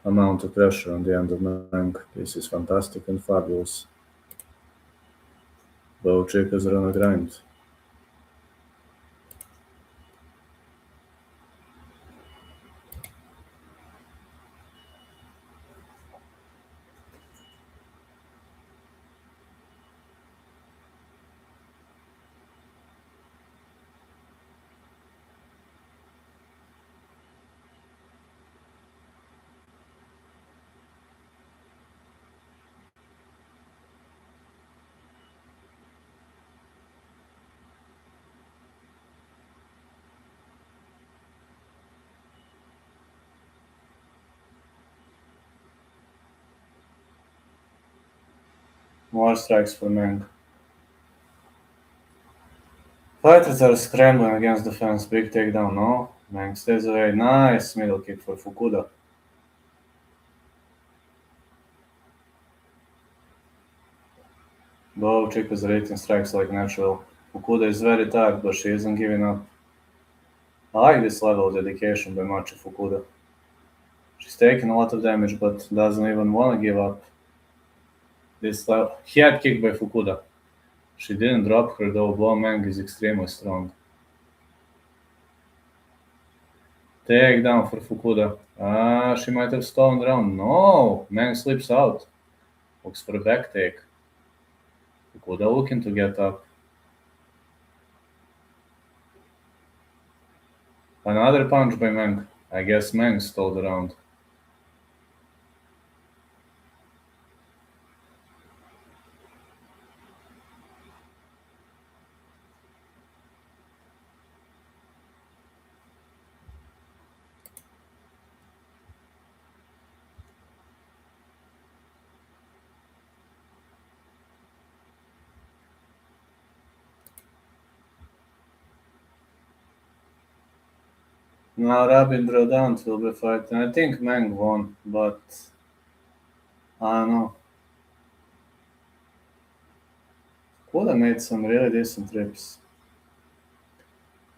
Speaker 1: amount of pressure on the end of Mang. This is fantastic and fabulous. Both chicas are on a grind. More strikes for Mang. Fighters are scrambling against the fence. Big takedown, no? Mang stays away. Nice middle kick for Fukuda. Both chicas are eating strikes like natural. Fukuda is very tired, but she isn't giving up. I like this level of dedication by Machi Fukuda. She's taking a lot of damage, but doesn't even want to give up. This level. Head kick by Fukuda. She didn't drop her though. Bo Mang is extremely strong. Takedown for Fukuda. She might have stolen the round. No! Mang slips out. Looks for a back take. Fukuda looking to get up. Another punch by Mang. I guess Mang stole the round. Now Rabindra Dant will be fighting. I think Meng won, but I don't know. Could have made some really decent trips.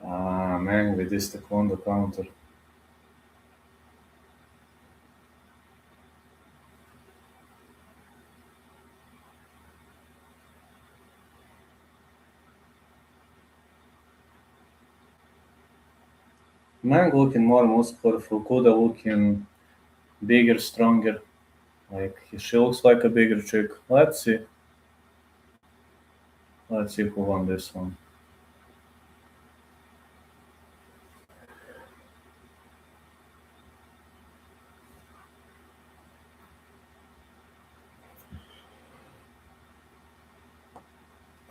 Speaker 1: Meng with this taekwondo counter. Meng looking more muscular, Fukuda looking bigger, stronger. Like she looks like a bigger chick. Let's see. Let's see who won this one.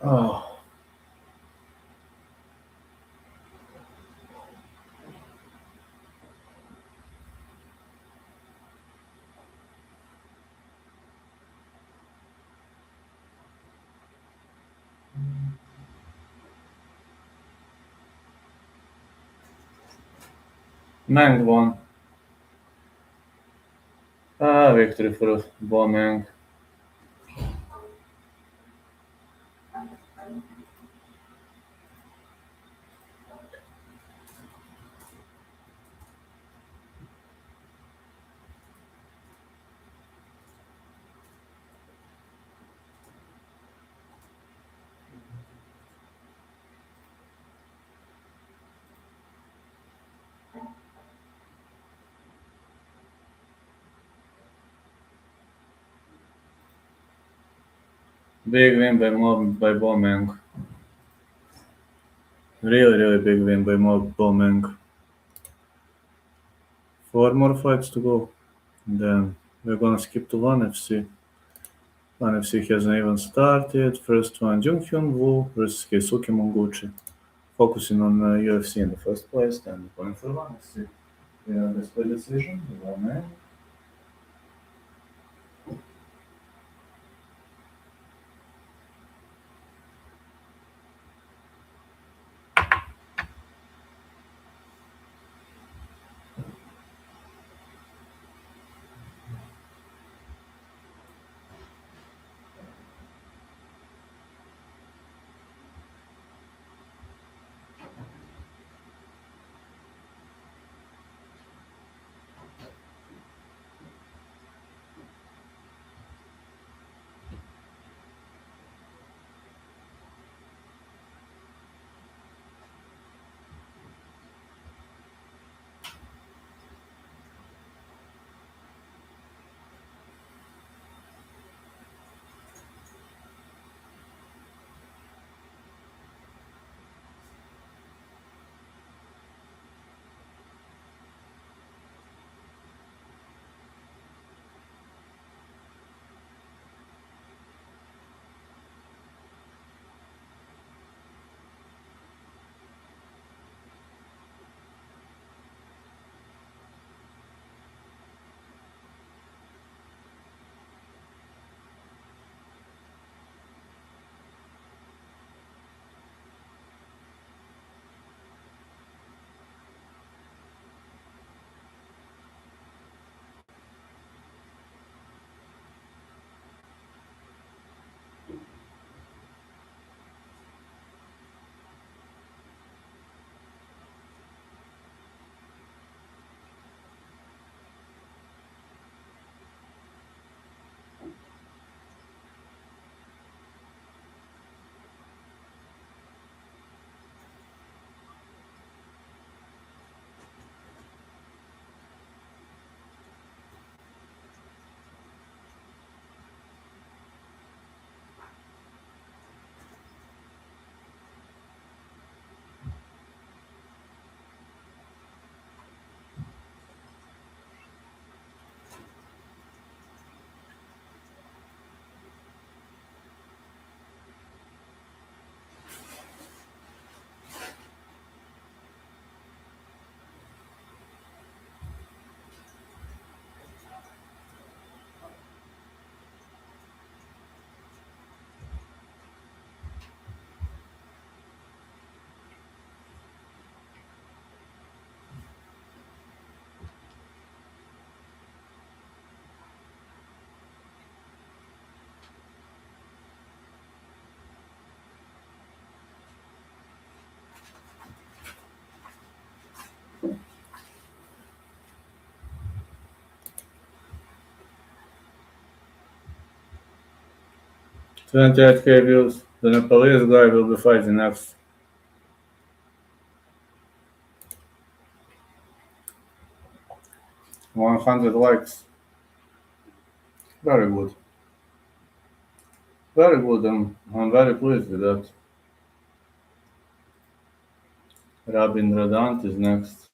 Speaker 1: Oh, Meng won. Victory for Bo Meng. Big win by Bo Meng. Really, really big win by Bo Meng. 4 more fights to go. Then we're gonna skip to ONE FC. ONE FC hasn't even started. First one, Jung Hyun Woo versus Keisuke Monguchi. Focusing on UFC in the first place, then going for ONE FC. The split decision, Bo. 28k views. The Nepalese guy will be fighting next. 100 likes. Very good. Very good. I'm very pleased with that. DHANT is next.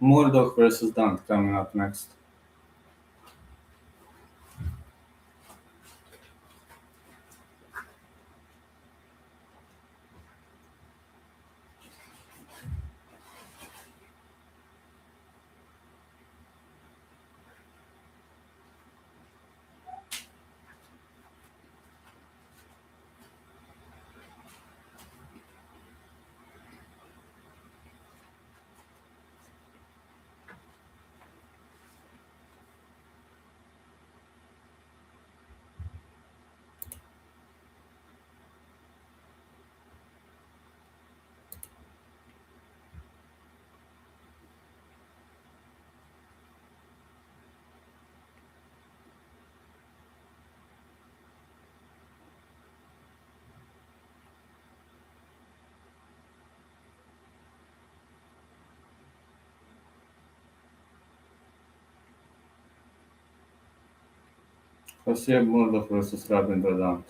Speaker 1: MURDOCH versus DHANT coming up next. MURDOCH versus DHANT.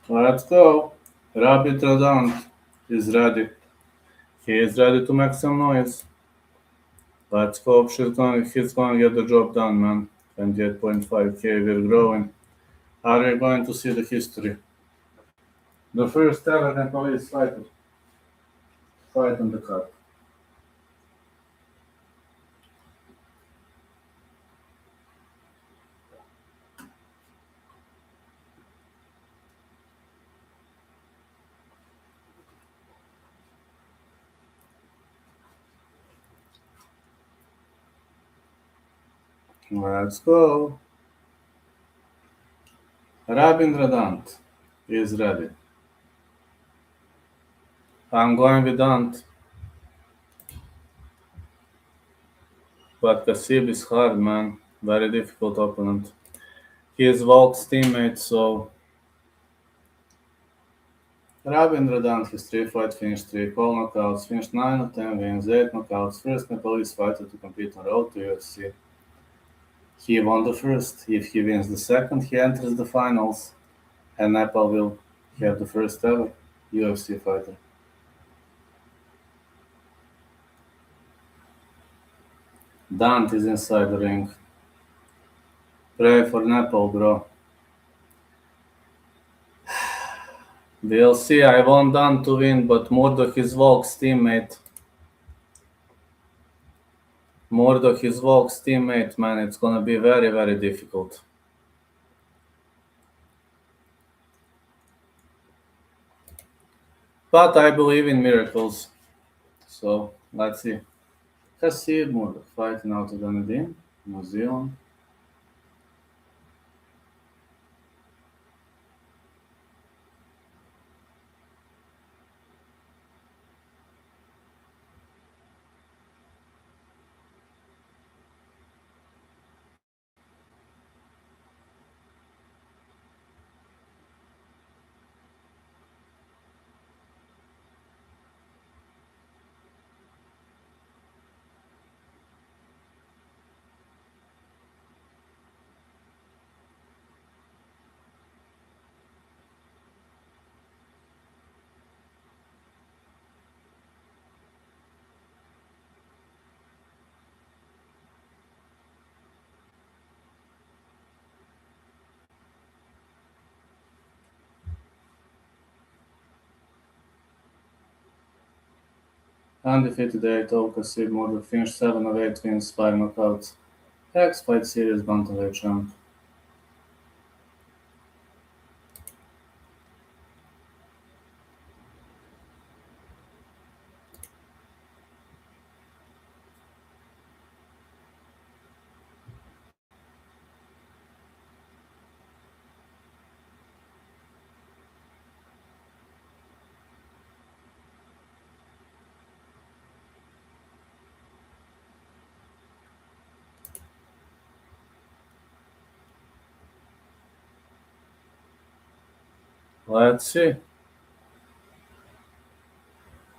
Speaker 1: Let's go. DHANT is ready. He is ready to make some noise. Let's hope he's gonna get the job done, man. 28.5k, we're growing. Are we going to see the history? The first ever Nepalese fighter fight on the card. Let's go. DHANT is ready. I'm going with DHANT. But Kasib is hard, man. Very difficult opponent. He is Volk's teammate, so DHANT, his 3-fight finished 3 all knockouts, finished 9 of 10 wins, 8 knockouts, first Nepalese fighter to compete on road to UFC. He won the first. If he wins the second, he enters the finals, and Nepal will have the first ever UFC fighter. DHANT is inside the ring. Pray for Nepal, bro. We'll see. I want DHANT to win, but MURDOCH is Volk's teammate. MURDOCH is Volk's teammate, man. It's gonna be very, very difficult. But I believe in miracles. So let's see. Hasib Murdoch fighting out of Dunedin, New Zealand. Undefeated 8-0, Hasib Murdoch finished 7 of 8 wins, 5 knockouts. X Fight Series Bantamweight champ. Let's see.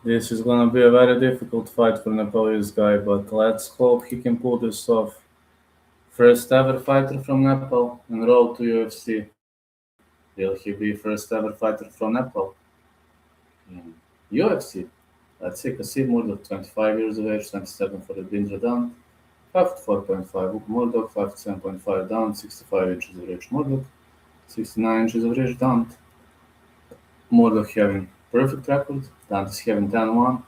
Speaker 1: This is gonna be a very difficult fight for Nepalese guy, but let's hope he can pull this off. First ever fighter from Nepal and road to UFC. Will he be first ever fighter from Nepal in UFC? Let's see. Hasib Murdoch, 25 years of age, 27 for the Bindra down, 5'4.5 Murdoch, 5'7.5 down, 65 inches of reach Murdoch, 69 inches of reach down. Murdoch having perfect record, DHANT is having 10-1.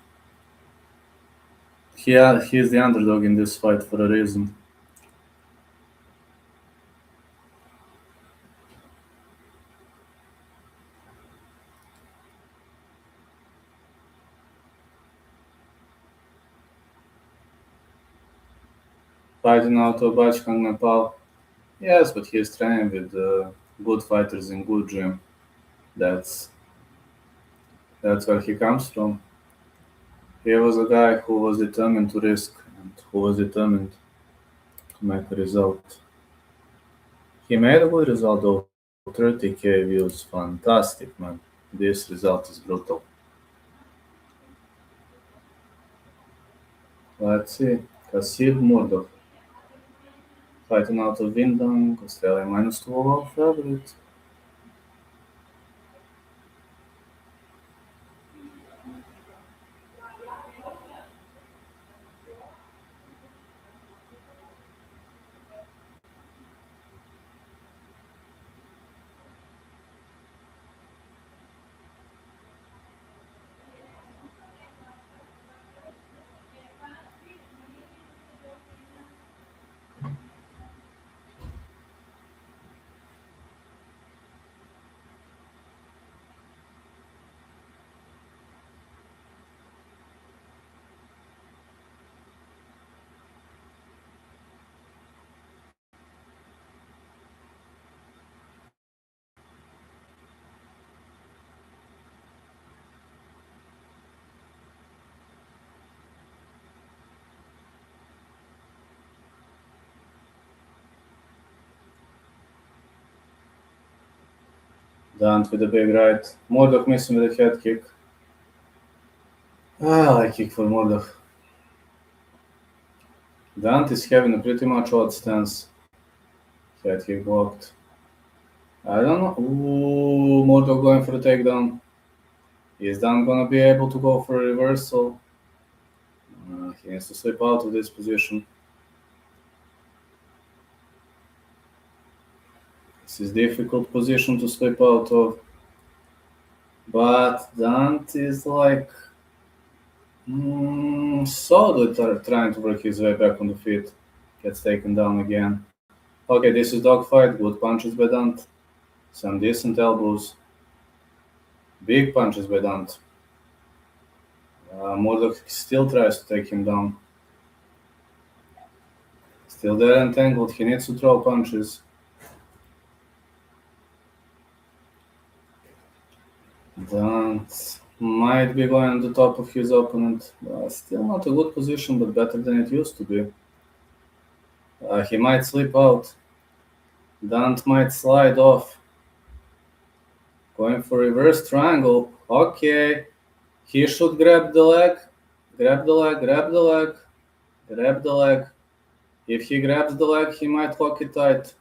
Speaker 1: He is the underdog in this fight for a reason. Fighting out of Bachkang, Nepal. Yes, but he is training with good fighters in good gym. That's where he comes from. He was a guy who was determined to risk and who was determined to make a result. He made a good result though. 30k views, fantastic man. This result is brutal. Let's see. Hasib Murdoch. Fighting out of Windang, Australia -2 overall favorite. DHANT with a big right. Murdoch missing with a head kick. I kick for Murdoch. DHANT is having a pretty much odd stance. Head kick blocked. I don't know. Ooh, Murdoch going for a takedown. Is DHANT gonna be able to go for a reversal? He needs to slip out of this position. This is difficult position to slip out of. But DHANT is like solid trying to work his way back on the feet. Gets taken down again. Okay, this is dogfight. Good punches by DHANT. Some decent elbows. Big punches by DHANT. Murdoch still tries to take him down. Still there entangled. He needs to throw punches. DHANT might be going on the top of his opponent. Still not a good position, but better than it used to be. He might slip out. DHANT might slide off. Going for reverse triangle. Okay. He should grab the leg. Grab the leg, grab the leg, grab the leg. If he grabs the leg, he might lock it tight.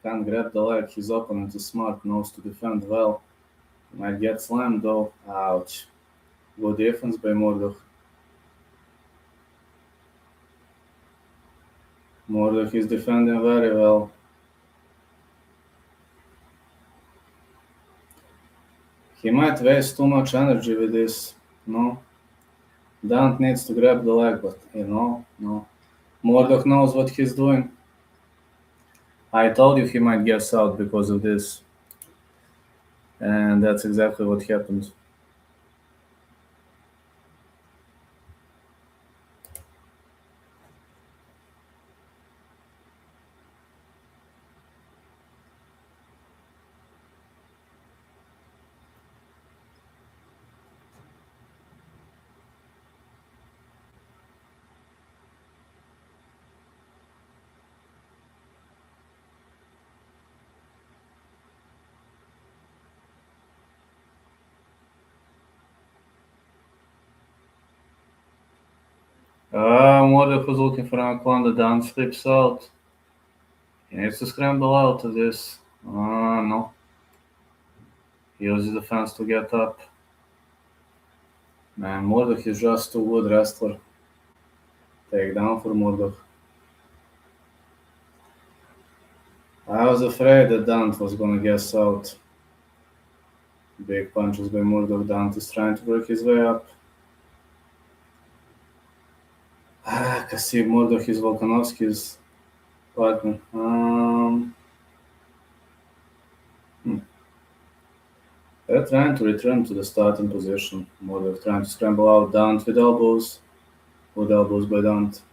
Speaker 1: Can't grab the leg. His opponent is smart, knows to defend well. Might get slammed though. Ouch. Good defense by Murdoch. Murdoch is defending very well. He might waste too much energy with this. No. DHANT needs to grab the leg, but no. Murdoch knows what he's doing. I told you he might guess out because of this. And that's exactly what happened. Murdoch was looking for an Anaconda. DHANT slips out. He needs to scramble out of this. No. He uses the fence to get up. Man, Murdoch is just too good wrestler. Take down for Murdoch. I was afraid that DHANT was gonna guess out. Big punches by Murdoch. DHANT is trying to work his way up. Kasib Murdoch is Volkanovski's partner. They're trying to return to the starting position. Murdoch trying to scramble out. DHANT with elbows. Good elbows by DHANT.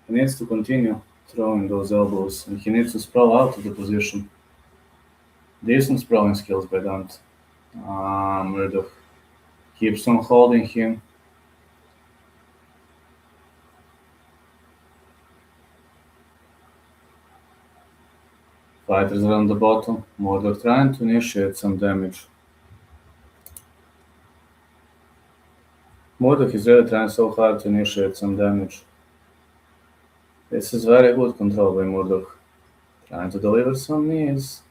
Speaker 1: He needs to continue throwing those elbows, and he needs to sprawl out of the position. Decent sprawling skills by DHANT. Murdoch keeps on holding him. Fighters around the bottom. Murdoch trying to initiate some damage. Murdoch is really trying so hard to initiate some damage. This is very good control by Murdoch. Trying to deliver some knees.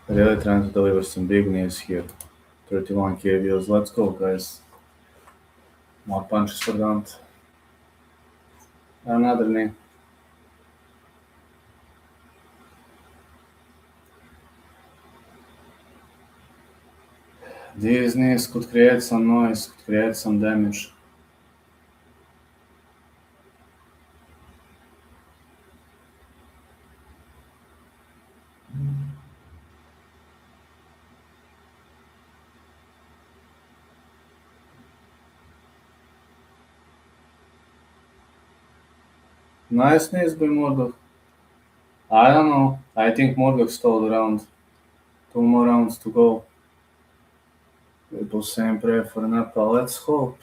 Speaker 1: Really trying to deliver some big knees here. 31 KVs. Let's go, guys. More punches for DHANT. Another knee. These knees could create some noise, could create some damage. Nice knees by Murdoch. I don't know. I think Murdoch stalled around. 2 more rounds to go. People saying pray for Nepal. Let's hope.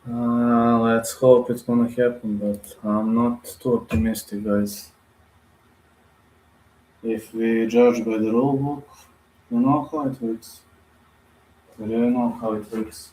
Speaker 1: Let's hope it's gonna happen, but I'm not too optimistic, guys. If we judge by the rule book, you know how it works. We really know how it works.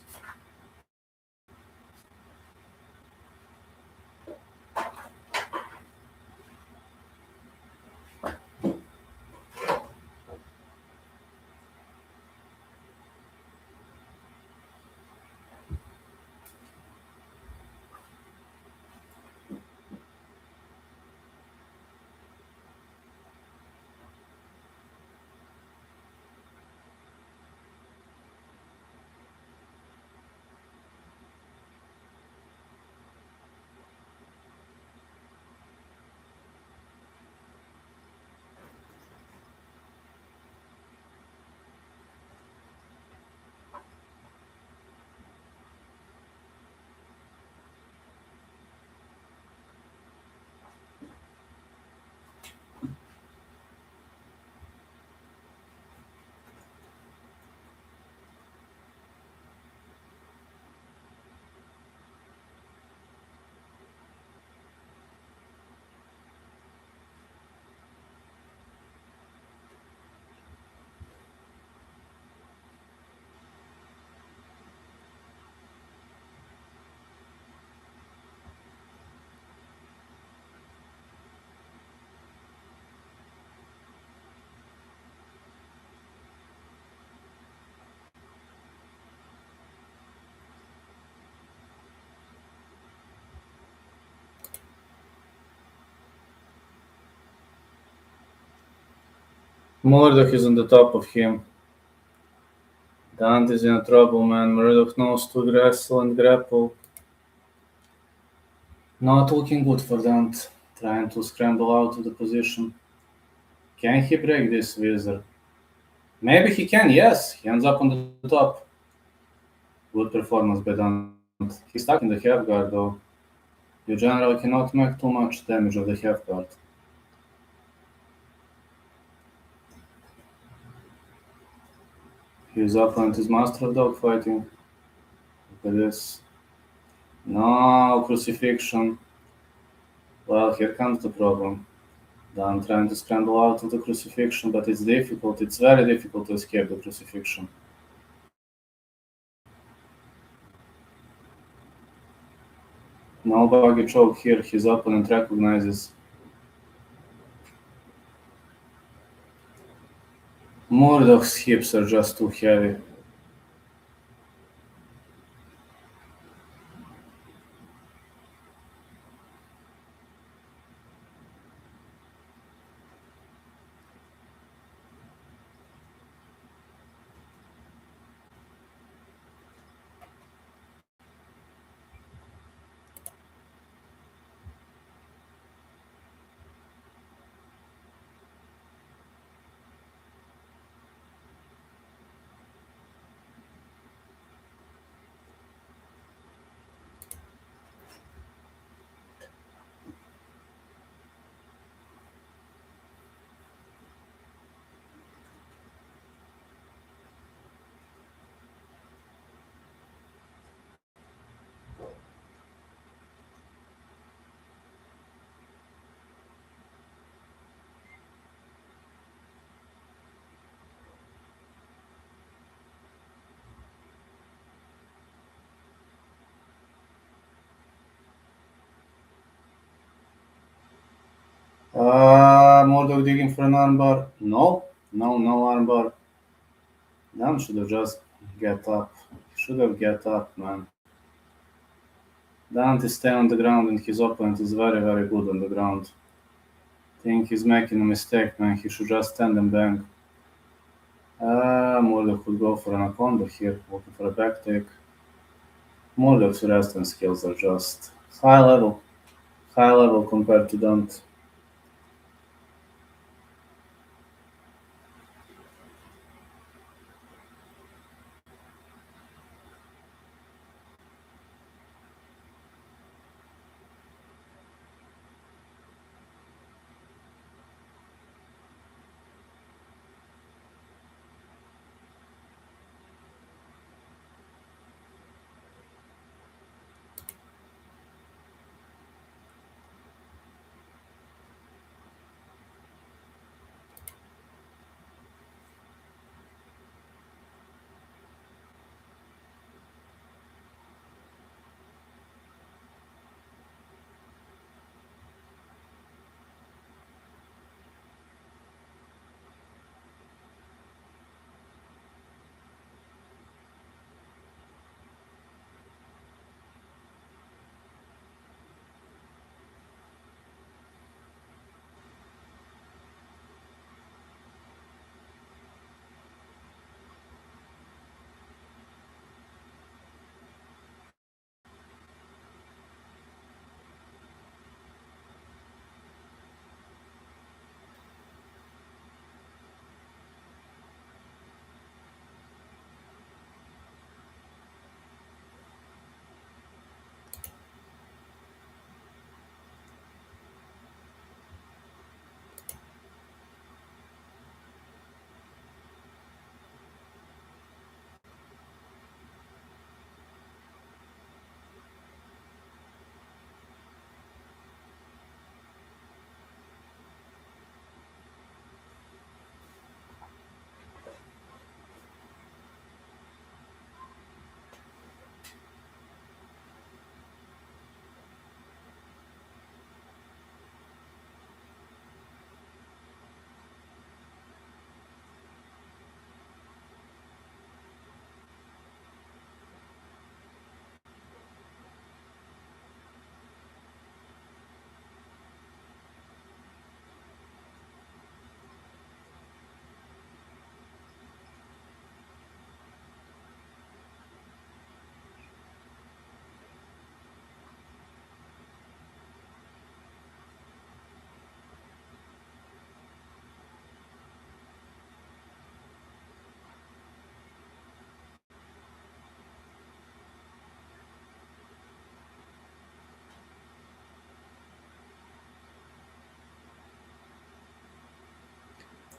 Speaker 1: Murdoch is on the top of him. DHANT is in trouble, man. Murdoch knows to wrestle and grapple. Not looking good for DHANT. Trying to scramble out of the position. Can he break this wizard? Maybe he can, yes. He ends up on the top. Good performance by DHANT. He's stuck in the half guard though. You generally cannot make too much damage of the half guard. His opponent is master of dogfighting. Look at this. No crucifixion. Well, here comes the problem. I'm trying to scramble out of the crucifixion, but it's difficult. It's very difficult to escape the crucifixion. No buggy choke here. His opponent recognizes. Murdoch's hips are just too heavy. Murdoch digging for an armbar. No, no armbar. Dan should have just get up. He should have get up, man. Dan is staying on the ground and his opponent is very, very good on the ground. Think he's making a mistake, man. He should just stand and bang. Murdoch could go for an anaconda here, looking for a back take. Murdoch's wrestling skills are just high level. High level compared to DHANT.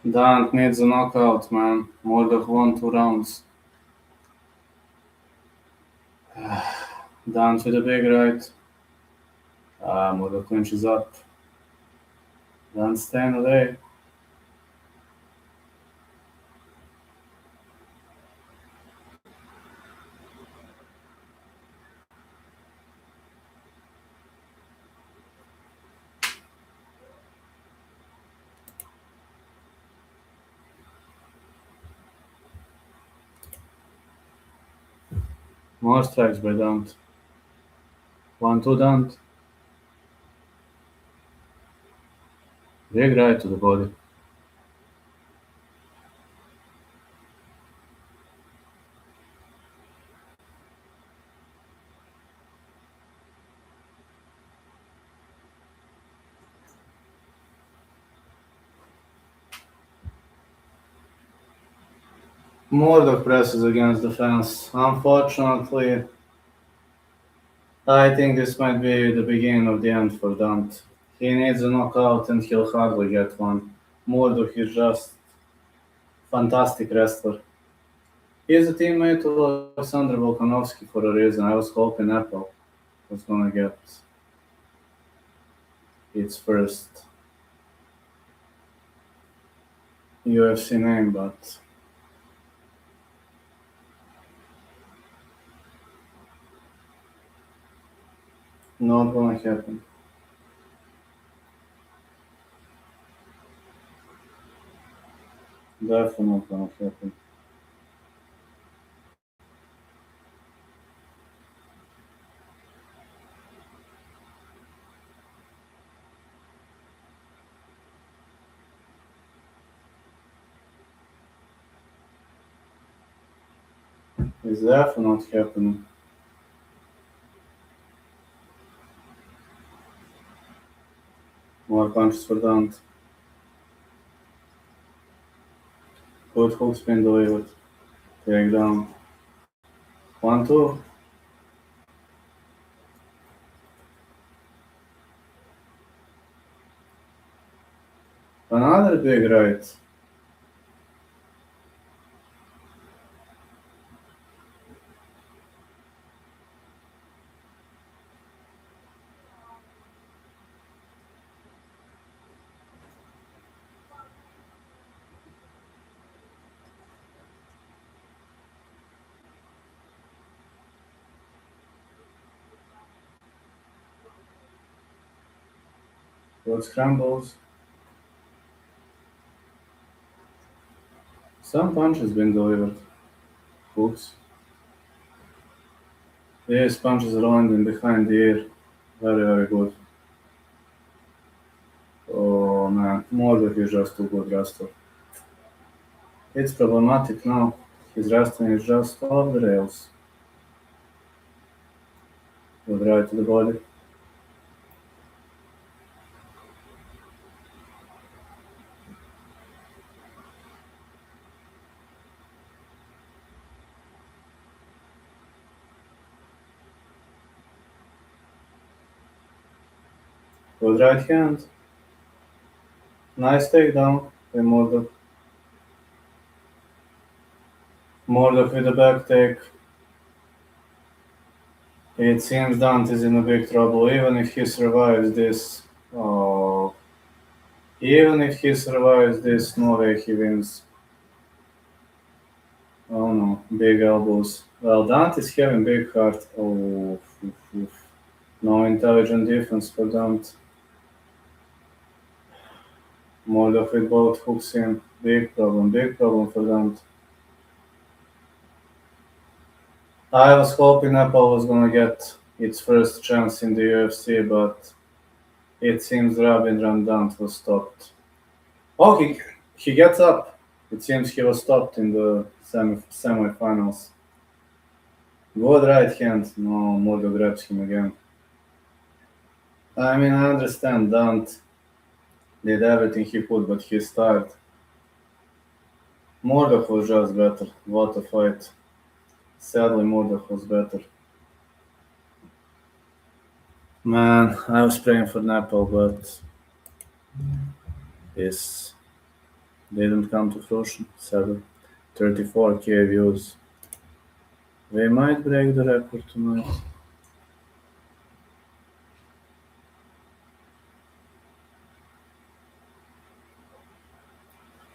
Speaker 1: DHANT needs a knockout, man. MURDOCH won 2 rounds. DHANT with a big right. MURDOCH clinches up. DHANT staying away. More strikes by DHANT. 1-2 DHANT. Big right to the body. MURDOCH presses against the fence. Unfortunately, I think this might be the beginning of the end for DHANT. He needs a knockout and he'll hardly get one. MURDOCH is just fantastic wrestler. He's a teammate of Alexander Volkanovski for a reason. I was hoping Apple was gonna get its first UFC name, but not gonna happen. Definitely not gonna happen. It's definitely not happening. More punches for DHANT. Good hook spin delivered. Takedown. 1-2. Another big right. Good scrambles. Some punches been delivered. Hooks. Yes, punches are landing behind the ear. Very, very good. Oh man, MURDOCH is just too good wrestler. It's problematic now. His wrestling is just off the rails. Good right to the body. Good right hand. Nice takedown by MURDOCH. MURDOCH with a back take. It seems DHANT is in a big trouble, even if he survives this. Oh, even if he survives this, no way he wins. Oh no, big elbows. Well, DHANT is having big heart. Oh, oof, oof. No intelligent defense for DHANT. MURDOCH with both hooks in. Big problem for DHANT. I was hoping Apple was gonna get its first chance in the UFC, but it seems Rabindran Dant was stopped. Oh, he gets up. It seems he was stopped in the semifinals. Good right hand. No, Mordo grabs him again. I mean, I understand Dant did everything he could, but he's tired. Murdoch was just better. What a fight. Sadly, Murdoch was better. Man, I was praying for Nepal, but this Didn't come to fruition. 34K views. We might break the record tonight.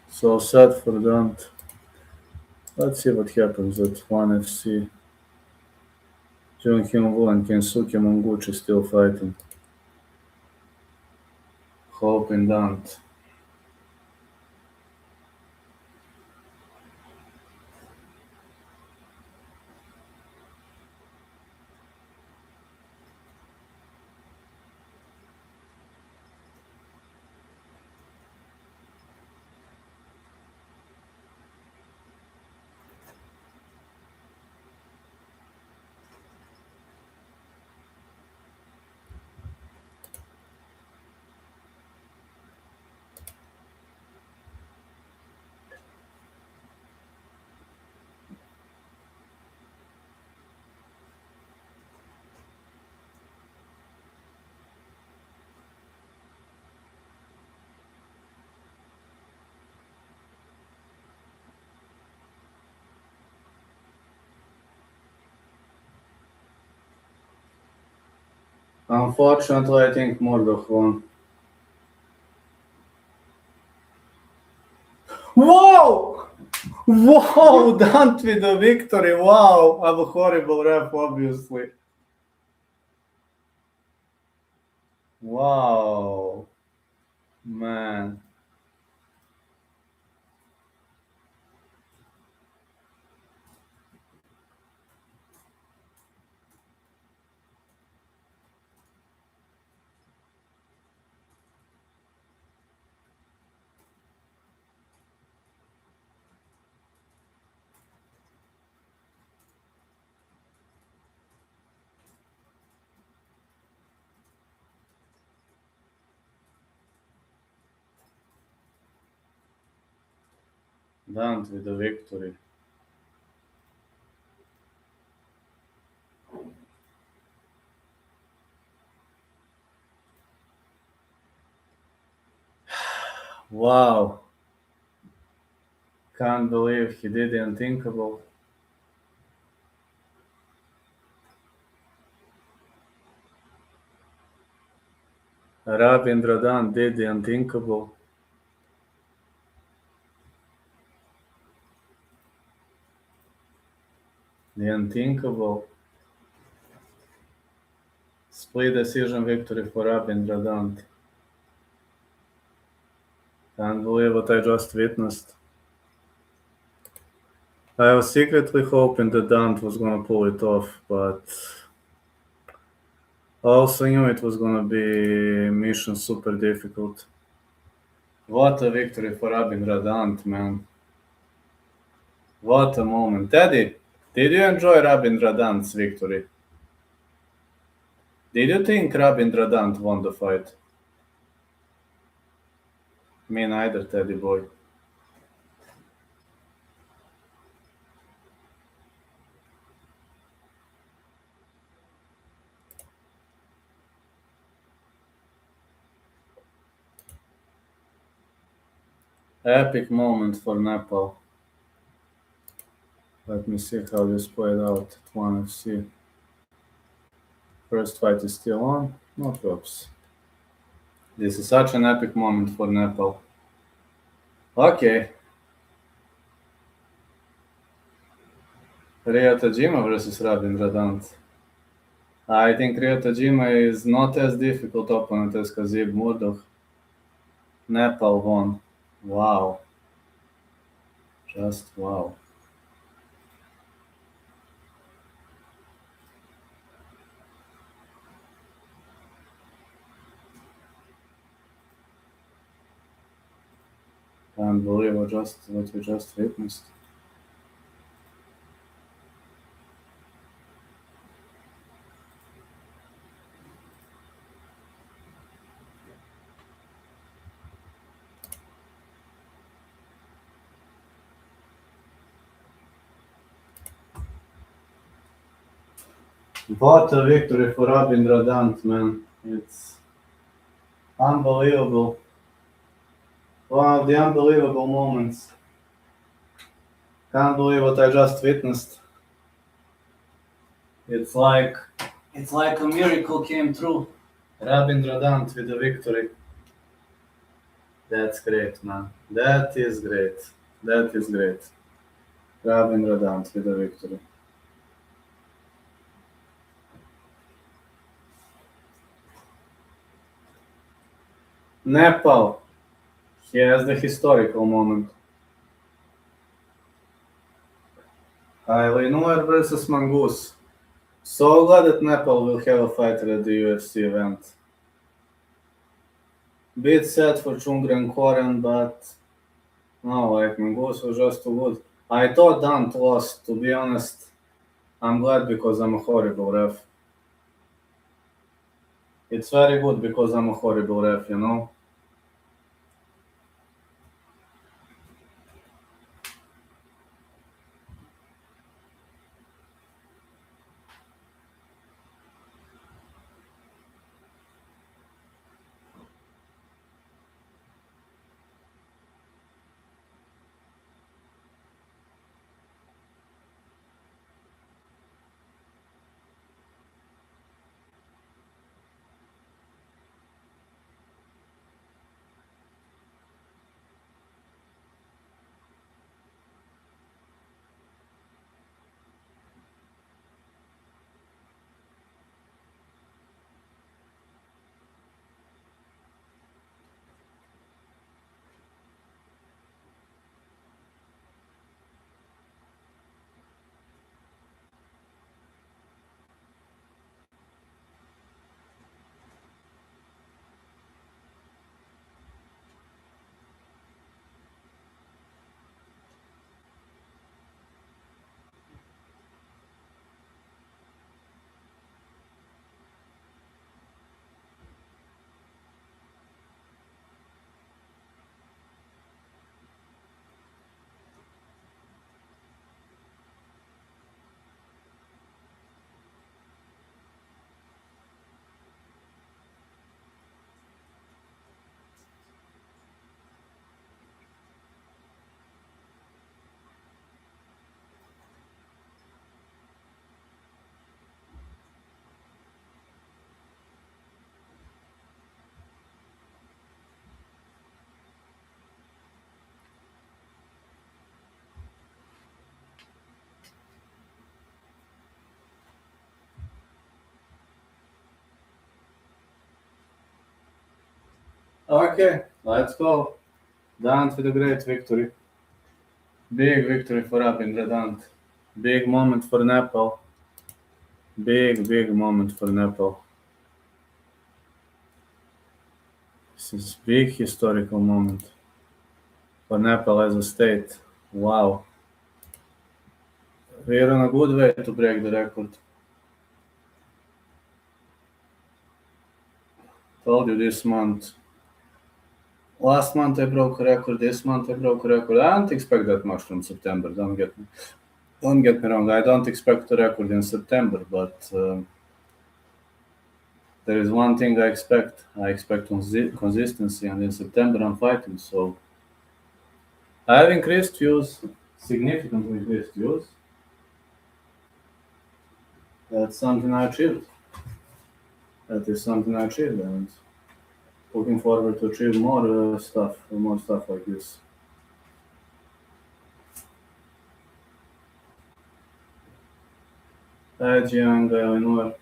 Speaker 1: So sad for DHANT. Let's see what happens at 1FC. Jung Hyun Woo and Kensuke Monguchi still fighting. Hope in DHANT. Unfortunately, I think MURDOCH won. Wow! Wow! DHANT with the victory! Wow! I'm a horrible ref, obviously. Wow! Man. DHANT with the victory. Wow. Can't believe he did the unthinkable. Rabindra DHANT did the unthinkable. The unthinkable. Split decision victory for Rabindra DHANT. Can't believe what I just witnessed. I was secretly hoping that DHANT was gonna pull it off, but I also knew it was gonna be mission super difficult. What a victory for Rabindra DHANT, man. What a moment. Teddy, did you enjoy Rabindra DHANT's victory? Did you think Rabindra DHANT won the fight? Me neither, Teddy boy. Epic moment for Nepal. Let me see how this played out at 1FC. First fight is still on. No props. This is such an epic moment for Nepal. Okay. Ryo Tajima versus Rabindra DHANT. I think Ryo Tajima is not as difficult opponent as Kazib MURDOCH. Nepal won. Wow. Just wow. Can't believe what we just witnessed. What a victory for Rabindra DHANT, man. It's unbelievable. One of the unbelievable moments. Can't believe what I just witnessed. It's like a miracle came true. Rabindra DHANT with the victory. That's great, man. That is great. That is great. Rabindra DHANT with the victory. Nepal. Here's the historical moment. Haile versus Mongoose. So glad that Nepal will have a fighter at the UFC event. Bit sad for Chungri and Koren, but no, like Mongoose was just too good. I thought DHANT lost, to be honest. I'm glad because I'm a horrible ref. It's very good because I'm a horrible ref, you know? Okay, let's go. DHANT with a great victory. Big victory for Rabindra DHANT. Big moment for Nepal. Big moment for Nepal. This is big historical moment for Nepal as a state. Wow. We're on a good way to break the record. Told you this month. Last month I broke a record, this month I broke a record. I don't expect that much from September, don't get me wrong. I don't expect a record in September, but there is one thing I expect. I expect consistency, and in September I'm fighting, so I have increased views, significantly increased views. That's something I achieved. That is something I achieved, and looking forward to achieve more stuff like this. Hi, Jiang, Eleanor.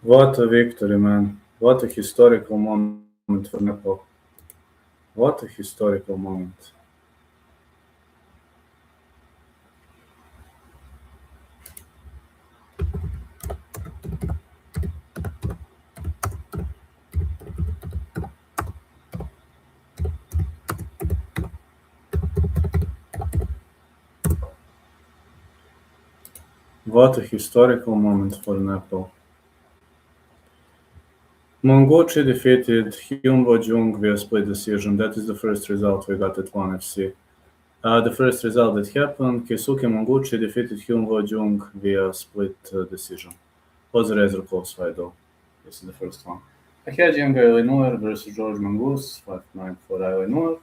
Speaker 1: What a victory, man. What a historical moment for Nepal. What a historical moment. What a historical moment for Nepal. Monguchi defeated Hyunbo Jung via split decision. That is the first result we got at 1FC. The first result that happened, Keisuke Monguchi defeated Hyunbo Jung via split decision. Was a rather close fight though. This is the first one. I had Young Illinois versus George Mongoose, 5-9 for Illinois,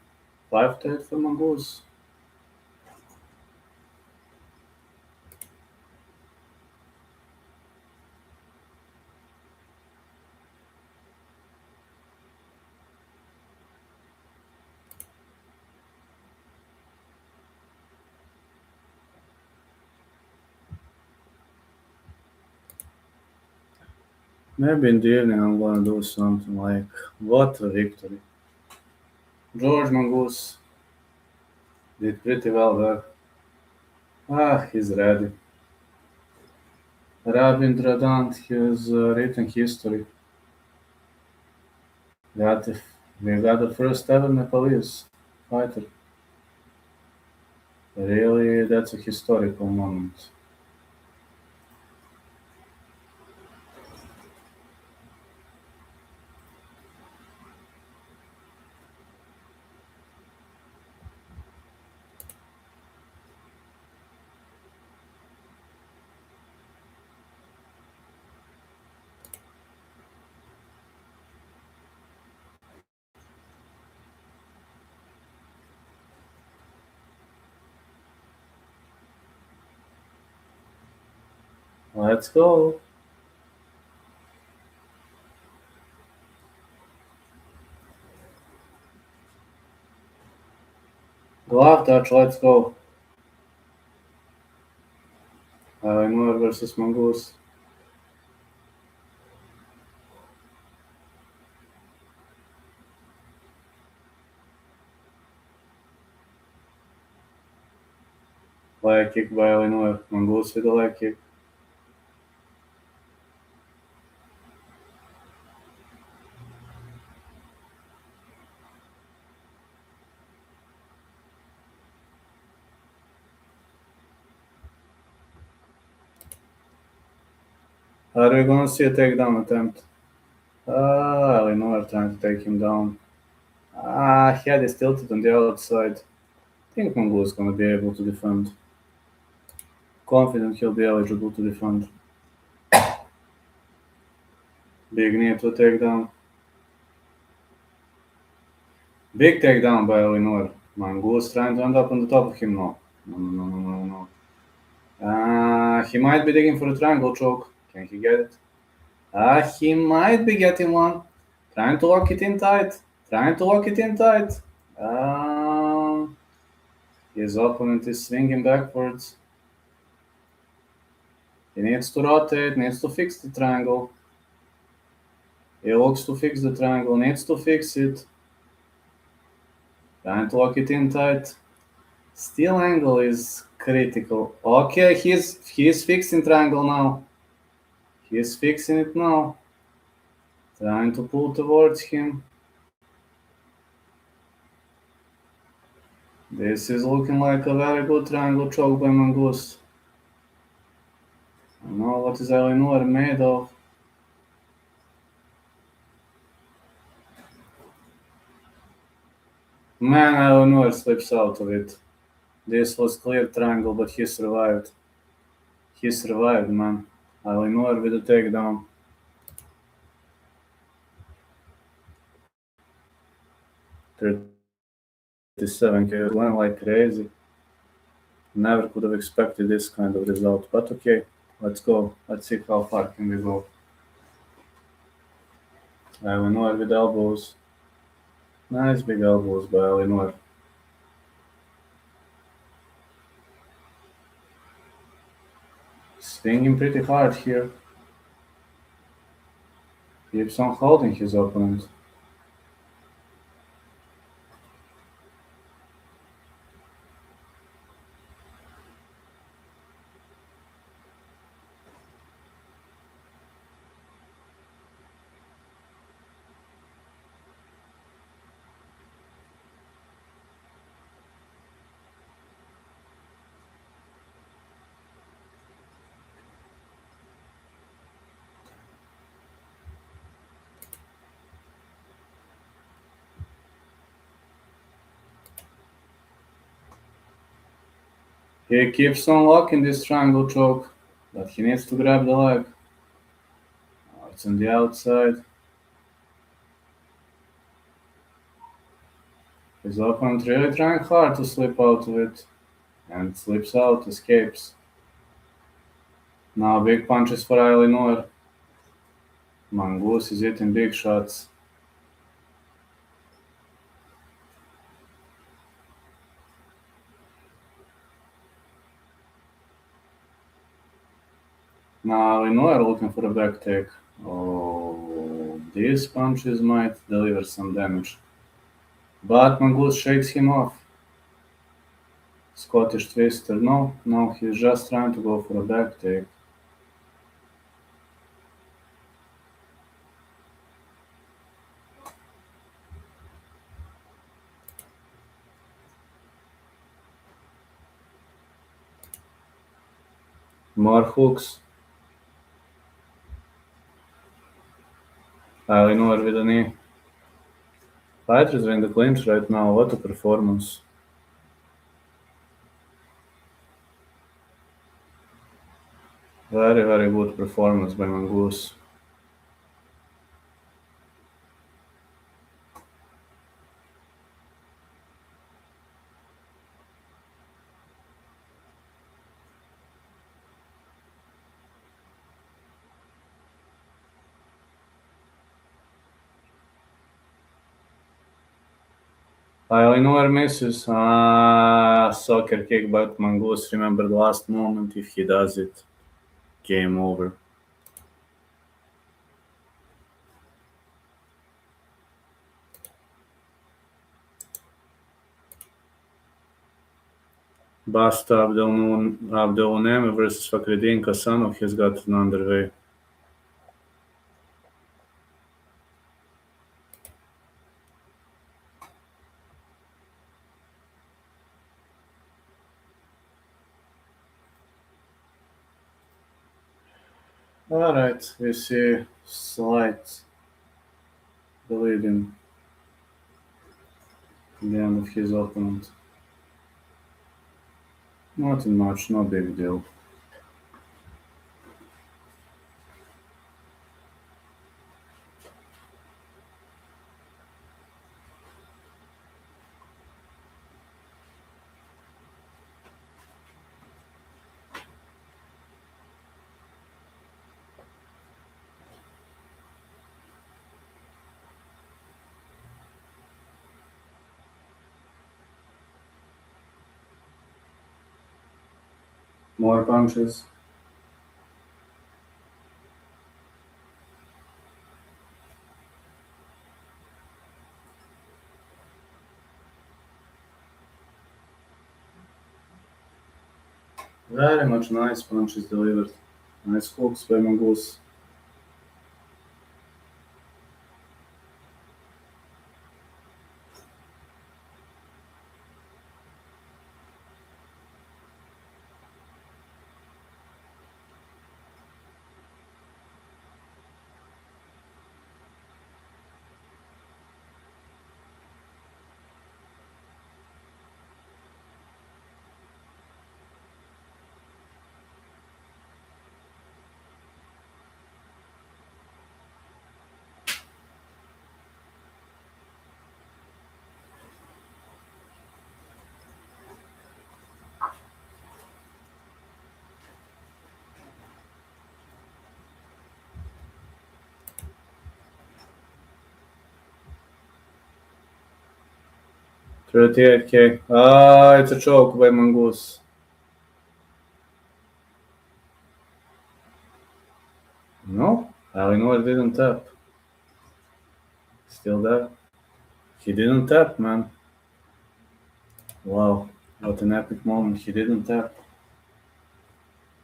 Speaker 1: 5-8 for Mongoose. Maybe in the evening I'm gonna do something like, what a victory. George Mongoose did pretty well there. He's ready. Rabindra DHANT has written history. Got the, we got the first ever Nepalese fighter. Really, that's a historical moment. Let's go. Glove touch, let's go. Illinois versus Mongoose. Leg kick by Illinois. Mongoose with a leg kick. Are we gonna see a takedown attempt? Illinois trying to take him down. Head is tilted on the outside. I think Mongoose is gonna be able to defend. Confident he'll be eligible to defend. Big knee to takedown. Big takedown by Illinois. Mongoose trying to end up on the top of him. No. No. He might be digging for a triangle choke. Can he get it? He might be getting one. Trying to lock it in tight. His opponent is swinging backwards. He needs to rotate, needs to fix the triangle. He looks to fix the triangle, needs to fix it. Trying to lock it in tight. Steel angle is critical. Okay, he's fixing triangle now. He's fixing it now. Trying to pull towards him. This is looking like a very good triangle choke by Mongoose. I know what is Illinois made of. Man, Illinois slips out of it. This was clear triangle, but he survived. He survived, man. Illinois with a takedown. $37K went like crazy. Never could have expected this kind of result, but okay, let's go. Let's see how far can we go. Illinois with elbows. Nice big elbows by Illinois. Swinging pretty hard here. Keeps on holding his opponent. He keeps on locking this triangle choke, but he needs to grab the leg. Oh, it's on the outside. His opponent really trying hard to slip out of it, and slips out, escapes. Now big punches for Eleanor. Mongoose is hitting big shots. Now Eleanor looking for a back take. Oh, these punches might deliver some damage. But Mongoose shakes him off. Scottish twister, no, he's just trying to go for a back take. More hooks. Eleanor with a knee. Fighters are in the clinch right now. What a performance. Very, very good performance by Mongoose. Eleanor misses. Soccer kick, but Mongoose remember the last moment. If he does it, game over. Basta Abdelunemi versus Fakhreddin Kasanov has gotten underway. Alright, we see slight bleeding in the end of his opponent. Nothing much, no big deal. More punches. Very much nice punches delivered. Nice hooks by Mongoose. $38K. It's a choke by Mongoose. No, Eleanor didn't tap. Still there. He didn't tap, man. Wow, what an epic moment. He didn't tap.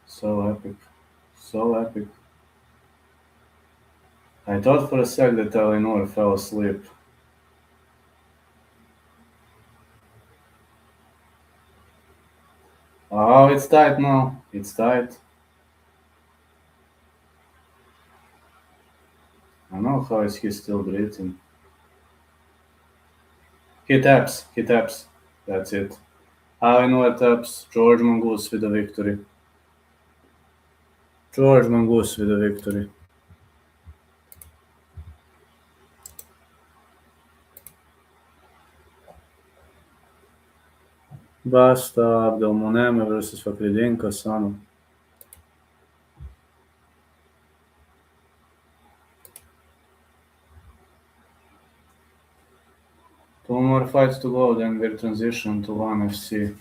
Speaker 1: So epic. So epic. I thought for a sec that Eleanor fell asleep. Oh, it's tight now. It's tight. I know how is he still breathing. He taps. He taps. That's it. Ali no etaps, George Mongoose with the victory. George Mongoose with the victory. Basta Abdelmoneme versus Fakridinka Sanu. Two more fights to go, then we'll transition to ONE FC.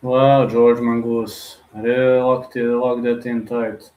Speaker 1: Wow, George Mongoose. Really locked that in tight.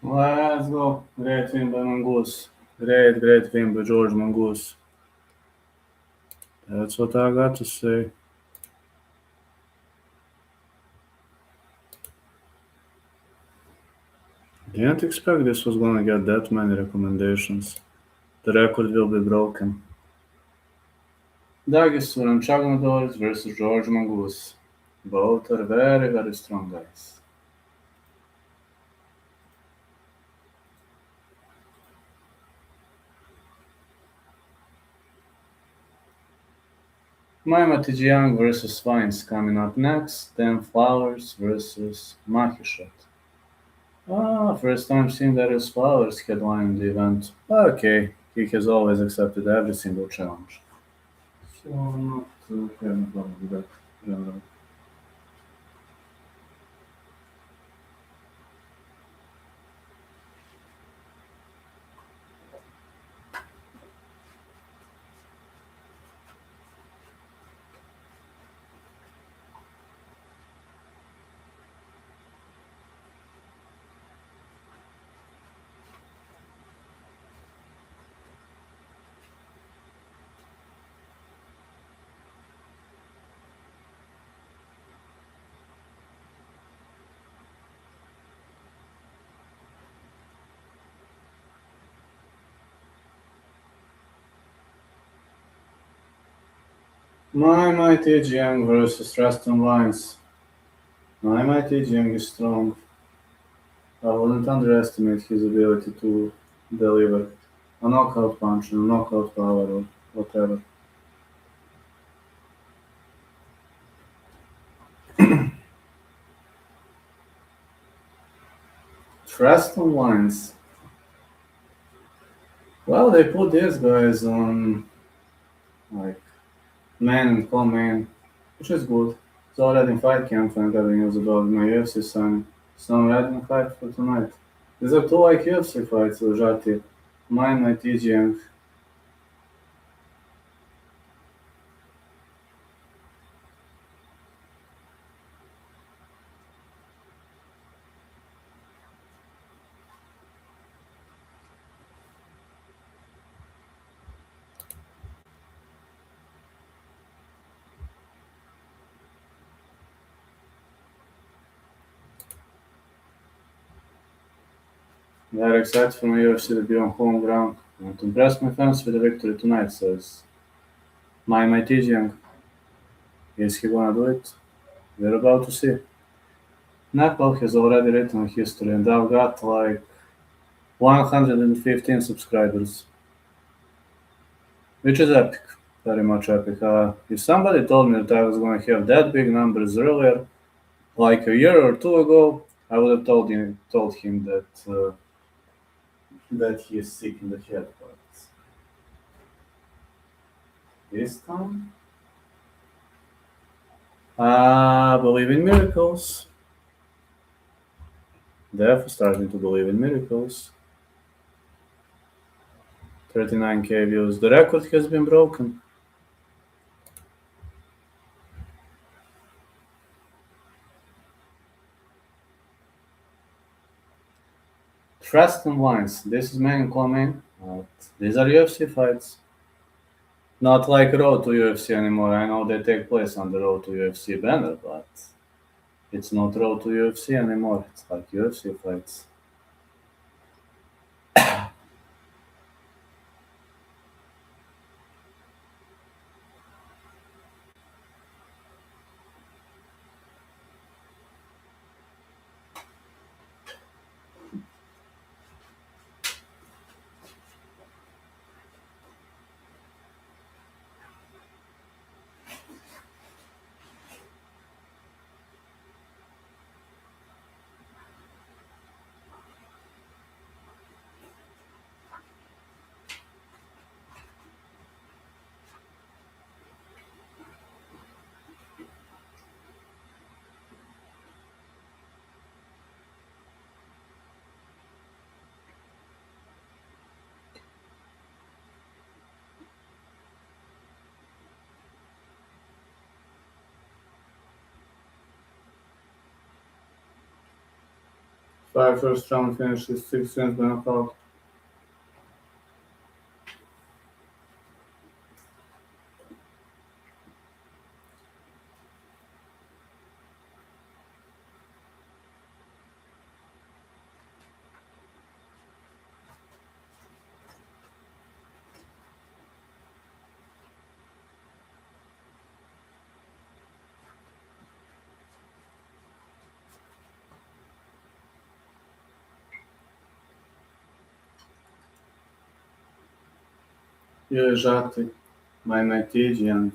Speaker 1: Let's go. Great win by Mongoose. Great win by George Mongoose. That's what I got to say. Didn't expect this was gonna get that many recommendations. The record will be broken. Dagis Chagnodors versus George Mongoose. Both are very strong guys. Maima Tijiang versus Vines coming up next. Then Flowers versus Mahishot. First time seeing Darius Flowers headlining the event. Okay, he has always accepted every single challenge. So I'm not having a problem with that. Generally. My mighty Jiang versus Ruston Lines. My mighty Jiang is strong. I wouldn't underestimate his ability to deliver a knockout punch and a knockout power or whatever. Ruston Lines. Well, they put these guys on like man and co-main, which is good. So already in fight camp and having news about my UFC signing. So I'm ready to fight for tonight. These are two like UFC fights, Ujati. Mine, my TGM. They're excited for my UFC to be on home ground. I want to impress my fans with a victory tonight, says my TGM. Is he gonna do it? We're about to see. Napal has already written history and I've got like 115 subscribers, which is epic. Very much epic. If somebody told me that I was gonna have that big numbers earlier, like a year or two ago, I would have told him that he is sick in the head. But this time, I believe in miracles. Definitely starting to believe in miracles. 39K views. The record has been broken. Trust and lines. This is main comment. These are UFC fights. Not like Road to UFC anymore. I know they take place on the Road to UFC banner, but it's not Road to UFC anymore. It's like UFC fights. 5 first round finishes, 6 wins by knockout. Jeżaty, my TGM.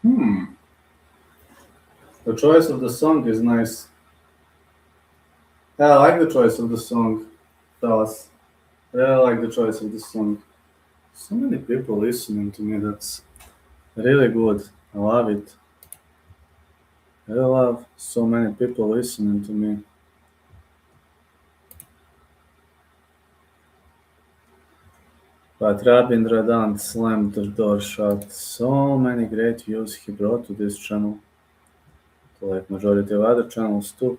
Speaker 1: Hmm. The choice of the song is nice. Yeah, I like the choice of the song, fellas. I really like the choice of the song. So many people listening to me. That's really good. I love it. I love so many people listening to me. But Rabindra Dant slammed the door shut. So many great views he brought to this channel, to like majority of other channels too.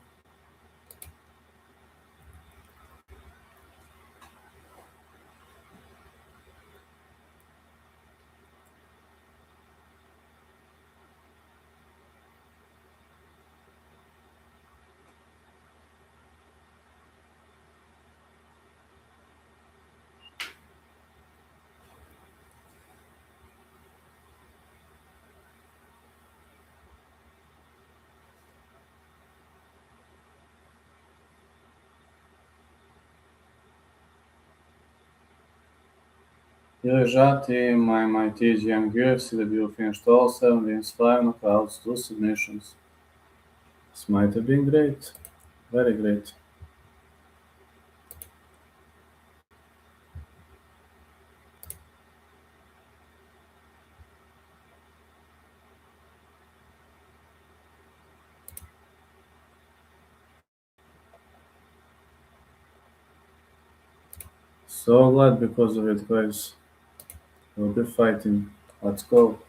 Speaker 1: Yojati, my TGM UFC debut finished all 7 wins, 5 knockouts, 2 submissions. This might have been great. Very great. So glad because of it, guys. We'll be fighting. Let's go.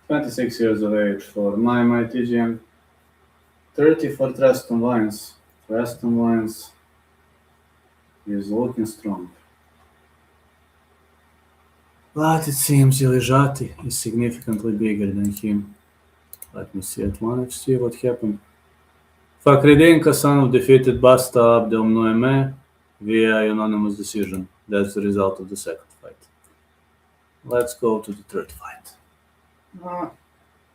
Speaker 1: "26 years of age for my TGM. 30 for Treston Wines. Treston Wines is looking strong. But it seems Yelijati is significantly bigger than him. Let me see at 1FC what happened. Fakhreddin Kassanov defeated Basta Abdelmoumene via unanimous decision. That's the result of the second fight. Let's go to the third fight.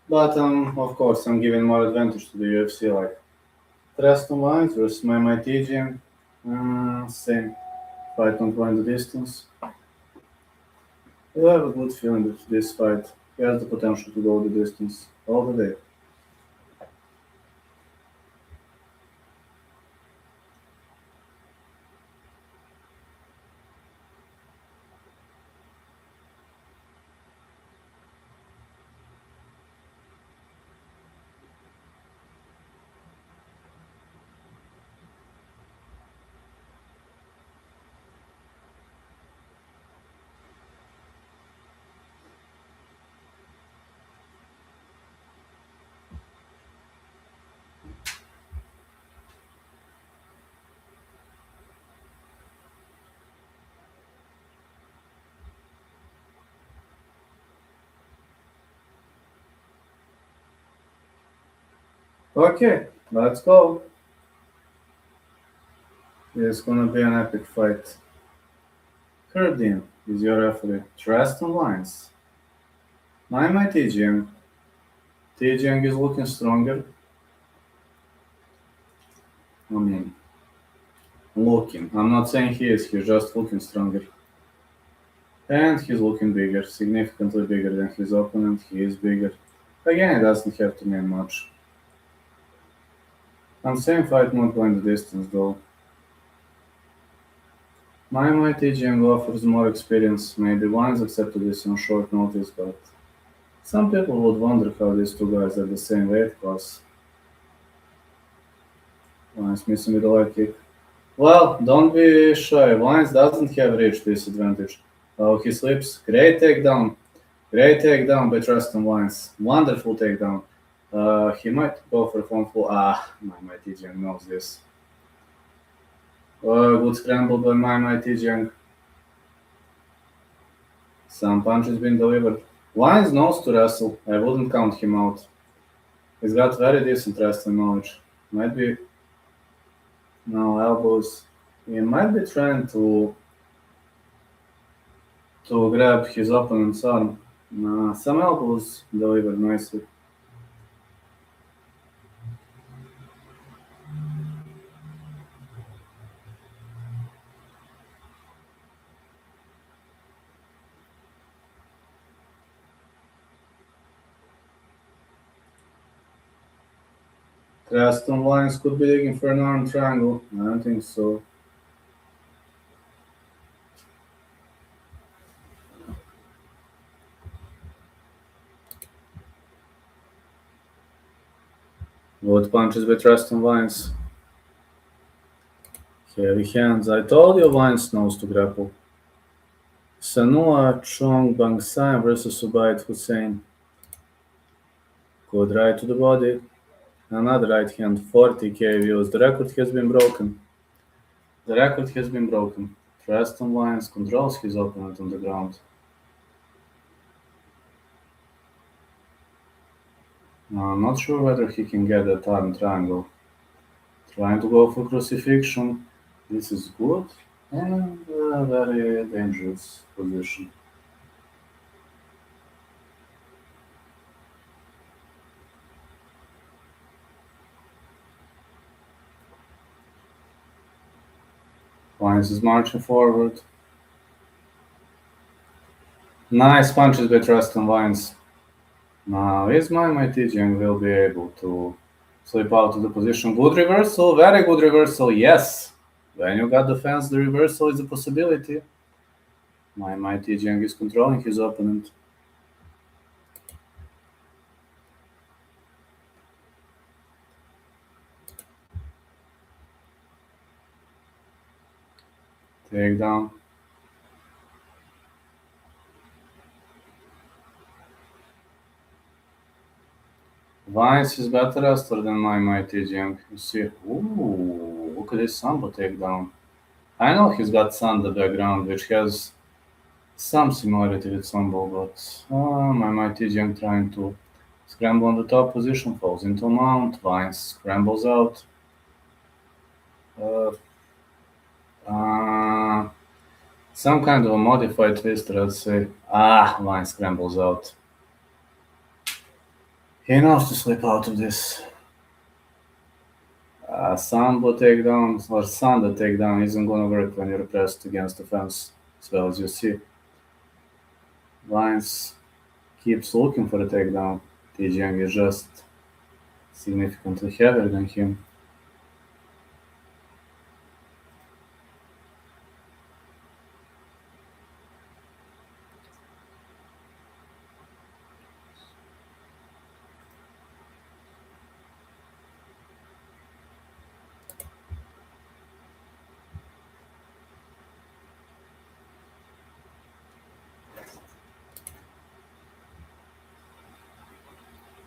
Speaker 1: But of course, I'm giving more advantage to the UFC. Like Treston Wines versus my TGM. Same fight, not going the distance. I have a good feeling that this fight has the potential to go the distance all the day. Okay, let's go. It's gonna be an epic fight. Kurdin is your referee. Treston Wines. My TGM. TGM is looking stronger. I mean, looking. I'm not saying he is, he's just looking stronger. And he's looking bigger, significantly bigger than his opponent. He is bigger. Again, it doesn't have to mean much. On same fight, not going the distance though. My TGM offers more experience. Maybe Wines accepted this on short notice, but some people would wonder how these two guys are the same weight class. Wines missing with a leg kick. Well, don't be shy. Wines doesn't have reach disadvantage. Oh, he slips. Great takedown. Great takedown by Treston Wines. Wonderful takedown. He might go for a phone full. My TGM knows this. Good scramble by my TGM. Some punches been delivered. Wines knows to wrestle. I wouldn't count him out. He's got very decent wrestling knowledge. Might be no elbows. He might be trying to grab his opponent's arm. Some elbows delivered nicely. Treston Wines could be looking for an arm triangle. I don't think so. Good punches by Treston Wines. Heavy hands. I told you Wines knows to grapple. Sanua Chong Bangsai versus Subayt Hussein. Good right to the body. Another right hand. 40 KVOs. The record has been broken. The record has been broken. Treston Wines controls his opponent on the ground. I'm not sure whether he can get that arm triangle. Trying to go for crucifixion. This is good. And a very dangerous position. Vines is marching forward. Nice punches by Trust and Vines. Now is my mighty Jing will be able to slip out of the position. Good reversal, very good reversal, yes. When you got the fence, the reversal is a possibility. My mighty Jing is controlling his opponent. Takedown. Vines is better wrestler than my mighty Jing. You see, ooh, look at this Sambo takedown. I know he's got Sun the background, which has some similarity with Sambo, but my mighty Jing trying to scramble on the top position, falls into a mount, Vines scrambles out. Uh, uh, some kind of a modified twister, I'd say. Vines scrambles out. He knows to slip out of this. Sambo takedown or Sanda takedown isn't gonna work when you're pressed against the fence, as well as you see. Vines keeps looking for a takedown. TGM is just significantly heavier than him.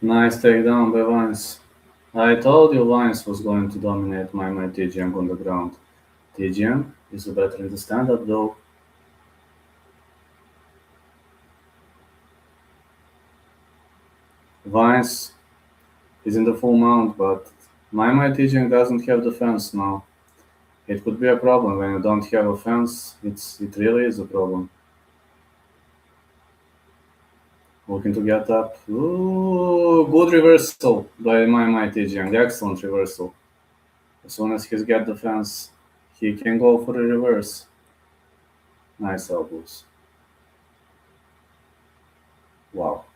Speaker 1: Nice takedown by Vines. I told you Vines was going to dominate my TGM on the ground. TGM is better in the stand-up though. Vines is in the full mount, but my TGM doesn't have the fence now. It could be a problem when you don't have a fence. It really is a problem. Looking to get up. Ooh, good reversal by my TGM. Excellent reversal. As soon as he's got the fence, he can go for a reverse. Nice elbows. Wow.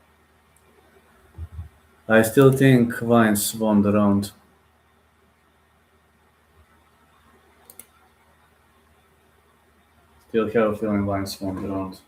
Speaker 1: I still think Vines won the round. Still have a feeling Vines won the round.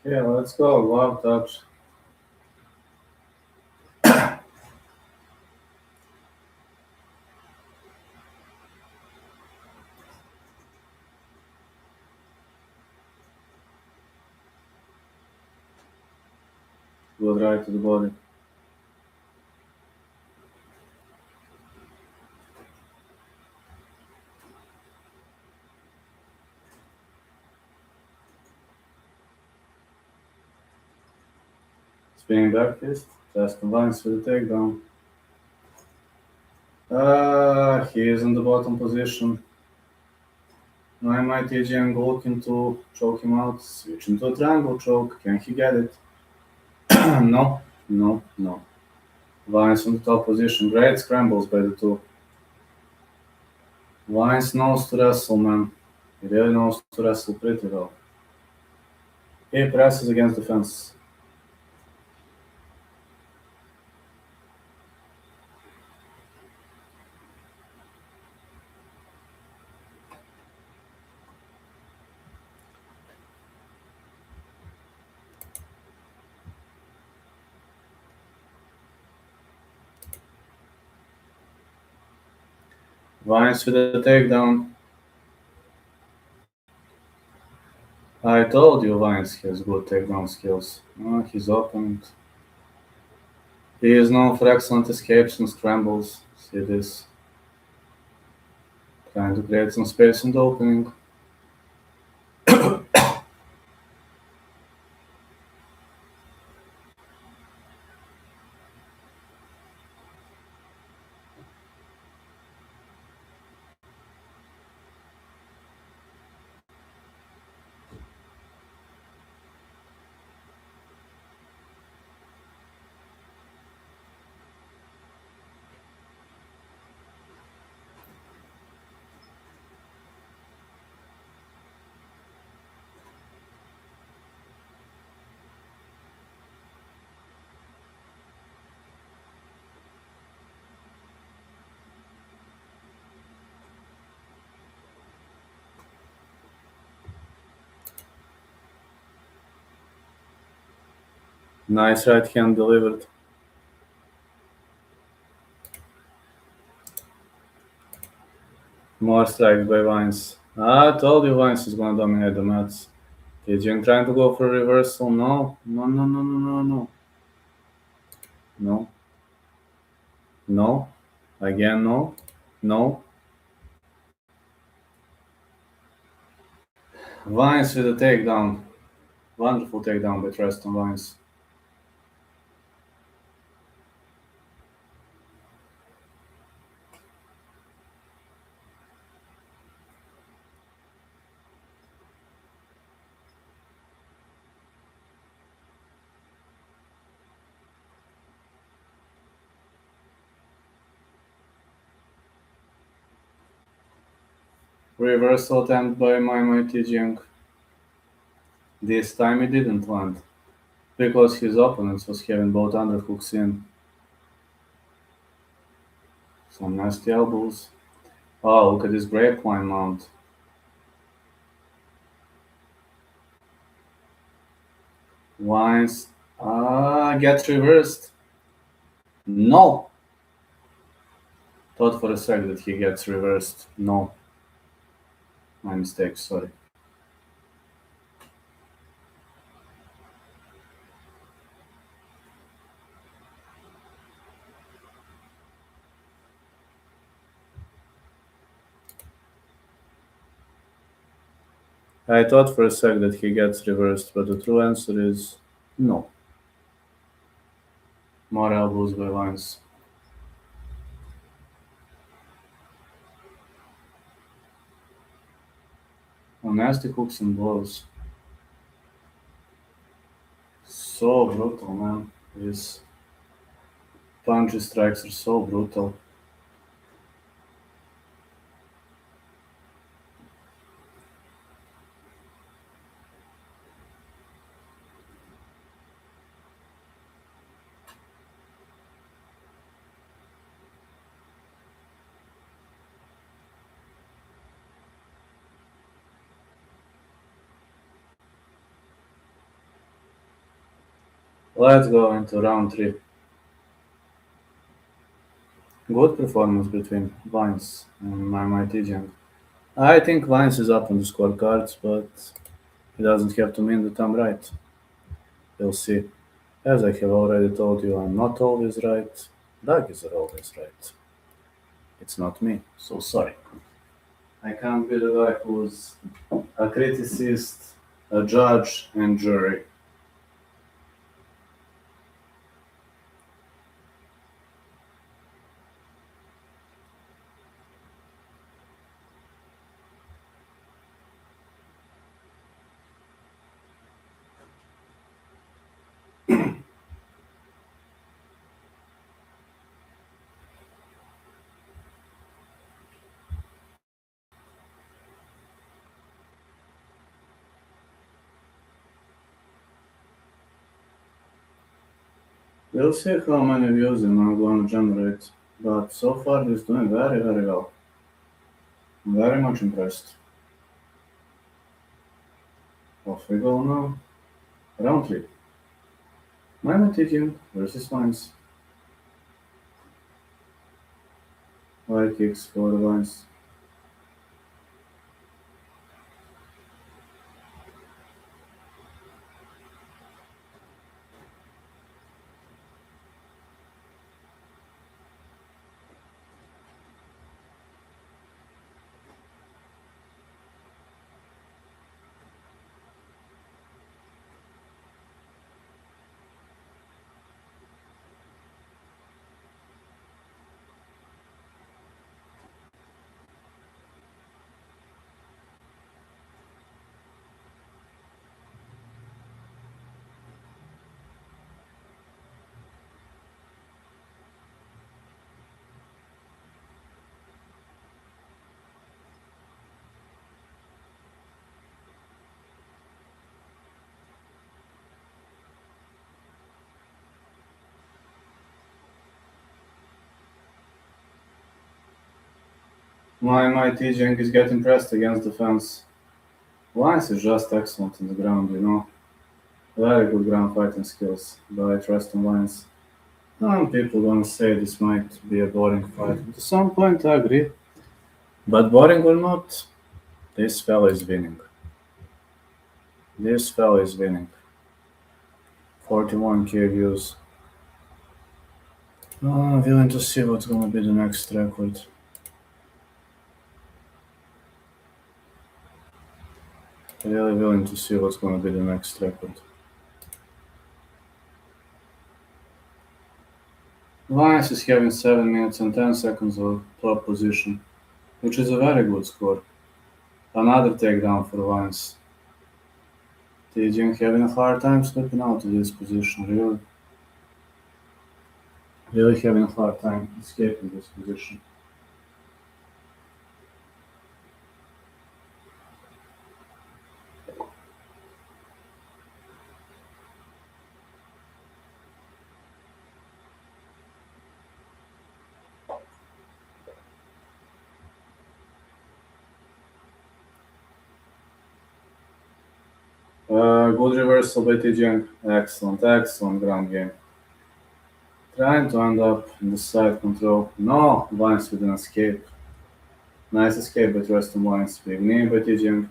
Speaker 1: Yeah, let's go. Love touch. Good right to the body. Spinning back fist. Just combines with the takedown. He is in the bottom position. My TGM looking to choke him out. Switch into a triangle choke. Can he get it? No, no, no. Vines on the top position. Great scrambles by the two. Vines knows to wrestle, man. He really knows to wrestle pretty well. He presses against the fence. Vines with a takedown. I told you Vines has good takedown skills. Oh, he's opened. He is known for excellent escapes and scrambles. See this. Trying to create some space in the opening. Nice right hand delivered. More strikes by Vines. I told you Vines is gonna dominate the mats. Kijing trying to go for a reversal. No. No, no, no, no, no, no. No. No. Again, no. No. Vines with a takedown. Wonderful takedown by Tristan Vines. Reversal attempt by my mighty Jing. This time he didn't land, because his opponent was having both underhooks in. Some nasty elbows. Oh, look at this grapevine mount. Vines gets reversed. No! Thought for a sec that he gets reversed. No. My mistake, sorry. I thought for a sec that he gets reversed, but the true answer is no. More elbows by Vines. Oh, nasty hooks and blows. So brutal, man. His punch strikes are so brutal. Let's go into round 3. Good performance between Vines and my mighty Jang. I think Vines is up on the scorecards, but he doesn't have to mean that I'm right. We'll see. As I have already told you, I'm not always right. Doggies are always right. It's not me, so sorry. I can't be the guy who's a criticist, a judge, and jury. We'll see how many views I'm going to generate. But so far, he's doing very, very well. I'm very much impressed. Off we go now. Round 3. Minor Titan versus Vines. White kicks for the Vines. My Tijang is getting pressed against the fence. Vines is just excellent on the ground, you know. Very good ground fighting skills, but I trust in Vines. Some people gonna say this might be a boring fight. To some point, I agree. But boring or not, this fella is winning. This fella is winning. 41k views. Willing to see what's gonna be the next record. Really willing to see what's gonna be the next record. Vines is having 7 minutes and 10 seconds of top position, which is a very good score. Another takedown for Vines. Tijin having a hard time slipping out of this position, really having a hard time escaping this position. Good reversal by Tijin. Excellent, excellent ground game. Trying to end up in the side control. No, Vines with an escape. Nice escape by Preston Vines. Big knee by Tijin.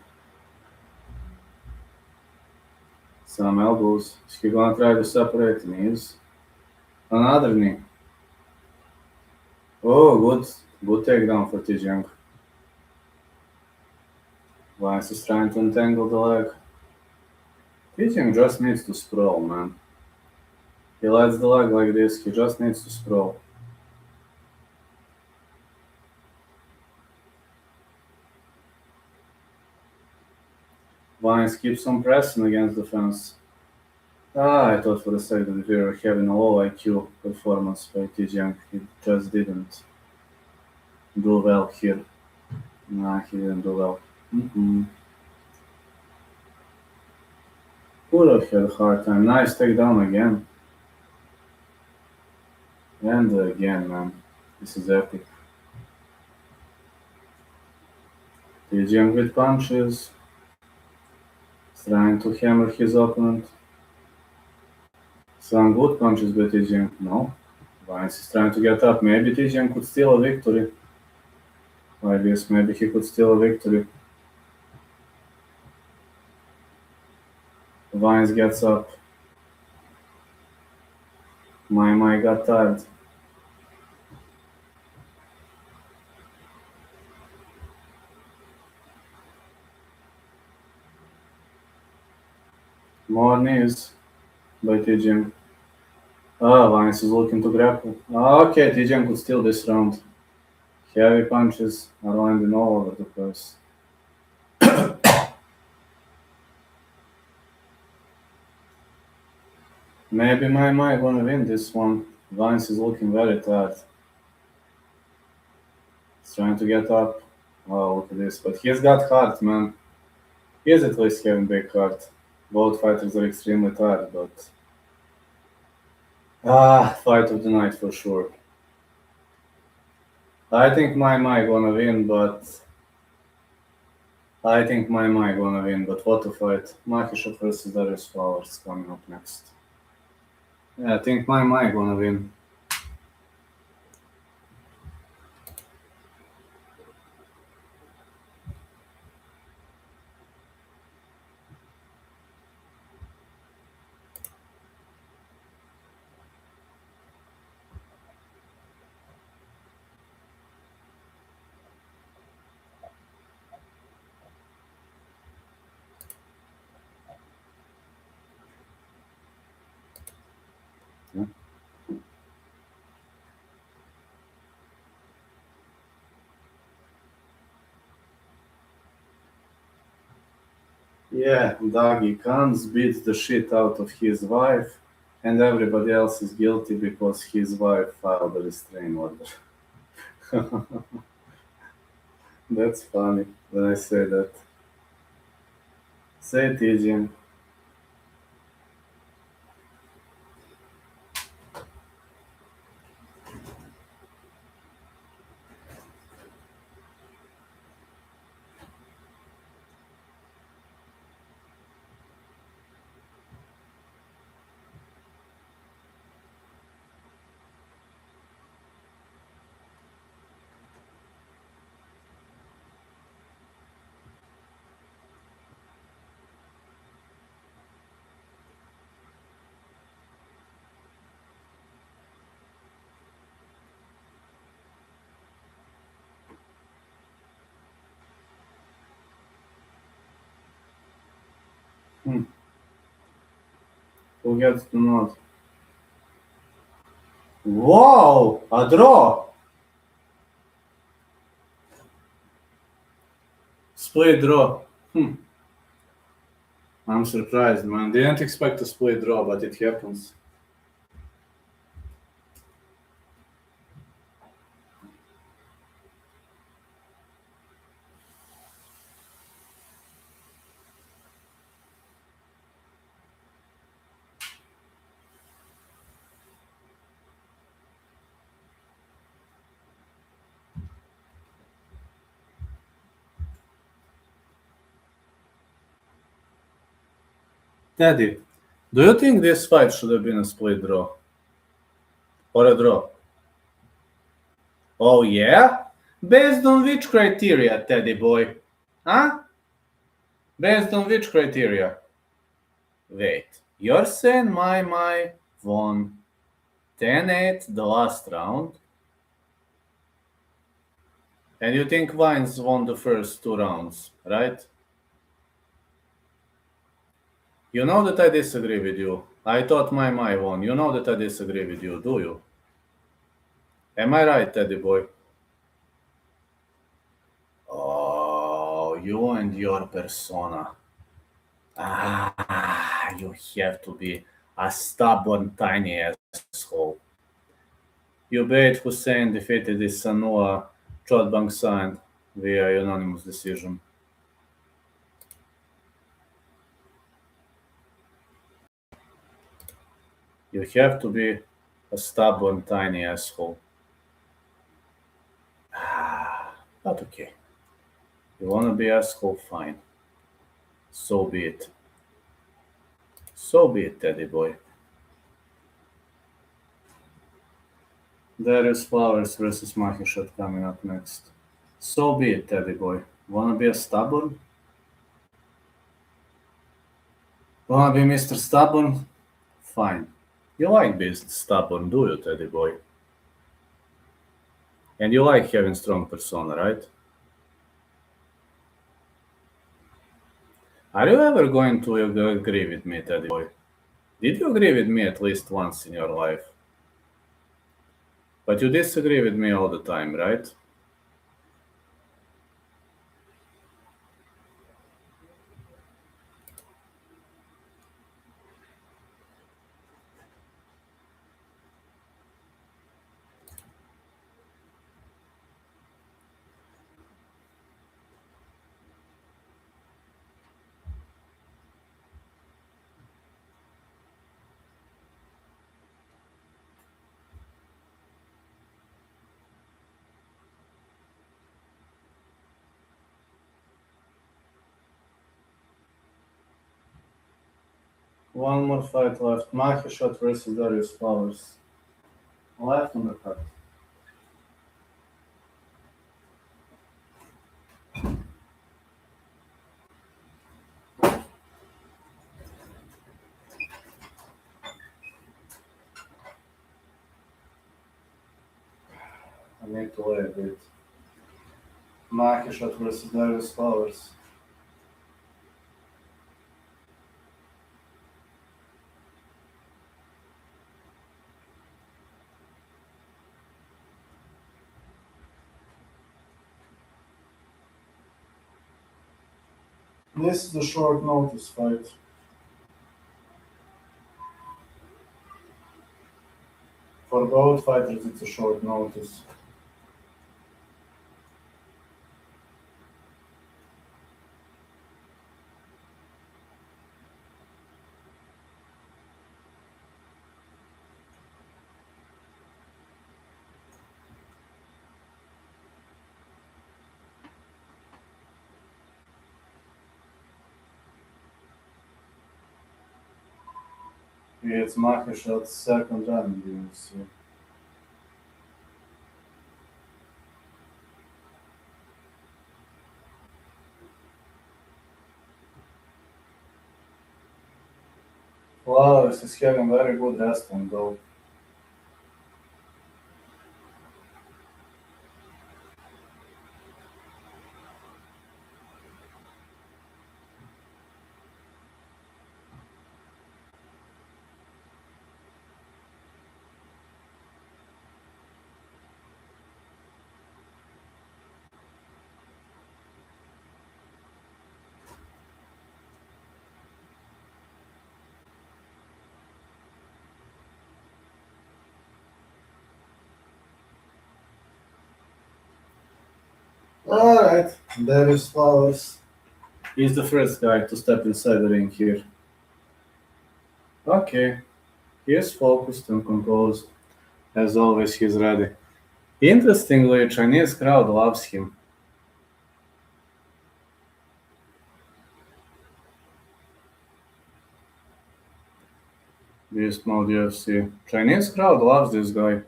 Speaker 1: Some elbows. Is he gonna try to separate knees? Another knee. Oh, good takedown for Tijin. Vines is trying to entangle the leg. Tijin just needs to sprawl, man. He lets the leg like this, he just needs to sprawl. Vines keeps on pressing against the fence. I thought for a second we were having a low IQ performance by Tijang. He just didn't do well here. Nah, he didn't do well. Could have had a hard time. Nice takedown again. And again, man. This is epic. Tijang with punches. Trying to hammer his opponent. Some good punches by Tijang. No. Vines is trying to get up. Maybe Tijang could steal a victory. Like this, maybe he could steal a victory. Vines gets up. My got tired. More knees by Tijang. Vines is looking to grapple. Okay, Tijang could steal this round. Heavy punches are landing all over the place. Maybe my gonna win this one. Vines is looking very tired. He's trying to get up. Oh, look at this. But he's got heart, man. He's at least having big heart. Both fighters are extremely tired, but Fight of the night for sure. I think my gonna win, but what a fight. Makishov versus Darius Flowers coming up next. Yeah, I think my gonna win. Yeah, yeah, Dagi Khan's beats the shit out of his wife, and everybody else is guilty because his wife filed a restraining order. That's funny when I say that. Say it, Eugene. Hmm. Who gets the nod? Wow, a draw! Split draw. Hmm. I'm surprised, man. Didn't expect a split draw, but it happens. Teddy, do you think this fight should have been a split draw? Or a draw? Oh, yeah? Based on which criteria, Teddy boy? Huh? Based on which criteria? Wait, you're saying my won 10-8 the last round, and you think Vines won the first two rounds, right? You know that I disagree with you. I thought my won. You know that I disagree with you, do you? Am I right, Teddy boy? Oh, you and your persona. You have to be a stubborn, tiny asshole. You bet Hussein defeated his Sanua Chodbang Sand via unanimous decision. You have to be a stubborn, tiny asshole. But okay. You wanna be asshole? Fine. So be it. So be it, Teddy boy. Darius Flowers versus Mahishot coming up next. So be it, Teddy boy. Wanna be a stubborn? Wanna be Mr. Stubborn? Fine. You like being stubborn, do you, Teddy boy? And you like having strong persona, right? Are you ever going to agree with me, Teddy boy? Did you agree with me at least once in your life? But you disagree with me all the time, right? One more fight left. Mahishot versus Darius Flowers. Left on the card. I need to lay a bit. Mahishot versus Darius Flowers. This is a short notice fight. For both fighters, it's a short notice. It's Mahishot's second run in the UFC. Flowers is having very good wrestling though. Alright, there is Flowers. He's the first guy to step inside the ring here. Okay, he is focused and composed. As always, he's ready. Interestingly, Chinese crowd loves him. Beast Mode UFC. Chinese crowd loves this guy.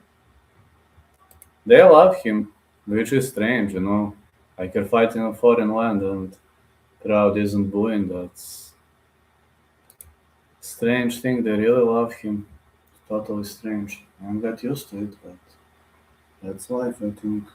Speaker 1: They love him, which is strange, you know. Like you're fighting a foreign land and crowd isn't booing. That's strange thing. They really love him. Totally strange. I'm not used to it, but that's life, I think.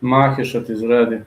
Speaker 1: Mahishot is ready.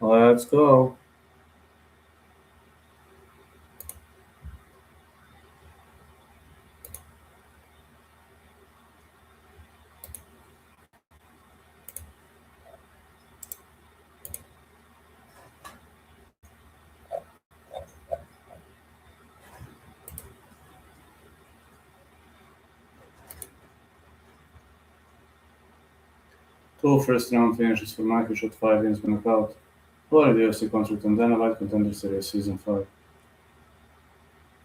Speaker 1: Let's go. Two first-round finishes for Michael Shot, 5 wins by knockout. Already UFC contract on Dana White Contender Series Season 5.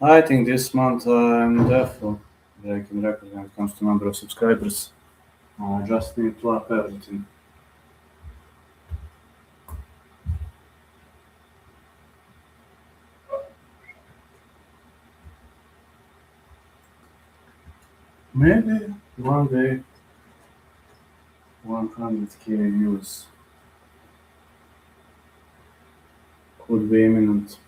Speaker 1: I think this month I'm definitely breaking record when it comes to number of subscribers. I just need to up everything. Maybe one day 100k views could be imminent.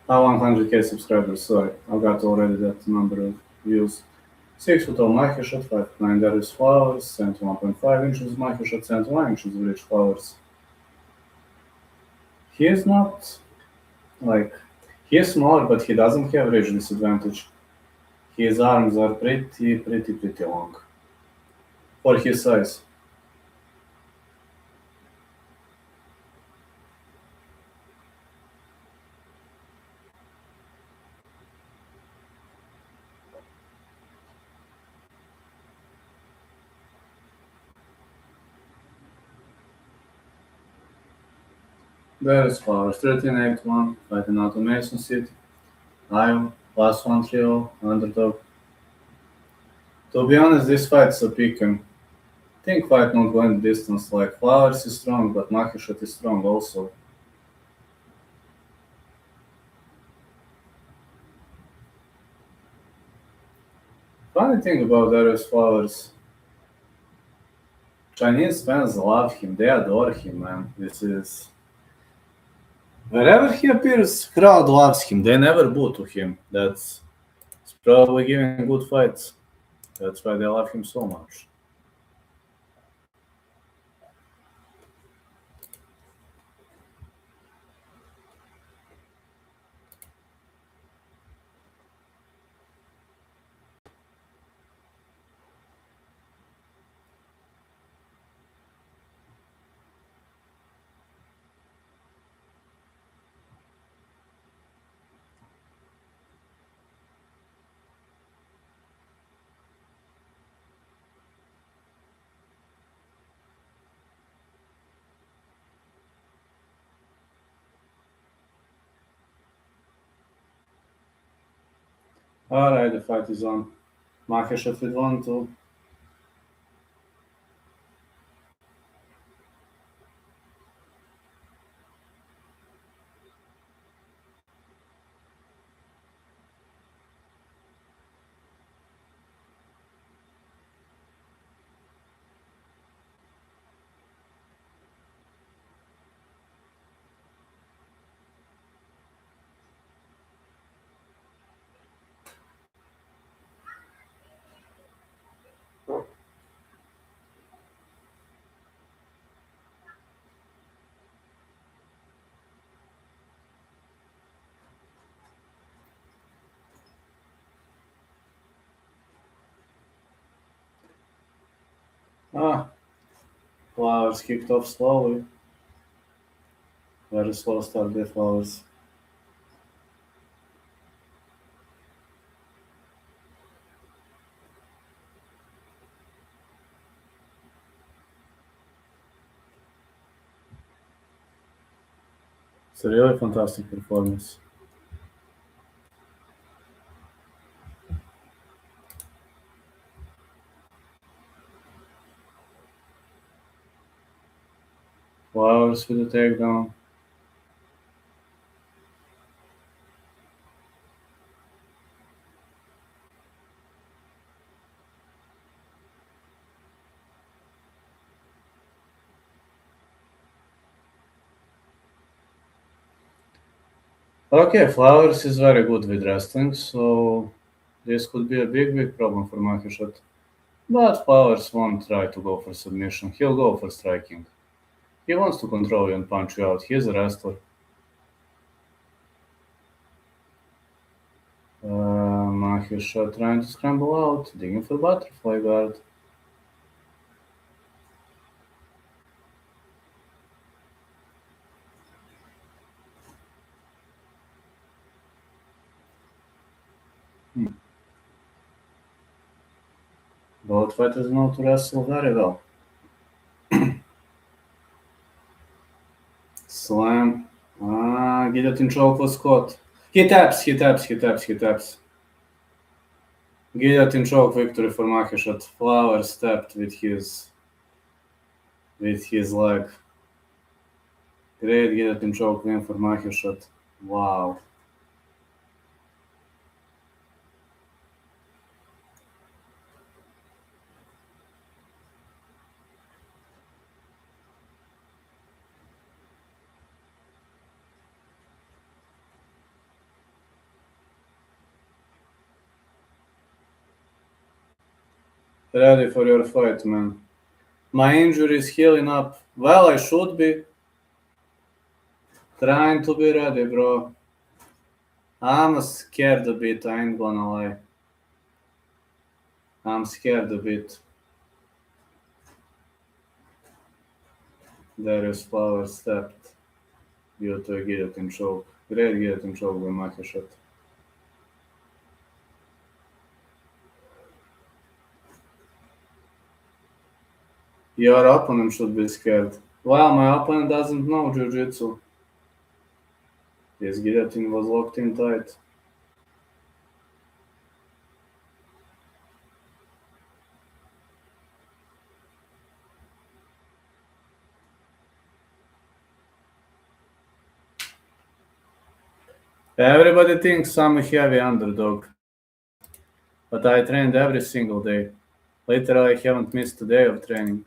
Speaker 1: 100k subscribers, sorry. I got already that number of views. 6 foot tall Michael Shot, 5'9" Darius Flowers, 71.5 inches Michael Shot, 71 inches Rich Flowers. He is not like he is smaller, but he doesn't have reach disadvantage. His arms are pretty long for his size. Darius Flowers, 13-8-1, fighting out of Mason City, Iowa, last one 3-0, underdog. To be honest, this fight's a pick 'em. Think fight not going the distance. Like Flowers is strong, but Makhachev is strong also. Funny thing about Darius Flowers, Chinese fans love him. They adore him, man. This is wherever he appears, crowd loves him. They never boo to him. That's probably giving good fights. That's why they love him so much. Alright, the fight is on. Makhachev with 1-2. Flowers kicked off slowly. Very slow start by Flowers. It's a really fantastic performance. Flowers with the takedown. Okay, Flowers is very good with wrestling, so this could be a big problem for Makhachev. But Flowers won't try to go for submission. He'll go for striking. He wants to control you and punch you out. He's a wrestler. Mahesh trying to scramble out, digging for butterfly guard. Both fighters know to wrestle very well. Slam. Guillotine choke for Scott. He taps. Guillotine choke victory for Maheshat. Flower stepped with his leg. Great guillotine choke win for Maheshat. Wow. Ready for your fight, man. My injury is healing up. Well, I should be. Trying to be ready, bro. I'm scared a bit, I ain't gonna lie. I'm scared a bit. Darius Flower stepped due to a guillotine choke. Great guillotine choke by Maheshat. Your opponent should be scared. Well, my opponent doesn't know Jiu-Jitsu. His guillotine was locked in tight. Everybody thinks I'm a heavy underdog, but I trained every single day. Literally, I haven't missed a day of training.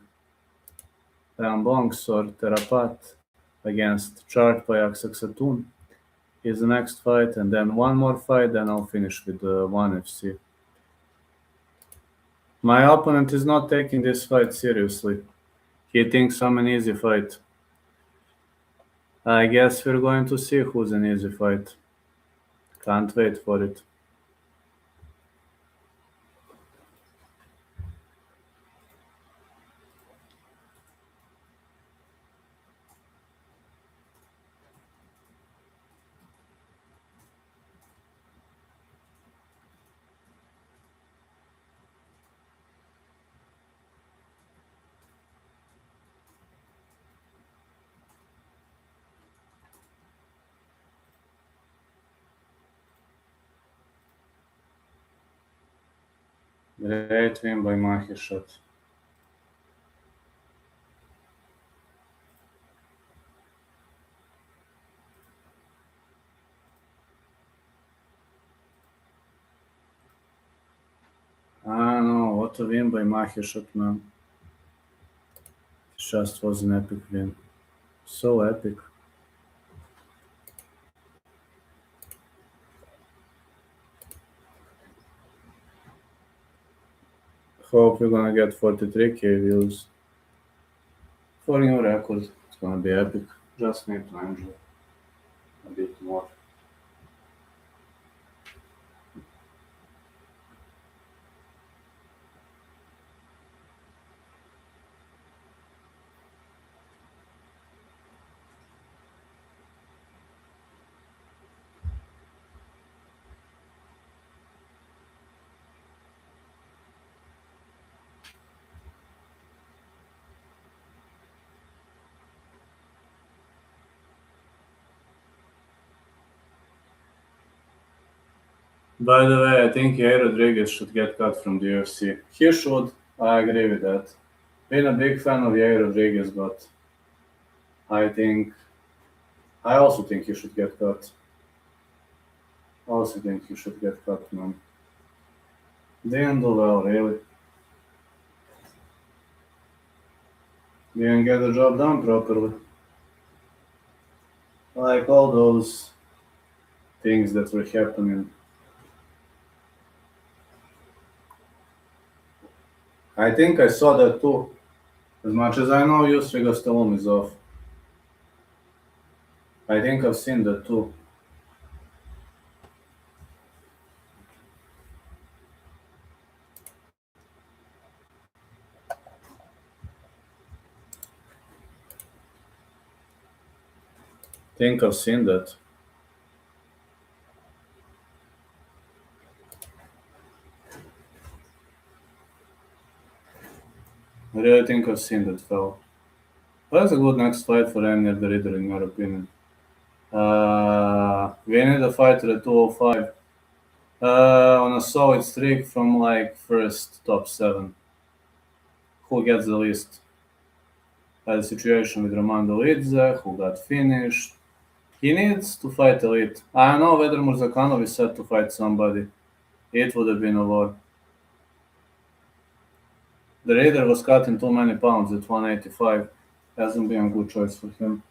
Speaker 1: Longsword Terapat against Chartpayak Saksatun is the next fight, and then one more fight, then I'll finish with 1FC. My opponent is not taking this fight seriously. He thinks I'm an easy fight. I guess we're going to see who's an easy fight. Can't wait for it. Great win by Maheshat. I know, what a win by Maheshat, man. It just was an epic win. So epic. Hope we're gonna get 43k views. For new record, it's gonna be epic. Just need to enjoy a bit more. By the way, I think Yair Rodriguez should get cut from the UFC. He should. I agree with that. Been a big fan of Yair Rodriguez, but I think I also think he should get cut. I also think he should get cut, man. Didn't do well, really. Didn't get the job done properly. Like all those things that were happening. I think I saw that too. As much as I know, Yusri Gastelum is off. I think I've seen that too. Think I've seen that. I really think I've seen that fell. What's a good next fight for Emir the Riddle in your opinion? We need a fighter at 205. On a solid streak from like first top 7. Who gets the list? Had a situation with Romando Lidze, who got finished. He needs to fight elite. I don't know whether Murzakanov is set to fight somebody. It would have been a war. The Raider was cutting too many pounds at 185. Hasn't been a good choice for him.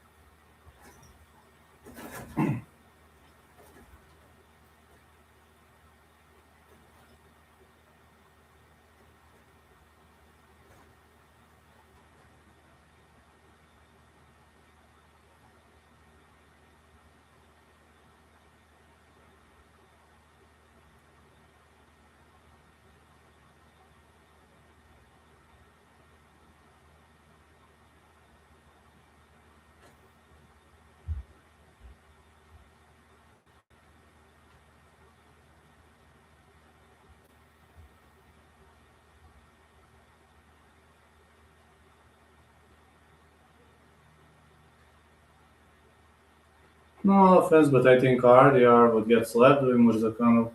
Speaker 1: No offense, but I think RDR would get slapped with Murzakanov.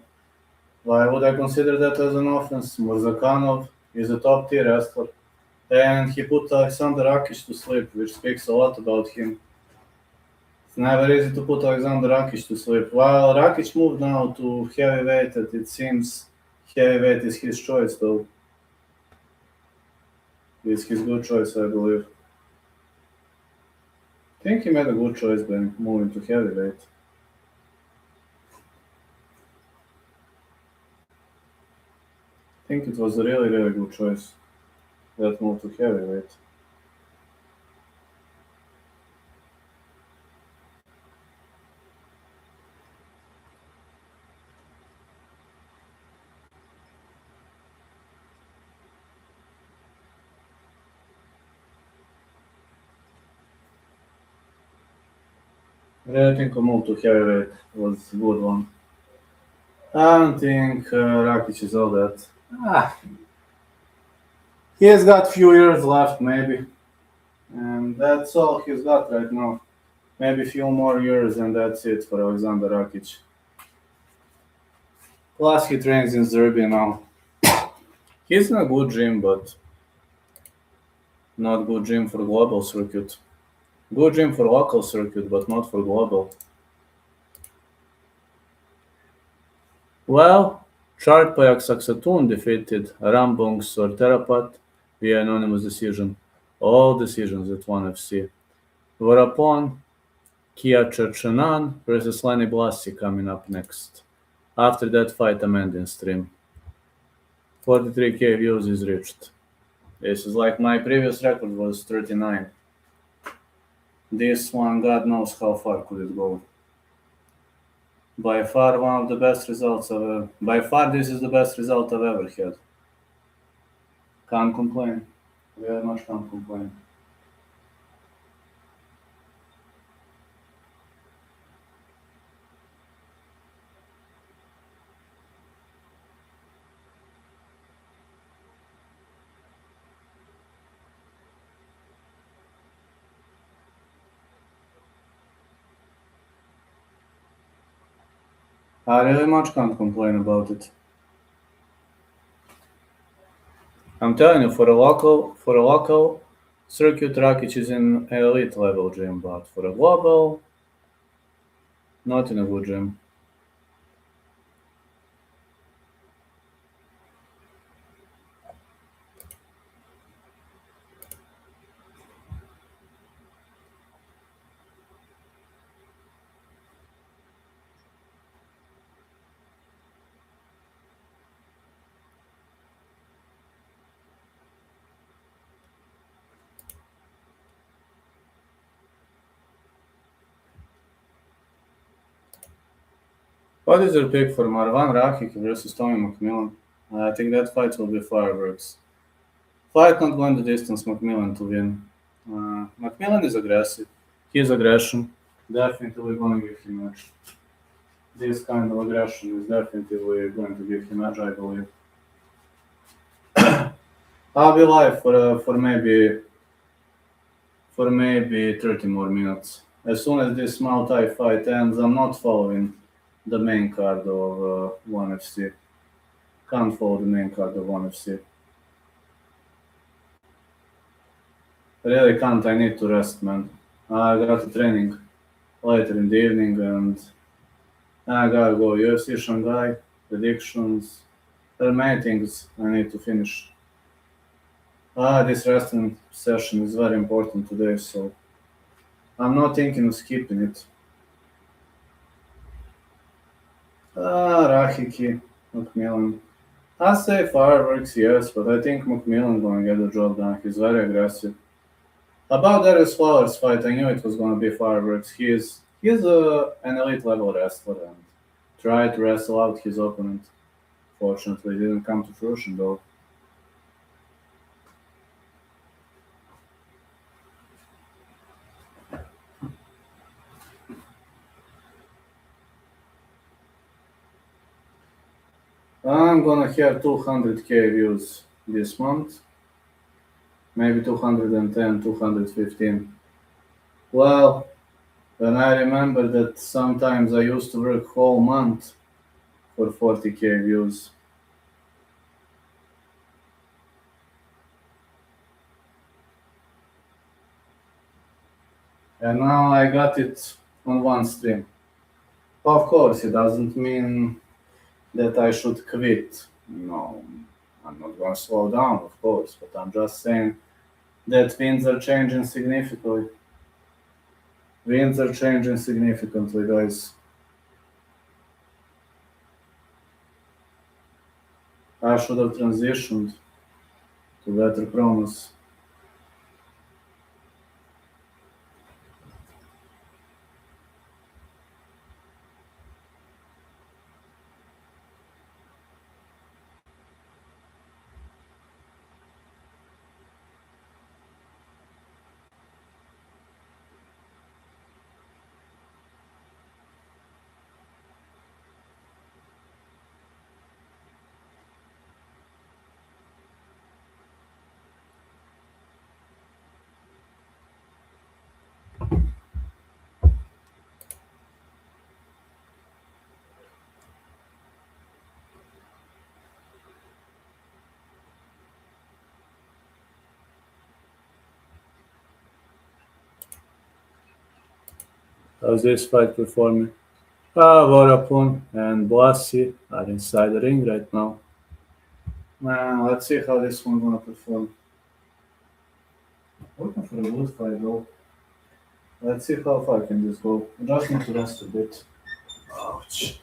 Speaker 1: Why would I consider that as an offense? Murzakanov is a top tier wrestler. And he put Alexander Rakic to sleep, which speaks a lot about him. It's never easy to put Alexander Rakic to sleep. While Rakic moved now to heavyweight, it seems heavyweight is his choice, though. It's his good choice, I believe. I think he made a good choice by moving to heavyweight. I think it was a really, really good choice that move to heavyweight. I really think a move to heavyweight was a good one. I don't think Rakic is all that. Ah, he has got few years left, maybe, and that's all he's got right now. Maybe a few more years, and that's it for Alexander Rakic. Plus, he trains in Serbia now. He's in a good gym, but not good gym for global circuit. Good gym for local circuit, but not for global. Well, Sharpayak Saksatun defeated Rambung Sorterapat via anonymous decision. All decisions at 1FC. Whereupon Kia Cherchenan versus Lenny Blassi coming up next. After that fight, a in stream. 43k views is reached. This is like my previous record was 39. This one, God knows how far could it go. By far, one of the best results I've. By far, this is the best result I've ever had. Can't complain. Very much can't complain. I really much can't complain about it. I'm telling you, for a local circuit, Rakic is in elite level gym, but for a global, not in a good gym. What is your pick for Marwan Rakik versus Tommy McMillan? I think that fight will be fireworks. Fight not going the distance, McMillan to win. McMillan is aggressive. His aggression definitely going to give him edge. This kind of aggression is definitely going to give him edge, I believe. I'll be live for maybe 30 more minutes. As soon as this multi fight ends, I'm not following the main card of 1FC. Can't follow the main card of 1FC. Really can't. I need to rest, man. I got a training later in the evening, and I gotta go. UFC Shanghai, predictions. There are many things I need to finish. This resting session is very important today, so I'm not thinking of skipping it. Rahiki, McMillan. I say fireworks, yes, but I think McMillan gonna get the job done. He's very aggressive. About Darius Flowers' fight, I knew it was gonna be fireworks. He's an elite level wrestler and tried to wrestle out his opponent. Fortunately, it didn't come to fruition though. I'm gonna have 200k views this month, maybe 210, 215. Well, when I remember that sometimes I used to work whole month for 40k views. And now I got it on one stream. Of course, it doesn't mean that I should quit. No, I'm not gonna slow down, of course, but I'm just saying that winds are changing significantly. Winds are changing significantly, guys. I should have transitioned to better promos. How's this fight performing? Vorapun and Blasi are inside the ring right now. Let's see how this one gonna perform. Looking for a good fight though. Let's see how far can this go. Just need to rest a bit. Ouch.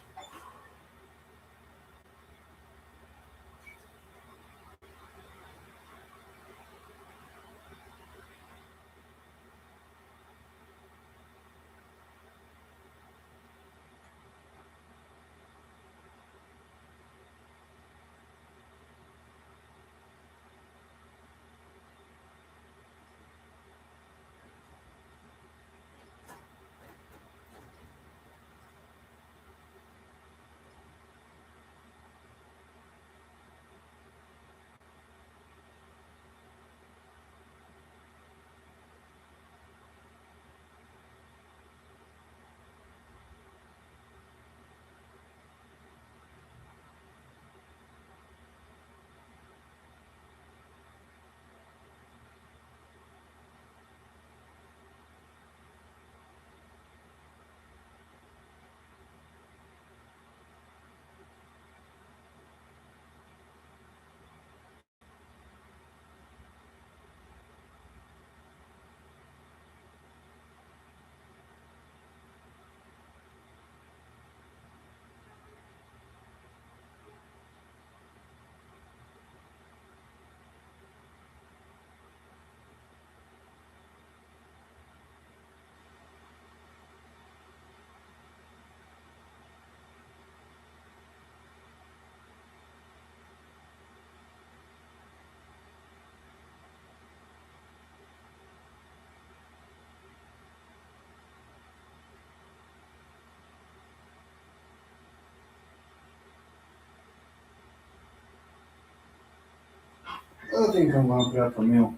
Speaker 1: I think I'm gonna prep a meal.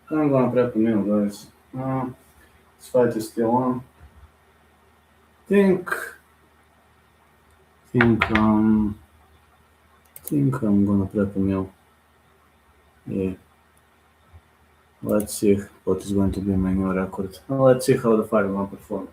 Speaker 1: I'm gonna prep a meal, guys. This fight is still on. Think, think, think I'm gonna prep a meal. Yeah. Let's see what is going to be my new record. Let's see how the fight will perform.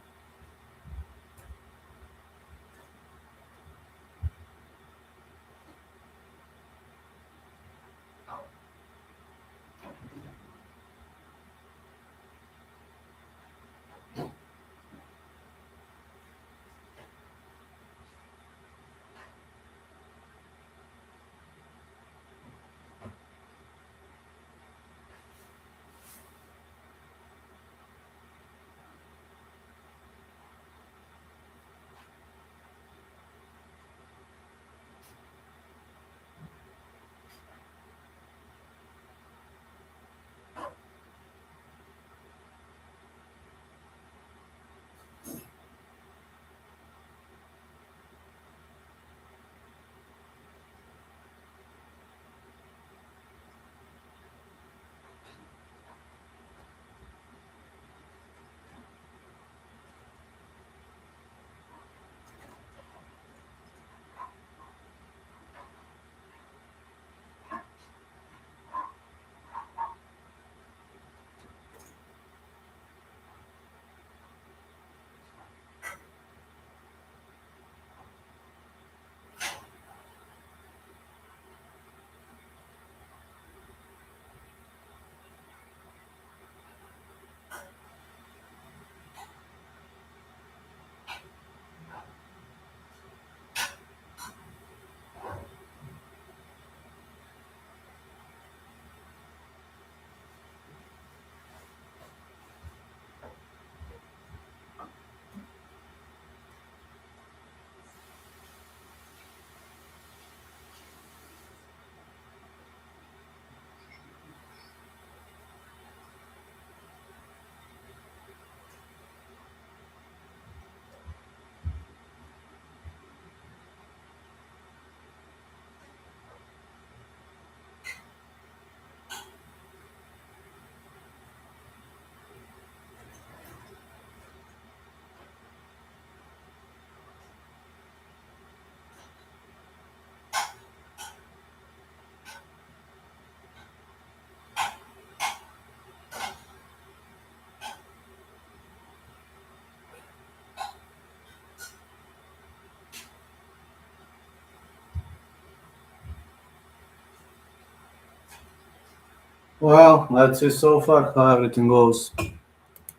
Speaker 1: Well, let's see so far how everything goes.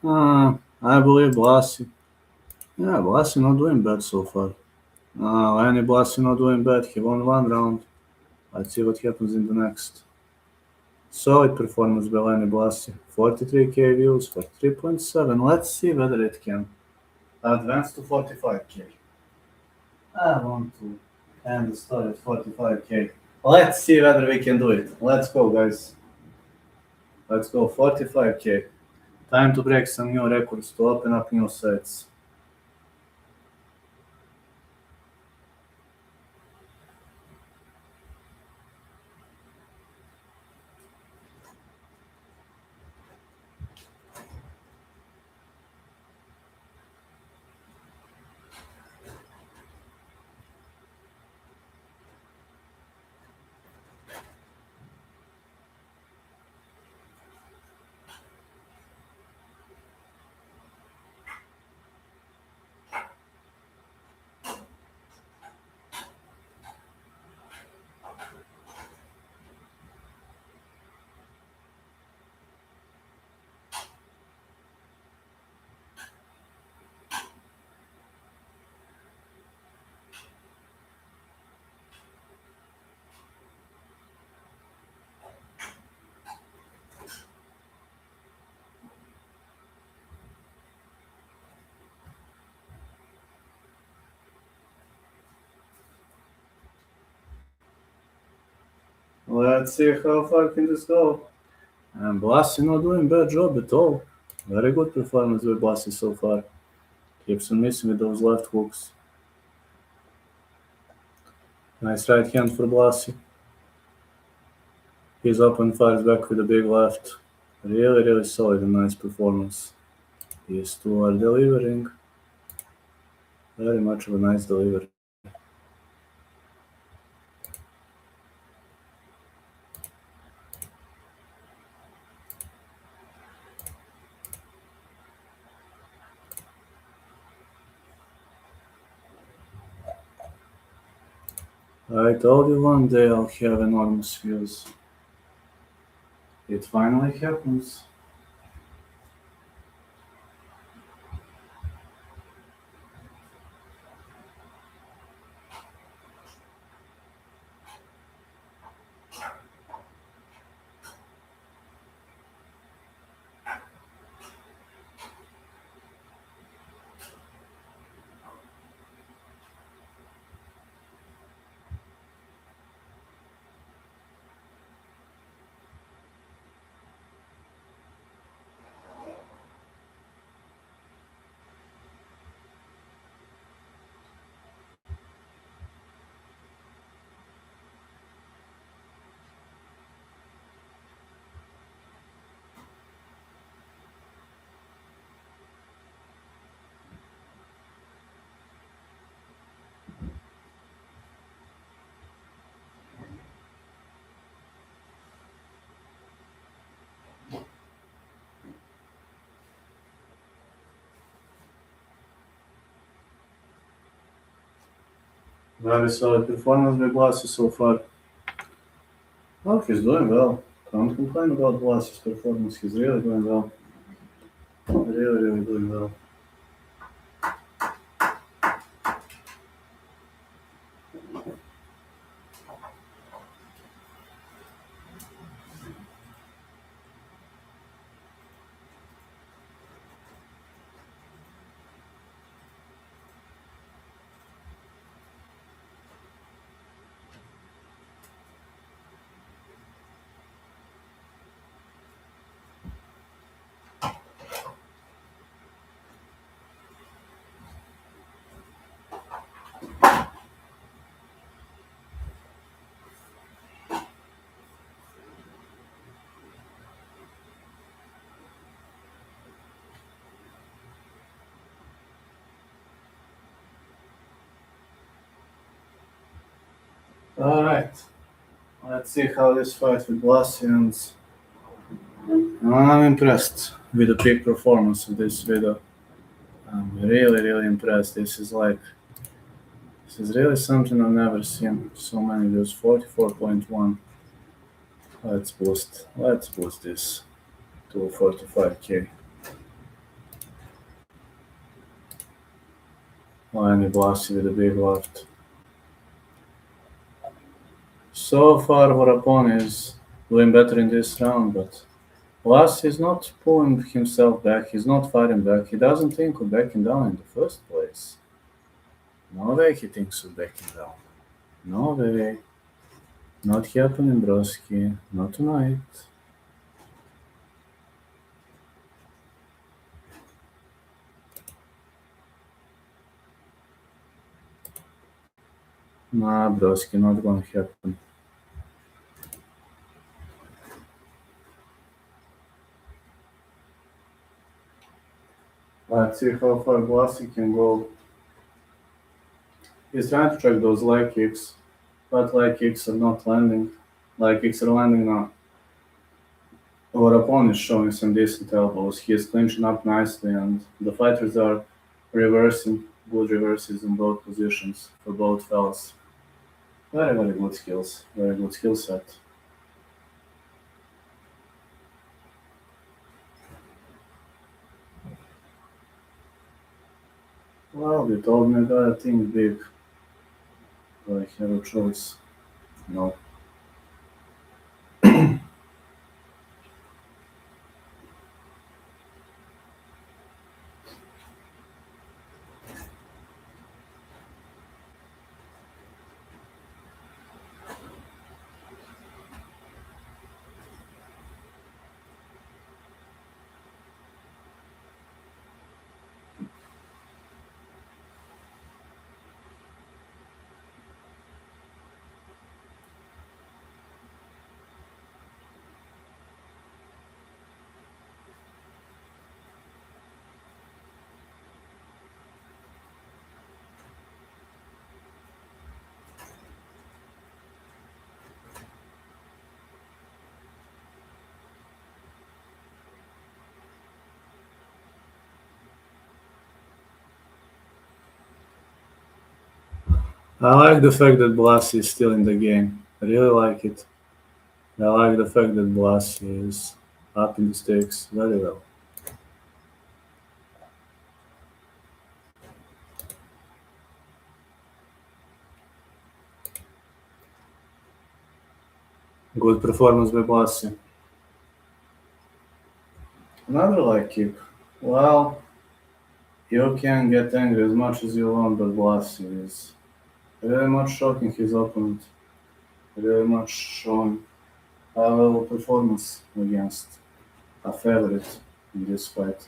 Speaker 1: I believe Blasi. Yeah, Blasi not doing bad so far. Lenny Blasi not doing bad. He won one round. Let's see what happens in the next. Solid performance by Lenny Blasi. 43k views, 43.7. Let's see whether it can advance to 45k. I want to end the story at 45k. Let's see whether we can do it. Let's go, guys. Let's go 45k. Time to break some new records to open up new sites. Let's see how far can this go. And Blasi not doing bad job at all. Very good performance by Blasi so far. Keeps on missing with those left hooks. Nice right hand for Blasi. He's up and fires back with a big left. Really, really solid and nice performance. These two are delivering. Very much of a nice delivery. I told you one day I'll have enormous views. It finally happens. Very solid performance by Blasi so far. Oh, he's doing well. Can't complain about Blasi's performance. He's really doing well. Really, really doing well. Alright. Let's see how this fight with Blasi ends. I'm impressed with the peak performance of this video. I'm really, really impressed. This is really something I've never seen. So many views, 44.1. Let's boost this to 45k. Lenny Blasi with a big left. So far, Vorapon is doing better in this round, but Blasi is not pulling himself back. He's not fighting back. He doesn't think of backing down in the first place. No way he thinks of backing down. No way. Not happening, broski. Not tonight. Nah, broski, not gonna happen. Let's see how far Blasi can go. He's trying to track those leg kicks, but leg kicks are not landing. Leg kicks are landing now. Our opponent is showing some decent elbows. He is clinching up nicely, and the fighters are reversing. Good reverses in both positions for both fellas. Very, very good skills. Very good skill set. Well, they told me I gotta think big. Do I have a choice? No. I like the fact that Blasi is still in the game. I really like it. I like the fact that Blasi is up in the stakes very well. Good performance by Blasi. Another like kick. Well, you can get angry as much as you want, but Blasi is very much shocking his opponent. Very much showing a level performance against a favorite in this fight.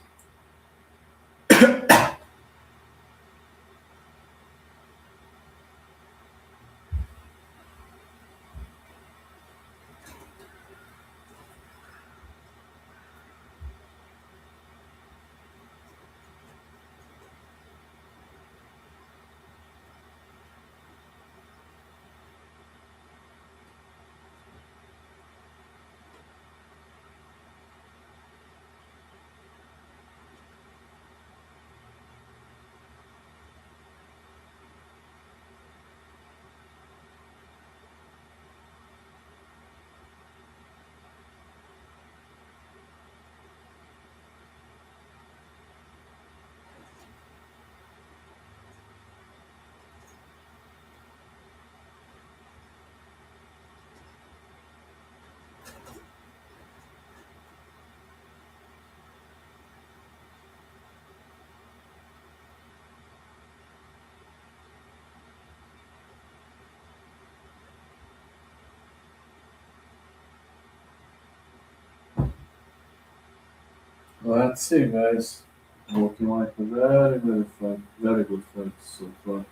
Speaker 1: Let's see, guys. Looking like a very good fight so far.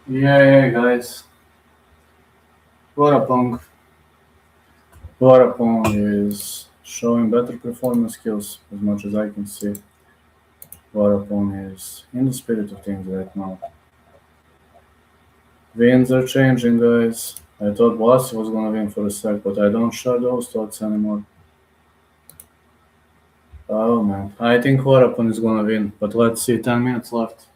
Speaker 1: Yeah, guys. Warapong. Warapong is showing better performance skills as much as I can see. Warapong is in the spirit of things right now. Wins are changing, guys. I thought Blasi was gonna win for a sec, but I don't share those thoughts anymore. Oh man, I think Warapong is gonna win, but let's see. 10 minutes left.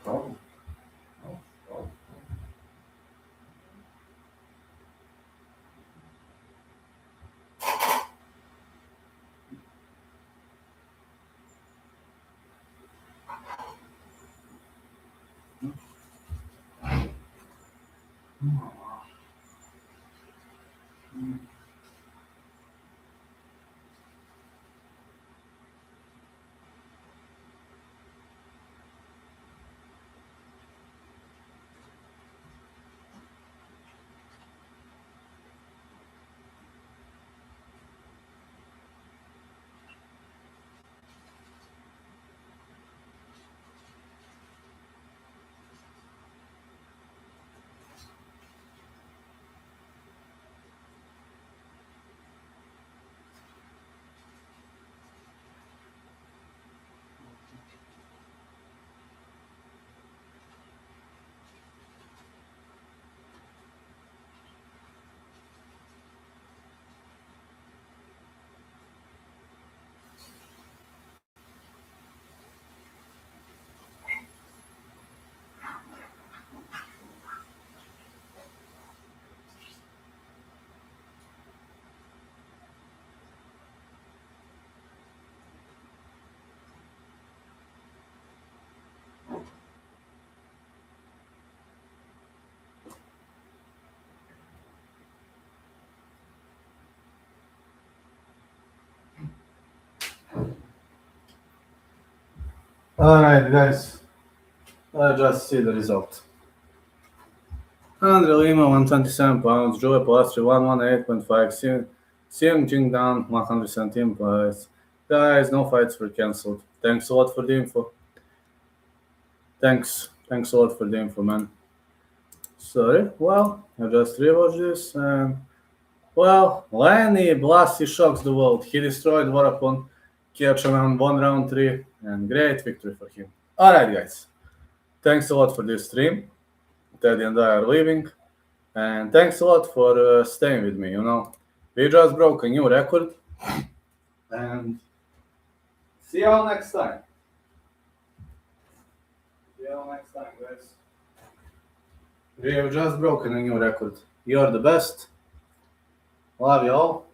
Speaker 1: problem. No problem. Alright, guys. Let's just see the result. Andre Lima, 127 pounds. Joey Palastri, 118.5. Xiang Jingdan, 117 pounds. Guys, no fights were cancelled. Thanks a lot for the info. Thanks a lot for the info, man. Sorry, well, I just rewatched this and, well, Lenny Blasi shocks the world. He destroyed Warapon, Kirchanan, 1 round 3, and great victory for him. Alright, guys. Thanks a lot for this stream. Teddy and I are leaving. And thanks a lot for staying with me, We just broke a new record. And see you all next time. See you all next time, guys. We have just broken a new record. You're the best. Love you all.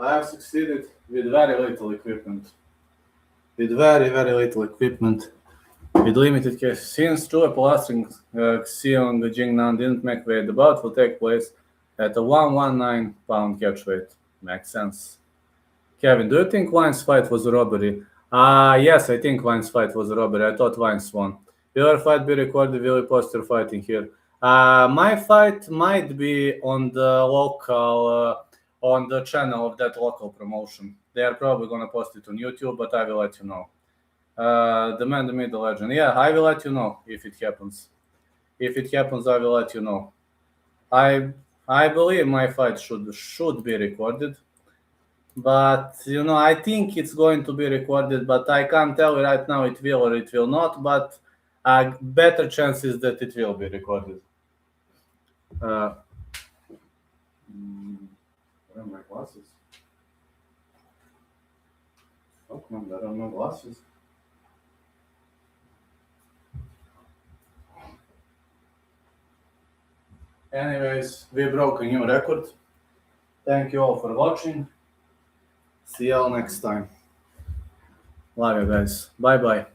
Speaker 1: I have succeeded with very little equipment. With very, very little equipment. With limited cash. Since Joey Palastri Xiong Jingnan didn't make weight, the bout will take place at a 119 pound catch weight. Makes sense. Kevin, do you think Vine's fight was a robbery? Yes, I think Vine's fight was a robbery. I thought Vine's won. Will your fight be recorded? Will you post your fight in here? My fight might be on the local, on the channel of that local promotion. They are probably going to post it on YouTube, but I will let you know. The man, the myth, the legend. Yeah, I will let you know if it happens. If it happens, I will let you know. I believe my fight should be recorded. But, I think it's going to be recorded, but I can't tell you right now it will or it will not, but better chances that it will be recorded. Where are my glasses? Oh, man, there are no glasses. Anyways, we broke a new record. Thank you all for watching. See you all next time. Love you guys. Bye-bye.